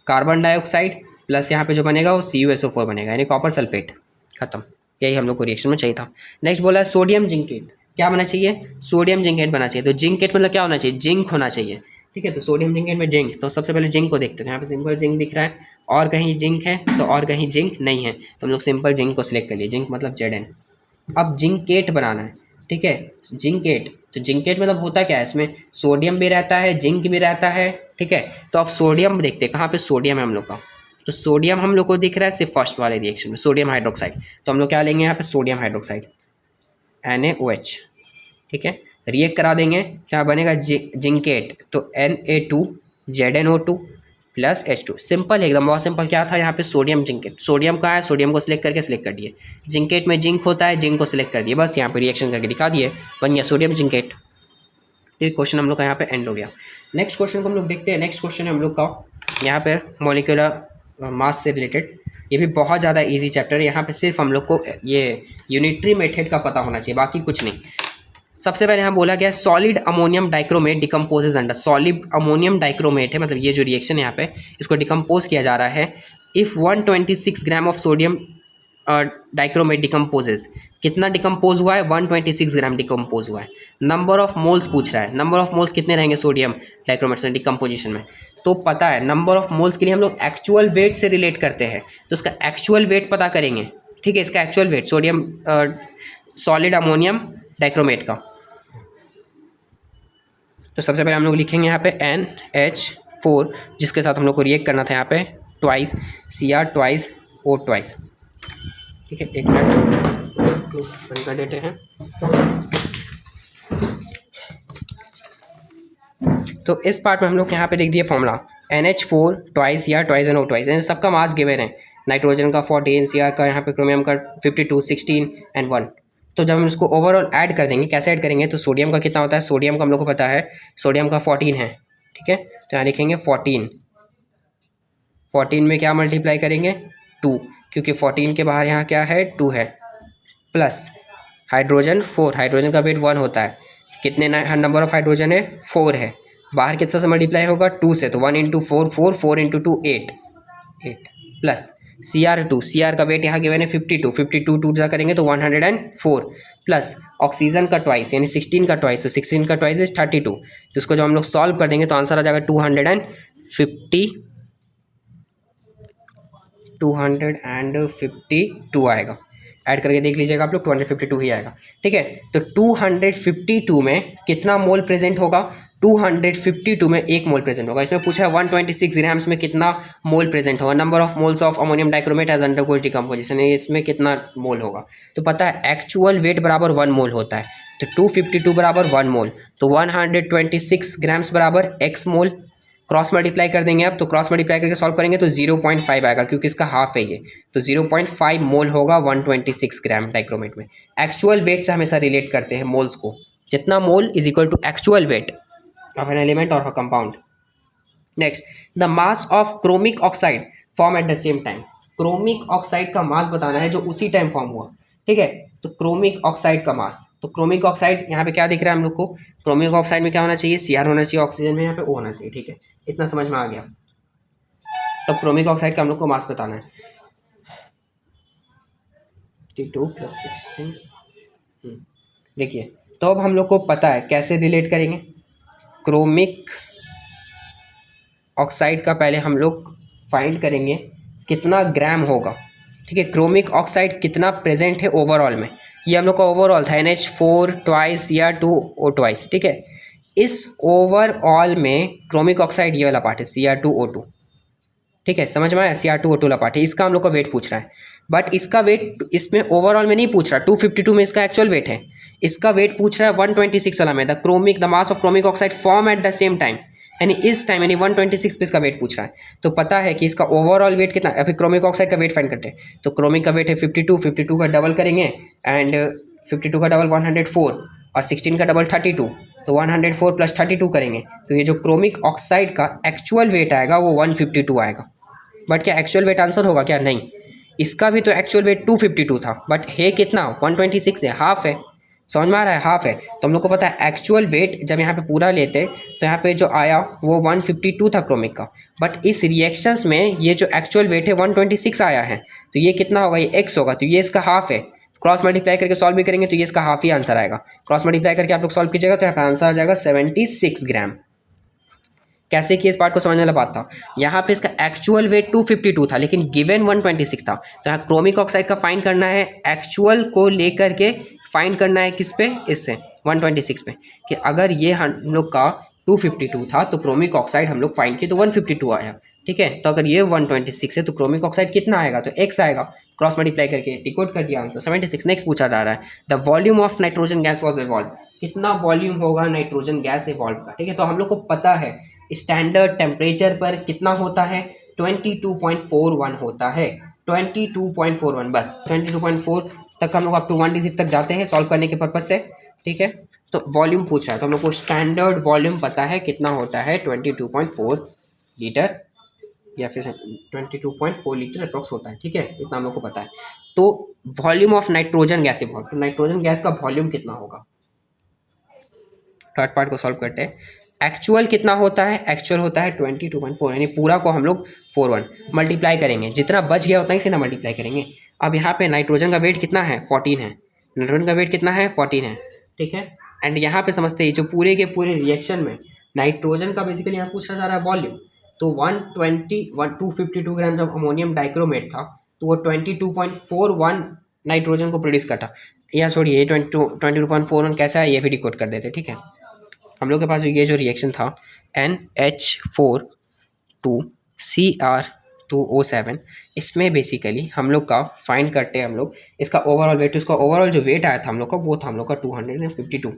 A: कार्बन डाइऑक्साइड प्लस यहाँ पे जो बनेगा वो CuSO4 बनेगा, यानी कॉपर सल्फेट। खत्म। यही हम लोग को रिएक्शन में चाहिए था। नेक्स्ट बोला है सोडियम जिंकेट। क्या बना चाहिए? सोडियम जिंकेट बना चाहिए। तो जिंकेट मतलब क्या होना चाहिए? जिंक होना चाहिए, ठीक है। तो सोडियम जिंकेट में जिंक, तो सबसे पहले जिंक को देखते हैं। यहाँ पे सिंपल जिंक दिख रहा है, और कहीं जिंक है तो और कहीं जिंक नहीं है, तो हम लोग सिंपल जिंक को सिलेक्ट कर लिए। जिंक मतलब Zn। अब जिंकेट बनाना है, ठीक है। जिंकेट, तो जिंकेट मतलब होता क्या है? इसमें सोडियम भी रहता है, जिंक भी रहता है, ठीक है। तो अब सोडियम देखते हैं, कहाँ पे सोडियम है हम लोग का? तो सोडियम हम लोग को दिख रहा है सिर्फ फर्स्ट वाले रिएक्शन में, सोडियम हाइड्रोक्साइड। तो हम लोग क्या लेंगे यहाँ पे? सोडियम हाइड्रोक्साइड NaOH, ठीक है। रिएक्ट करा देंगे, क्या बनेगा? जिंकेट, तो Na2ZnO2 प्लस H2। सिंपल है एकदम, बहुत सिंपल। क्या था यहाँ पे? Sodium zincate. सोडियम कहाँ है? सोडियम को सिलेक्ट करके सिलेक्ट कर दिए। जिंकेट में जिंक होता है, जिंक को सिलेक्ट कर दिए, बस यहाँ पे रिएक्शन करके दिखा दिए, बन गया सोडियम जिंकेट। ये क्वेश्चन हम लोग का यहाँ पे एंड हो गया। नेक्स्ट क्वेश्चन को हम लोग देखते हैं। नेक्स्ट क्वेश्चन है हम लोग का यहाँ पे मॉलिक्यूलर मास से रिलेटेड। ये भी बहुत ज़्यादा इजी चैप्टर है। यहाँ पे सिर्फ हम लोग को ये यूनिटरी मेथड का पता होना चाहिए, बाकी कुछ नहीं। सबसे पहले यहाँ बोला गया solid ammonium dichromate decomposes under. Solid ammonium dichromate है, मतलब ये जो रिएक्शन है यहाँ पे इसको डिकम्पोज किया जा रहा है। If 126 gram of sodium dichromate decomposes, कितना डिकम्पोज हुआ है? 126 ग्राम डिकम्पोज हुआ है। नंबर ऑफ मोल्स पूछ रहा है, नंबर ऑफ मोल्स कितने रहेंगे सोडियम डाइक्रोमेट से डिकम्पोजिशन में? तो पता है नंबर ऑफ मोल्स के लिए हम लोग एक्चुअल वेट से रिलेट करते हैं, तो इसका एक्चुअल वेट पता करेंगे, ठीक है। इसका actual wait sodium solid ammonium dichromate का तो सबसे पहले हम लोग लिखेंगे यहाँ पे NH4 जिसके साथ हम लोग को रिएक्ट करना था यहाँ पे twice Cr twice O twice. ठीक है, एक मिनट बंद कर देते हैं। तो इस पार्ट में हम लोग यहाँ पे लिख दिए formula NH4 twice Cr twice and O twice. सबका मास गिवन है, नाइट्रोजन का 14, Cr का यहाँ पे क्रोमियम का 52, 16 एंड 1। तो जब हम इसको ओवरऑल ऐड कर देंगे, कैसे ऐड करेंगे, तो सोडियम का कितना होता है, सोडियम का हम लोग को पता है, सोडियम का 14 है। ठीक है, तो यहाँ लिखेंगे 14 में क्या मल्टीप्लाई करेंगे 2, क्योंकि 14 के बाहर यहाँ क्या है 2 है, प्लस हाइड्रोजन 4, हाइड्रोजन का वेट 1 होता है, कितने नंबर ऑफ हाइड्रोजन है 4 है, बाहर कितना से मल्टीप्लाई होगा 2 से, तो 1 into 4 4, 4 into 2 8 plus Cr2, Cr का वेट यहाँ गिवन है 52, 52 2 जा करेंगे तो 104 प्लस ऑक्सीजन का ट्वाइस यानी 16 का ट्वाइस, तो 16 का ट्वाइस इज 32। तो इसको जब हम लोग सॉल्व कर देंगे तो आंसर आ जाएगा 252 आएगा। ऐड करके देख लीजिएगा आप लोग 252 ही आएगा। ठीक है, तो 252 में कितना मोल प्रेजेंट होगा, 252 में 1 मोल प्रेजेंट होगा। इसमें पूछा है 126 ग्राम्स में कितना मोल प्रेजेंट होगा, number of moles of ammonium dichromate as undergoes decomposition, इसमें कितना मोल होगा। तो पता है एक्चुअल वेट बराबर 1 मोल होता है, तो 252 बराबर 1 मोल, तो 126 ग्राम्स बराबर x मोल। क्रॉस मल्टीप्लाई कर देंगे आप, तो क्रॉस मल्टीप्लाई करके सॉल्व करेंगे तो 0.5 आएगा, क्योंकि इसका हाफ है ये, तो 0.5 मोल होगा 126 ग्राम डाइक्रोमेट में। एक्चुअल वेट से हमेशा रिलेट करते हैं मोल्स को, जितना mole is equal to actual weight of an element और compound. Next, the mass of chromic oxide form at the same time. Chromic oxide का मास बताना है जो उसी टाइम फॉर्म हुआ। ठीक है, तो क्रोमिक ऑक्साइड का मास, तो क्रोमिक ऑक्साइड यहाँ पे क्या दिख रहा है हम लोग को, क्रोमिक ऑक्साइड में क्या होना चाहिए, Cr होना चाहिए, ऑक्सीजन में यहाँ पे O होना चाहिए। ठीक है, इतना समझ में आ गया। तो क्रोमिक ऑक्साइड का हम लोग को मास बताना है 52 + 16। देखिए, तो अब हम लोग को पता है कैसे रिलेट करेंगे। क्रोमिक ऑक्साइड का पहले हम लोग फाइंड करेंगे कितना ग्राम होगा। ठीक है, क्रोमिक ऑक्साइड कितना प्रेजेंट है ओवरऑल में, ये हम लोग का ओवरऑल था NH4 ट्वाइस Cr2O ट्वाइस। ठीक है, इस ओवरऑल में क्रोमिक ऑक्साइड ये वाला पार्ट है Cr2O2। ठीक है, समझ में आया, Cr2O2 वाला पार्ट है, इसका हम लोग का वेट पूछ रहा है, बट इसका वेट इसमें ओवरऑल में नहीं पूछ रहा। 252 में इसका एक्चुअल वेट है, इसका वेट पूछ रहा है 126 वाला में, the mass of chromic oxide form at the same time, यानी इस टाइम यानी 126 पे इसका वेट पूछ रहा है। तो पता है कि इसका ओवरऑल वेट कितना, अभी क्रोमिक ऑक्साइड का वेट फाइंड करते हैं। तो क्रोमिक का वेट है 52, 52 का डबल करेंगे एंड 52 का डबल 104 और 16 का डबल 32, तो 104 + 32 करेंगे, तो ये जो क्रोमिक ऑक्साइड का एक्चुअल वेट आएगा वो 152 आएगा। बट क्या एक्चुअल वेट आंसर होगा क्या, नहीं, इसका भी तो एक्चुअल वेट 252 था, बट है कितना 126 है, हाफ है। समझ में आ रहा है, हाफ है। तो हम लोग को पता है एक्चुअल वेट जब यहाँ पे पूरा लेते हैं तो यहाँ पे जो आया वो 152 था क्रोमिक का, बट इस रिएक्शंस में ये जो एक्चुअल वेट है 126 आया है, तो ये कितना होगा, ये x होगा, तो ये इसका हाफ है। क्रॉस मल्टीप्लाई करके सॉल्व भी करेंगे तो ये इसका हाफ ही आंसर आएगा। क्रॉस मल्टीप्लाई करके आप लोग सॉल्व कीजिएगा तो यहाँ पे आंसर आ जाएगा 76 ग्राम। कैसे कि इस पार्ट को समझने वाला बात था, यहाँ पे इसका एक्चुअल वेट 252 था लेकिन गिवन 126 था, तो यहाँ क्रोमिक ऑक्साइड का फाइंड करना है, एक्चुअल को लेकर के फाइंड करना है किस पे, इससे 126 पे, कि अगर ये हम लोग का 252 था तो क्रोमिक ऑक्साइड हम लोग फाइंड किए तो 152 आया। ठीक है, तो अगर ये 126 है तो क्रोमिक ऑक्साइड कितना आएगा, तो x आएगा। क्रॉस मल्टीप्लाई करके डिकोड कर दिया आंसर 76। नेक्स्ट पूछा जा रहा है, the volume of nitrogen gas was evolve, कितना वॉल्यूम होगा नाइट्रोजन गैस इवॉल्व का। ठीक है, तो हम लोग को पता है स्टैंडर्ड टेम्परेचर पर कितना होता है, 22.41 होता है, 22.41, बस 22.4 तक हम लोग अप टू 1 डिजिट तक जाते हैं सॉल्व करने के पर्पज से। ठीक है, तो वॉल्यूम पूछ रहा है तो हम लोग को स्टैंडर्ड वॉल्यूम पता है कितना होता है 22.4 लीटर या फिर 22.4 लीटर अप्रॉक्स होता है। ठीक है, इतना हम लोग को पता है। तो volume of nitrogen gas evolve, तो नाइट्रोजन गैस का वॉल्यूम कितना होगा, थर्ड पार्ट को सॉल्व करते हैं। एक्चुअल कितना होता है, एक्चुअल होता है 22.4, यानी पूरा को हम लोग 41 मल्टीप्लाई करेंगे, जितना बच गया उतना ही से ना मल्टीप्लाई करेंगे। अब यहाँ पे नाइट्रोजन का वेट कितना है 14 है, नाइट्रोजन का वेट कितना है 14 है। ठीक है, एंड यहाँ पे समझते हैं जो पूरे के पूरे रिएक्शन में नाइट्रोजन का बेसिकली यहाँ पूछा जा रहा है वॉल्यूम, तो 252 ग्राम जब अमोनियम डाइक्रोमेट था तो वो 22.41 नाइट्रोजन को प्रोड्यूस करता। या छोड़िए, ये 22.41 कैसा है ये भी डिकोड कर देते। ठीक है, हम लोग के पास ये जो रिएक्शन था NH4 2Cr2O7, इसमें बेसिकली हम लोग का फाइंड करते हैं हम लोग इसका ओवरऑल वेट। उसका ओवरऑल जो वेट आया था हम लोग का वो था हम लोग का 252।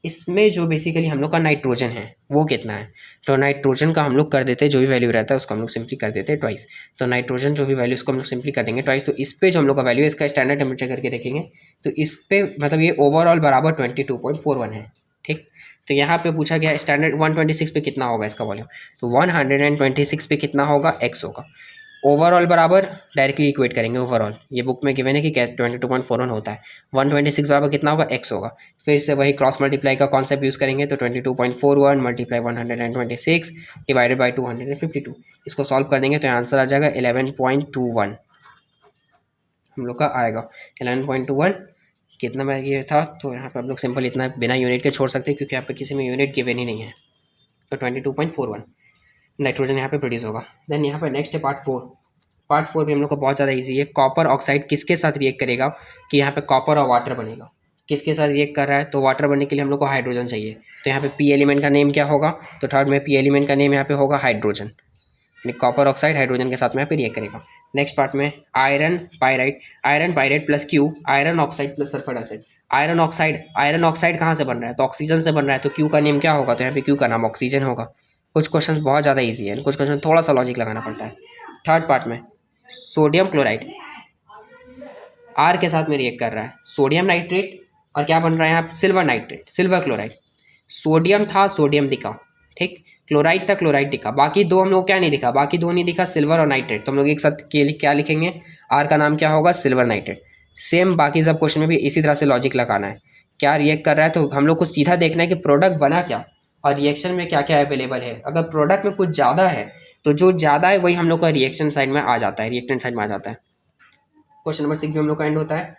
A: इसमें जो बेसिकली हम लोग का नाइट्रोजन है वो कितना है, तो नाइट्रोजन का हम लोग कर देते हैं जो भी वैल्यू रहता है उसको हम लोग सिंपली कर देते हैं ट्वाइस। तो नाइट्रोजन जो भी वैल्यू उसको हम लोग सिंपली कर देंगे ट्वाइस। तो इस पे जो हम लोग का वैल्यू है इसका स्टैंडर्ड टेम्परेचर करके देखेंगे तो इस पे मतलब ये ओवरऑल बराबर 22.41 है। ठीक, तो यहाँ पे पूछा गया स्टैंडर्ड 126 पे कितना होगा इसका वॉल्यूम, तो 126 पे कितना होगा x होगा। ओवरऑल बराबर डायरेक्टली इक्वेट करेंगे, ओवरऑल ये बुक में गिवन है कि 22.41 होता है, 126 बराबर कितना होगा x होगा। फिर से वही क्रॉस मल्टीप्लाई का कॉन्सेप्ट यूज़ करेंगे तो 22.41 मल्टीप्लाई 126 डिवाइडेड बाई 252, इसको सॉल्व कर देंगे तो आंसर आ जाएगा 11.21 हम लोग का आएगा 11.21। कितना में ये था, तो यहाँ पे आप लोग सिंपल इतना बिना यूनिट के छोड़ सकते हैं क्योंकि यहाँ पे किसी में यूनिट गिवन ही नहीं है। तो 22.41 नाइट्रोजन यहाँ पे प्रोड्यूस होगा। देन यहाँ पे नेक्स्ट है पार्ट 4। पार्ट 4 भी हम लोग को बहुत ज़्यादा इजी है। कॉपर ऑक्साइड किसके साथ रिएक्ट करेगा कि यहाँ पे कॉपर और वाटर बनेगा। किसके साथ रिएक्ट कर रहा है, तो वाटर बनने के लिए हम लोग को हाइड्रोजन चाहिए। तो यहाँ पे पी एलिमेंट का नेम क्या होगा, तो थर्ड में पी एलिमेंट का नेम यहाँ पे होगा हाइड्रोजन, यानी कॉपर ऑक्साइड हाइड्रोजन के साथ में यहाँ पे रिएक्ट करेगा। नेक्स्ट पार्ट में iron pyrite plus Q, iron oxide plus sulphur dioxide. Iron oxide कहाँ से बन रहा है, तो ऑक्सीजन से बन रहा है, तो क्यू का नेम क्या होगा, तो यहाँ पे क्यू का नाम ऑक्सीजन होगा। कुछ क्वेश्चन बहुत ज़्यादा ईजी है, कुछ क्वेश्चन थोड़ा सा लॉजिक लगाना पड़ता है। थर्ड पार्ट में सोडियम क्लोराइड आर के साथ में रिएक्ट कर रहा है, सोडियम नाइट्रेट और क्या बन रहा है यहाँ पे silver nitrate, silver chloride. Sodium था सोडियम दिखा, ठीक, क्लोराइड था क्लोराइड दिखा, बाकी दो हम लोग क्या नहीं दिखा, बाकी दो नहीं दिखा सिल्वर और नाइट्रेट। तो हम लोग एक साथ क्या लिखेंगे, आर का नाम क्या होगा सिल्वर नाइट्रेट। सेम बाकी सब क्वेश्चन में भी इसी तरह से लॉजिक लगाना है। क्या रिएक्ट कर रहा है, तो हम लोग को सीधा देखना है कि प्रोडक्ट बना क्या और रिएक्शन में क्या क्या अवेलेबल है। अगर प्रोडक्ट में कुछ ज़्यादा है तो जो ज़्यादा है वही हम लोग का रिएक्शन साइड में आ जाता है, रिएक्टेंट साइड में आ जाता है। क्वेश्चन नंबर 6 भी हम लोग का एंड होता है।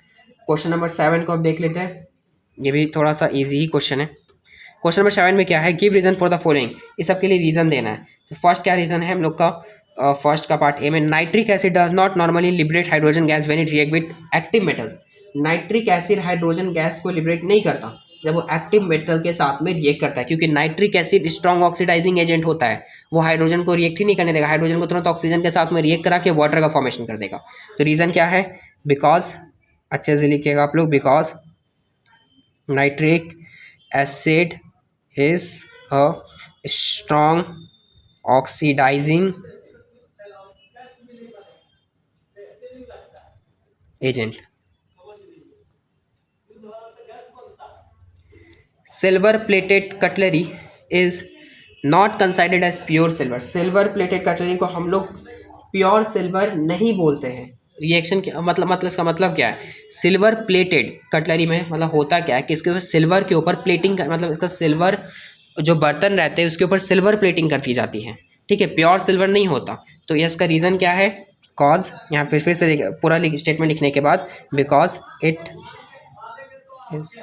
A: क्वेश्चन नंबर 7 को अब देख लेते हैं, ये भी थोड़ा सा ईजी ही क्वेश्चन है। क्वेश्चन नंबर 7 में क्या है, give reason for the following, इस सब के लिए रीजन देना है। तो फर्स्ट क्या रीजन है हम लोग का, फर्स्ट का पार्ट ए में nitric acid does not normally liberate hydrogen gas when it react with active metals. Nitric acid hydrogen gas को लिबरेट नहीं करता जब वो एक्टिव मेटल के साथ में रिएक्ट करता है, क्योंकि nitric acid strong oxidizing agent होता है, वो हाइड्रोजन को रिएक्ट ही नहीं करने देगा, हाइड्रोजन को तुरंत ऑक्सीजन के साथ में रिएक्ट करा के वाटर का फॉर्मेशन कर देगा। तो रीजन क्या है, बिकॉज, अच्छे से लिखिएगा आप लोग, because nitric acid is a strong oxidizing agent. Silver plated cutlery is not considered as pure silver. Silver plated cutlery को हम लोग प्योर सिल्वर नहीं बोलते हैं। रिएक्शन के मतलब इसका मतलब क्या है, सिल्वर प्लेटेड कटलरी में मतलब होता क्या है कि इसके ऊपर सिल्वर के ऊपर प्लेटिंग, मतलब इसका सिल्वर जो बर्तन रहते हैं उसके ऊपर सिल्वर प्लेटिंग करती जाती है, ठीक है, प्योर सिल्वर नहीं होता। तो ये इसका रीज़न क्या है, कॉज, यहाँ पे फिर से पूरा स्टेटमेंट लिखने के बाद, because it is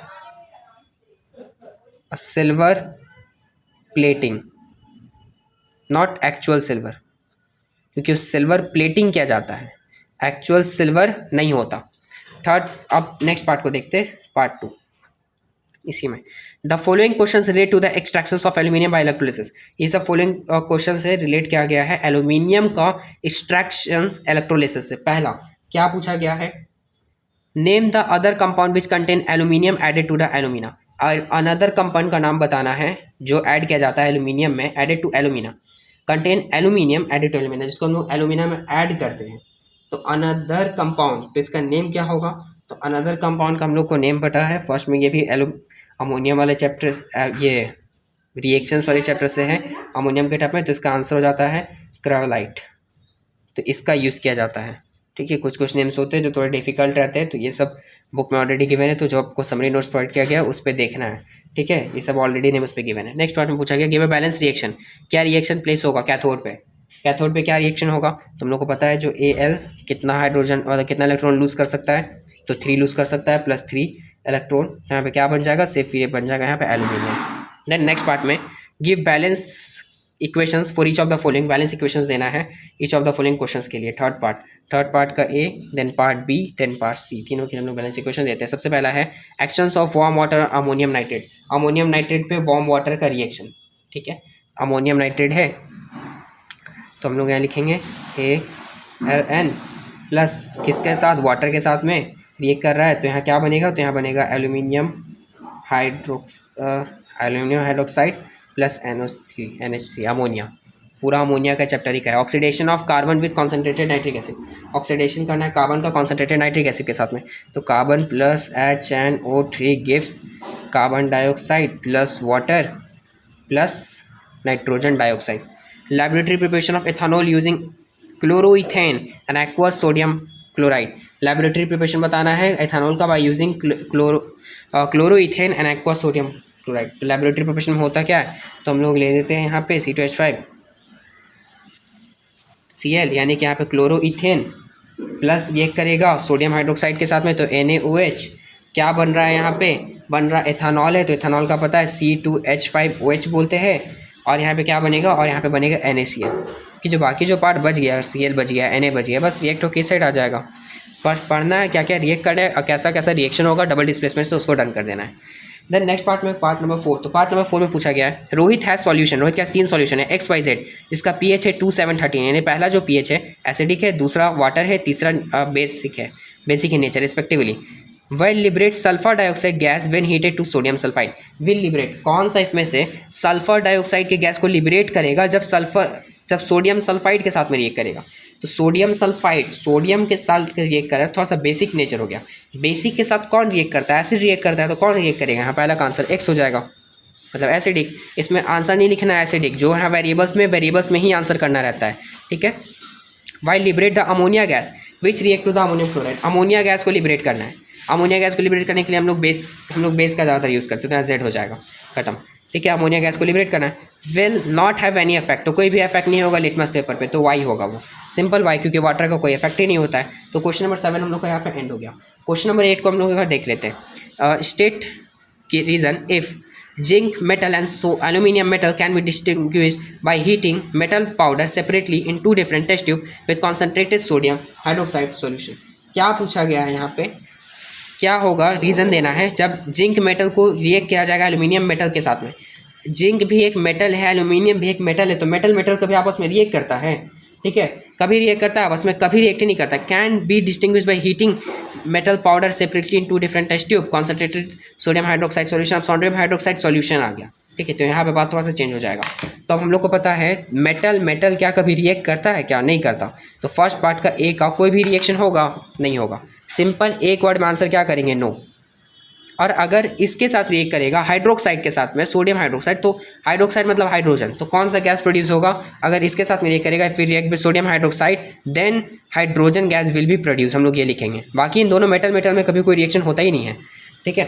A: a silver plating not actual silver, क्योंकि सिल्वर प्लेटिंग किया जाता है, एक्चुअल सिल्वर नहीं होता। थर्ड, अब नेक्स्ट पार्ट को देखते हैं, पार्ट 2। इसी में the following question relate to the extraction of aluminium by electrolysis. ये सब फॉलोइंग क्वेश्चन से रिलेट किया गया है एल्यूमिनियम का एक्सट्रैक्शन इलेक्ट्रोलिसिस से। पहला क्या पूछा गया है, name the other compound which contain aluminium added to the alumina. Another compound का नाम बताना है जो ऐड किया जाता है एल्यूमिनियम में, added to alumina, contain aluminium added to alumina, जिसको हम लोग एल्यूमिना में ऐड करते हैं। तो अनदर कंपाउंड, तो इसका नेम क्या होगा, तो अनदर कंपाउंड का हम लोग को नेम पता है। फर्स्ट में ये भी अमोनियम वाले चैप्टर, ये रिएक्शंस वाले चैप्टर से है, अमोनियम के टाइप में, तो इसका आंसर हो जाता है क्रायोलाइट। तो इसका यूज़ किया जाता है, ठीक है। कुछ नेम्स होते हैं जो थोड़े डिफिकल्ट रहते हैं, तो ये सब बुक में ऑलरेडी गिवन है, तो जो आपको समरी नोट्स प्रोवाइड किया गया उस पर देखना है, ठीक है। ये सब ऑलरेडी नेम उस पर गिवन है। नेक्स्ट पार्ट में पूछा गया गिव अ बैलेंस रिएक्शन, क्या रिएक्शन प्लेस होगा कैथोड पे, कैथोड पे क्या रिएक्शन होगा, तो हम लोग को पता है जो Al कितना हाइड्रोजन और कितना इलेक्ट्रॉन लूज कर सकता है, तो 3 लूज कर सकता है, प्लस 3 इलेक्ट्रॉन, यहाँ पे क्या बन जाएगा, सिर्फ ये बन जाएगा यहाँ पे एल्यूमिनियम। देन नेक्स्ट पार्ट में give balance equations for each of the following, balance equations देना है each of the following questions के लिए। थर्ड पार्ट का A, then part B, then part C, तीनों के हम लोग बैलेंस इक्वेशन देते हैं। सबसे पहला है actions of warm water ammonium nitrate, ammonium nitrate पे वार्म वाटर का रिएक्शन। ठीक है, अमोनियम नाइट्रेट है तो हम लोग यहाँ लिखेंगे AlN प्लस किसके साथ, वाटर के साथ में रिएक्ट कर रहा है, तो यहाँ क्या बनेगा, तो यहाँ बनेगा aluminium hydroxide plus NH3 ammonia. पूरा अमोनिया का चैप्टर ही का है। Oxidation of carbon with concentrated nitric acid, oxidation करना है कार्बन का कॉन्सेंट्रेटेड नाइट्रिक एसिड के साथ में, तो carbon plus HNO3 gives carbon dioxide plus water plus nitrogen dioxide. Laboratory preparation of ethanol using chloroethane and aqueous sodium chloride, laboratory preparation बताना है ethanol का by using chloroethane and aqueous sodium chloride. तो laboratory preparation में होता क्या है, तो हम लोग ले देते हैं यहाँ पे C2H5Cl, यानी कि यहाँ पे क्लोरोइथेन प्लस ये करेगा सोडियम हाइड्रोक्साइड के साथ में, तो NaOH क्या बन रहा है, यहाँ पे बन रहा एथेनॉल है, तो एथेनॉल का पता है C2H5OH बोलते हैं, और यहाँ पे क्या बनेगा, और यहाँ पे बनेगा NaCl, कि जो बाकी जो पार्ट बच गया, Cl बच गया, Na बच गया, बस रिएक्ट हो किस साइड आ जाएगा। पर पढ़ना है क्या क्या रिएक्ट करना है, कैसा कैसा रिएक्शन होगा डबल डिस्प्लेसमेंट से, उसको डन कर देना है। देन नेक्स्ट पार्ट में पार्ट नंबर 4, तो पार्ट नंबर 4 में पूछा गया है रोहित हैज सॉल्यूशन, रोहित के पास 3 सॉल्यूशन है XYZ, जिसका pH है 2713, यानी पहला जो pH है एसिडिक है, दूसरा वाटर है, तीसरा बेसिक है, basic in nature respectively. Will liberate sulphur dioxide gas when heated to sodium sulphide, will liberate कौन सा इसमें से सल्फर डाइऑक्साइड के गैस को लिबरेट करेगा जब सोडियम सल्फाइड के साथ में रिएक्ट करेगा। तो सोडियम सल्फाइड सोडियम के साथ रिएक्ट कर रहा है, थोड़ा सा बेसिक नेचर हो गया। बेसिक के साथ कौन रिएक्ट करता है, एसिड रिएक्ट करता है, तो कौन रिएक्ट करेगा, यहाँ पहला का आंसर X हो जाएगा, मतलब एसिडिक। इसमें आंसर नहीं लिखना है एसिडिक, जो है वेरिएबल्स में ही आंसर करना रहता है। ठीक है, while liberate the ammonia gas which react to the ammonium chloride, ammonia gas को लिबरेट करना है। अमोनिया गैस को लिबरेट करने के लिए हम लोग बेस का ज़्यादातर यूज़ करते हैं, तो Z हो जाएगा, खत्म। ठीक है, अमोनिया गैस को लिबरेट करना है। Will not have any effect, तो कोई भी इफेक्ट नहीं होगा लिटमस पेपर पे, तो Y होगा वो, सिंपल Y, क्योंकि वाटर का कोई इफेक्ट ही नहीं होता है। तो क्वेश्चन नंबर 7 हम लोग का यहाँ पे एंड हो गया। क्वेश्चन नंबर 8 को हम लोग यहाँ देख लेते हैं। स्टेट की reason if zinc metal and aluminium metal can be distinguished by heating metal powder separately in 2 different test tube with concentrated sodium hydroxide solution. क्या पूछा गया है यहाँ पे, क्या होगा, रीज़न देना है जब जिंक मेटल को रिएक्ट किया जाएगा एल्यूमिनियम मेटल के साथ में। जिंक भी एक मेटल है, एल्यूमिनियम भी एक मेटल है, तो मेटल कभी आपस में रिएक्ट करता है। ठीक है, कभी रिएक्ट करता है आपस में, कभी रिएक्ट नहीं करता। Can be distinguished by heating metal powder separately in 2 different test tube concentrated sodium hydroxide solution. अब सोडियम हाइड्रोक्साइड सॉल्यूशन आ गया। ठीक है, तो यहाँ पे बात थोड़ा सा चेंज हो जाएगा। तो अब हम लोग को पता है मेटल क्या कभी रिएक्ट करता है, क्या नहीं करता। तो फर्स्ट पार्ट का ए का कोई भी रिएक्शन होगा, नहीं होगा, सिंपल एक वर्ड में आंसर क्या करेंगे, नो। और अगर इसके साथ रिएक्ट करेगा हाइड्रोक्साइड के साथ में, सोडियम हाइड्रोक्साइड, तो हाइड्रोक्साइड मतलब हाइड्रोजन, तो कौन सा गैस प्रोड्यूस होगा, अगर इसके साथ में रिएक्ट करेगा फिर react with sodium hydroxide, then hydrogen gas will be produce, हम लोग ये लिखेंगे। बाकी इन दोनों मेटल में कभी कोई रिएक्शन होता ही नहीं है। ठीक है,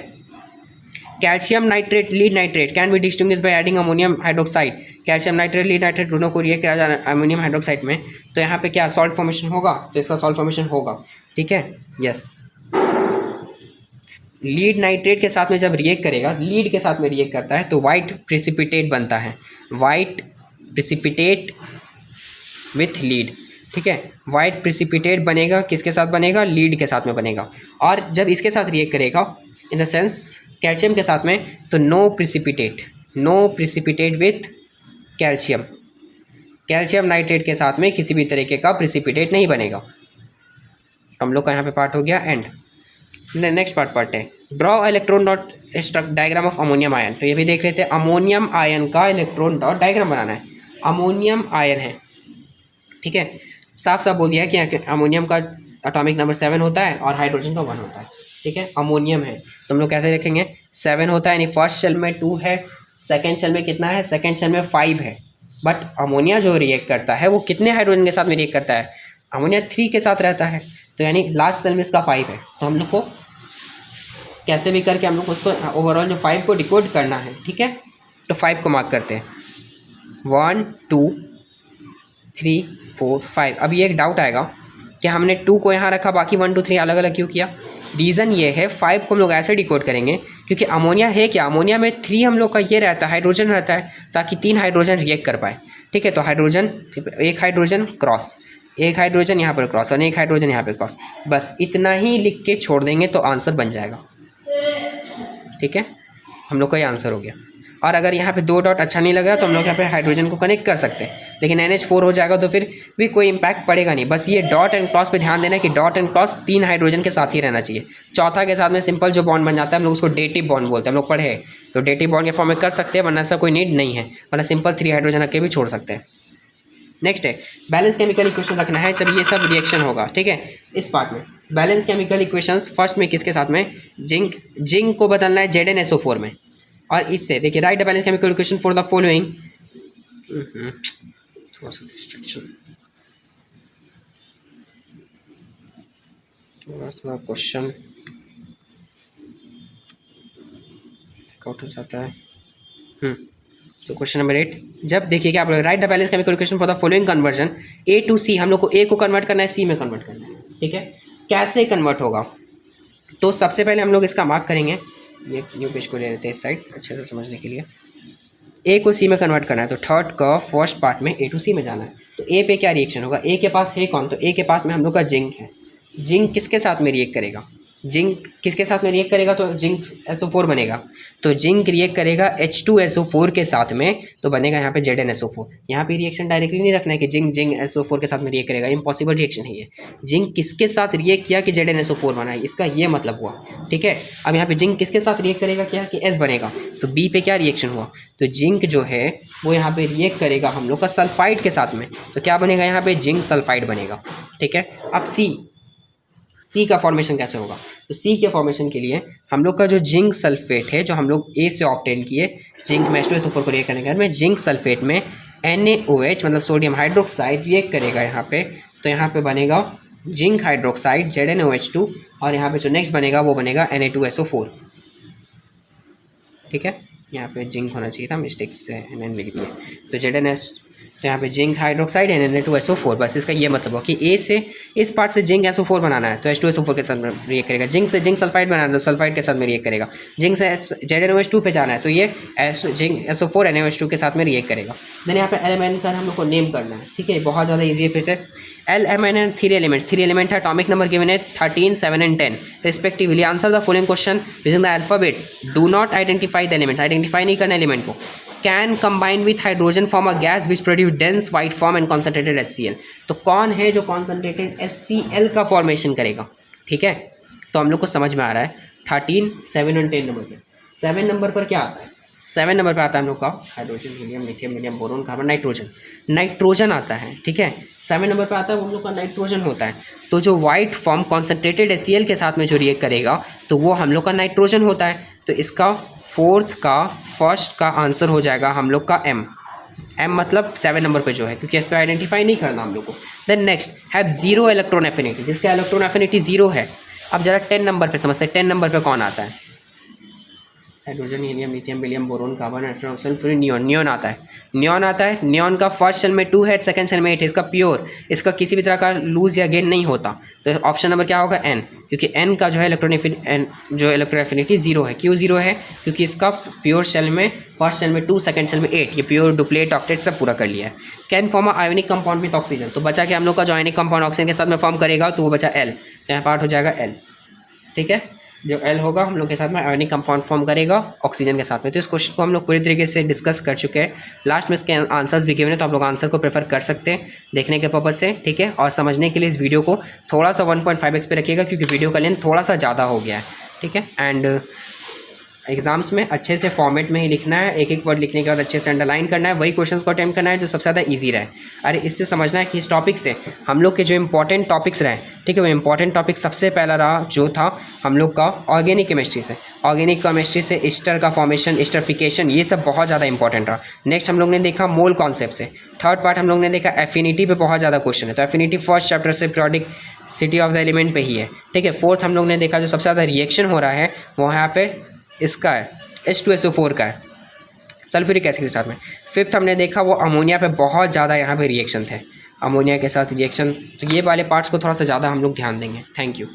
A: calcium nitrate lead nitrate can be distinguished by adding ammonium hydroxide, calcium nitrate lead nitrate दोनों को रिएक्ट किया जाना अमोनियम हाइड्रोक्साइड में, तो यहाँ पे क्या सॉल्ट फॉर्मेशन होगा, तो इसका सॉल्ट फॉर्मेशन होगा। ठीक है, यस, लीड नाइट्रेट के साथ में जब रिएक्ट करेगा, लीड के साथ में रिएक्ट करता है तो वाइट प्रेसिपिटेट बनता है, वाइट प्रेसिपिटेट विथ लीड। ठीक है, वाइट प्रेसिपिटेट बनेगा, किसके साथ बनेगा, लीड के साथ में बनेगा। और जब इसके साथ रिएक्ट करेगा इन द सेंस कैल्शियम के साथ में, तो no precipitate with calcium, calcium nitrate के साथ में किसी भी तरीके का प्रेसिपिटेट नहीं बनेगा। हम लोग का यहाँ पे पार्ट हो गया एंड। नेक्स्ट पार्ट है draw electron dot diagram of ammonium ion. तो ये भी देख लेते हैं, अमोनियम आयन का इलेक्ट्रॉन डॉट डायग्राम बनाना है। अमोनियम आयन है, ठीक है, साफ साफ बोल दिया है कि अमोनियम का एटॉमिक नंबर 7 होता है और हाइड्रोजन का 1 होता है। ठीक है, अमोनियम है तो हम लोग कैसे लिखेंगे, 7 होता है, यानी फर्स्ट शेल में 2 है, सेकेंड शेल में कितना है, सेकेंड शेल में 5 है। बट अमोनिया जो रिएक्ट करता है वो कितने हाइड्रोजन के साथ में रिएक्ट करता है, अमोनिया 3 के साथ रहता है, तो यानी लास्ट सेल में इसका 5 है। तो हम लोग को कैसे भी करके हम लोग उसको ओवरऑल जो 5 को डिकोड करना है। ठीक है, तो 5 को मार्क करते हैं, 1 2 3 4 5। अब ये एक डाउट आएगा कि हमने 2 को यहाँ रखा, बाकी 1 2 3 अलग अलग क्यों किया। रीज़न ये है 5 को हम लोग ऐसे डिकोड करेंगे क्योंकि अमोनिया है क्या, अमोनिया में 3 हम लोग का ये रहता है, हाइड्रोजन रहता है, ताकि 3 हाइड्रोजन रिएक्ट कर पाए। ठीक है। तो हाइड्रोजन, एक हाइड्रोजन क्रॉस, एक हाइड्रोजन यहाँ पर क्रॉस और एक हाइड्रोजन यहाँ पे क्रॉस, बस इतना ही लिख के छोड़ देंगे तो आंसर बन जाएगा। ठीक है, हम लोग का ये आंसर हो गया। और अगर यहाँ पे 2 डॉट अच्छा नहीं लग रहा तो हम लोग यहाँ पे हाइड्रोजन को कनेक्ट कर सकते हैं, लेकिन NH4 हो जाएगा तो फिर भी कोई इम्पैक्ट पड़ेगा नहीं। बस ये डॉट एंड क्रॉस पे ध्यान देना है कि डॉट एंड क्रॉस 3 हाइड्रोजन के साथ ही रहना चाहिए। चौथा के साथ में सिंपल जो बॉन्ड बन जाता है हम लोग उसको डेटिव बॉन्ड बोलते हैं, हम लोग पढ़े हैं, तो डेटिव बॉन्ड के फॉर्म में कर सकते हैं, वरना ऐसा कोई नीड नहीं है, वरना सिंपल 3 हाइड्रोजन रख के भी छोड़ सकते हैं। नेक्स्ट है बैलेंस केमिकल इक्वेशन रखना है जब ये सब रिएक्शन होगा। ठीक है, इस पार्ट में बैलेंस केमिकल इक्वेशंस फर्स्ट में किसके साथ में, जिंक को बदलना है ZnSO4 में। और इससे देखिए right the balance chemical equation for the following, थोड़ा सा डिस्ट्रैक्शन, थोड़ा सा क्वेश्चन आउट हो जाता है। तो क्वेश्चन नंबर 8, जब देखिए क्या आप लोग right the balance chemical equation for the following conversion A to C, हम लोग को A को कन्वर्ट करना है C में कन्वर्ट करना है। ठीक है, कैसे कन्वर्ट होगा, तो सबसे पहले हम लोग इसका मार्क करेंगे, ये न्यू पेज को ले लेते हैं इस साइड अच्छे से समझने के लिए। A को C में कन्वर्ट करना है तो थर्ड का फर्स्ट पार्ट में A to C में जाना है। तो A पे क्या रिएक्शन होगा, A के पास है कौन, तो A के पास में हम लोग का जिंक है। जिंक किसके साथ में रिएक्ट करेगा, जिंक किसके साथ में रिएक्ट करेगा, तो जिंक SO4 बनेगा। तो जिंक रिएक्ट करेगा H2SO4 के साथ में, तो बनेगा यहाँ पे ZnSO4। यहाँ पे रिएक्शन डायरेक्टली नहीं रखना है कि जिंक SO4 के साथ में रिएक्ट करेगा, इम्पॉसिबल रिएक्शन है ये। जिंक किसके साथ रिएक्ट किया कि ZnSO4 बना है, इसका ये मतलब हुआ। ठीक है, अब यहाँ पे जिंक किसके साथ रिएक्ट करेगा, क्या कि S बनेगा, तो B पे क्या रिएक्शन हुआ, तो जिंक जो है वो यहाँ पे रिएक्ट करेगा हम लोग का सल्फाइड के साथ में, तो क्या बनेगा यहाँ पे जिंक सल्फाइड बनेगा। ठीक है, अब सी का फॉर्मेशन कैसे होगा, तो सी के फॉर्मेशन के लिए हम लोग का जो जिंक सल्फेट है जो हम लोग ए से ऑब्टेन किए, जिंक में H2SO4 को रिएक्ट करने के बाद में जिंक सल्फेट में NaOH मतलब सोडियम हाइड्रोक्साइड रिएक्ट करेगा यहाँ पे, तो यहाँ पे बनेगा जिंक हाइड्रोक्साइड ZnOH2 और यहाँ पे जो नेक्स्ट बनेगा वो बनेगा Na2SO4। ठीक है, यहाँ पे जिंक होना चाहिए था, मिस्टेक से NN लिख दिए, तो ZnS, तो यहाँ पे जिंक हाइड्रोक्साइड Na2SO4, बस इसका ये मतलब हो कि ए से इस पार्ट से जिंक SO4 बनाना है तो H2SO4 के साथ में रिएक्ट करेगा, जिंक से जिंक सल्फाइड बनाना है तो सल्फाइड के साथ में रिएक्ट करेगा, जिंक से ZnOH2 पे जाना है तो ये जिंक SO4 NaOH2 के साथ में रिएक्ट करेगा। देन यहाँ पे एलिमेंट का हम लोग को नेम करना है। ठीक है, बहुत ज़्यादा ईजी है, फिर से LMN 3 एलिमेंट है, अटॉमिक नंबर गिवन है 13, 7 and 10 respectively. Answer the following question using the alphabets, do not identify the element, identify नहीं करना एलिमेंट को। Can combine with hydrogen form a gas which produce dense white form and concentrated HCl, तो कौन है जो concentrated HCl का formation करेगा। ठीक है, तो हम लोग को समझ में आ रहा है 13, 7 और 10 नंबर पे। 7 नंबर पर क्या आता है, 7 नंबर पे आता है हम लोग का hydrogen, helium, lithium, medium, boron, carbon, nitrogen आता है। ठीक है, 7 नंबर पे आता है हम लोग का नाइट्रोजन होता है, तो जो वाइट फॉर्म कॉन्सेंट्रेटेड HCl के साथ में जो रिएक्ट करेगा तो वो हम लोग का नाइट्रोजन होता है, तो इसका फोर्थ का फर्स्ट का आंसर हो जाएगा हम लोग का M मतलब 7 नंबर पे जो है, क्योंकि इस पर आइडेंटिफाई नहीं करना हम लोग को। Then next have 0 electron affinity, जिसका इलेक्ट्रॉन एफिनिटी 0 है। अब जरा 10 नंबर पे समझते हैं, 10 नंबर पे कौन आता है, hydrogen, helium, lithium, beryllium, boron, carbon, nitrogen, oxygen, फिर नियॉन आता है। नियॉन आता है, नियॉन का फर्स्ट शेल में 2 है, सेकंड शेल में 8 है, इसका प्योर, इसका किसी भी तरह का लूज या गेन नहीं होता, तो ऑप्शन नंबर क्या होगा N, क्योंकि N का जो है इलेक्ट्रॉन एफिनिटी 0 है। क्यों 0 है, क्योंकि इसका प्योर शेल में फर्स्ट शेल में 2, सेकंड शेल में 8, ये प्योर, डुप्लेट, ऑक्टेट सब पूरा कर लिया है। Can form ionic compound with oxygen, तो बचा कि हम लोग का जो आयोनिक कंपाउंड ऑक्सीजन के साथ में फॉर्म करेगा तो वो बचा L, तो यहाँ पार्ट हो जाएगा L। ठीक है, जो L होगा हम लोग के साथ में आयोनिक कंपाउंड फॉर्म करेगा ऑक्सीजन के साथ में। तो इस क्वेश्चन को हम लोग पूरी तरीके से डिस्कस कर चुके हैं, लास्ट में इसके आंसर्स भी गिवन है, तो आप लोग आंसर को प्रेफर कर सकते हैं देखने के पर्पज से। ठीक है, और समझने के लिए इस वीडियो को थोड़ा सा 1.5x पे रखिएगा, क्योंकि वीडियो का लेंथ थोड़ा सा ज़्यादा हो गया है। ठीक है, एंड एग्जाम्स में अच्छे से फॉर्मेट में ही लिखना है, एक एक वर्ड लिखने के बाद अच्छे से अंडरलाइन करना है, वही क्वेश्चंस को अटेम्प्ट करना है जो सबसे ज़्यादा इजी रहे। अरे इससे समझना है कि इस टॉपिक से हम लोग के जो इंपॉर्टेंट टॉपिक्स रहे, ठीक है, वो इंपॉर्टेंट टॉपिक सबसे पहला रहा जो था हम लोग का ऑर्गेनिक केमिस्ट्री से। ऑर्गेनिक केमिस्ट्री से ईस्टर का फॉर्मेशन, ईस्टरफिकेशन, ये सब बहुत ज़्यादा इंपॉर्टेंट रहा। नेक्स्ट हम लोग ने देखा मोल कॉन्सेप्ट से। थर्ड पार्ट हम लोग ने देखा एफिनिटी पे बहुत ज़्यादा क्वेश्चन है, तो एफिनिटी फर्स्ट चैप्टर से periodic city of the element पे ही है। ठीक है, फोर्थ हम लोग ने देखा जो सबसे ज़्यादा रिएक्शन हो रहा है वो यहाँ पे इसका है H2SO4 का है सल्फ्यूरिक एसिड के साथ में। फिफ्थ हमने देखा वो अमोनिया पे बहुत ज़्यादा यहाँ पे रिएक्शन थे, अमोनिया के साथ रिएक्शन, तो ये वाले पार्ट्स को थोड़ा सा ज़्यादा हम लोग ध्यान देंगे। Thank you.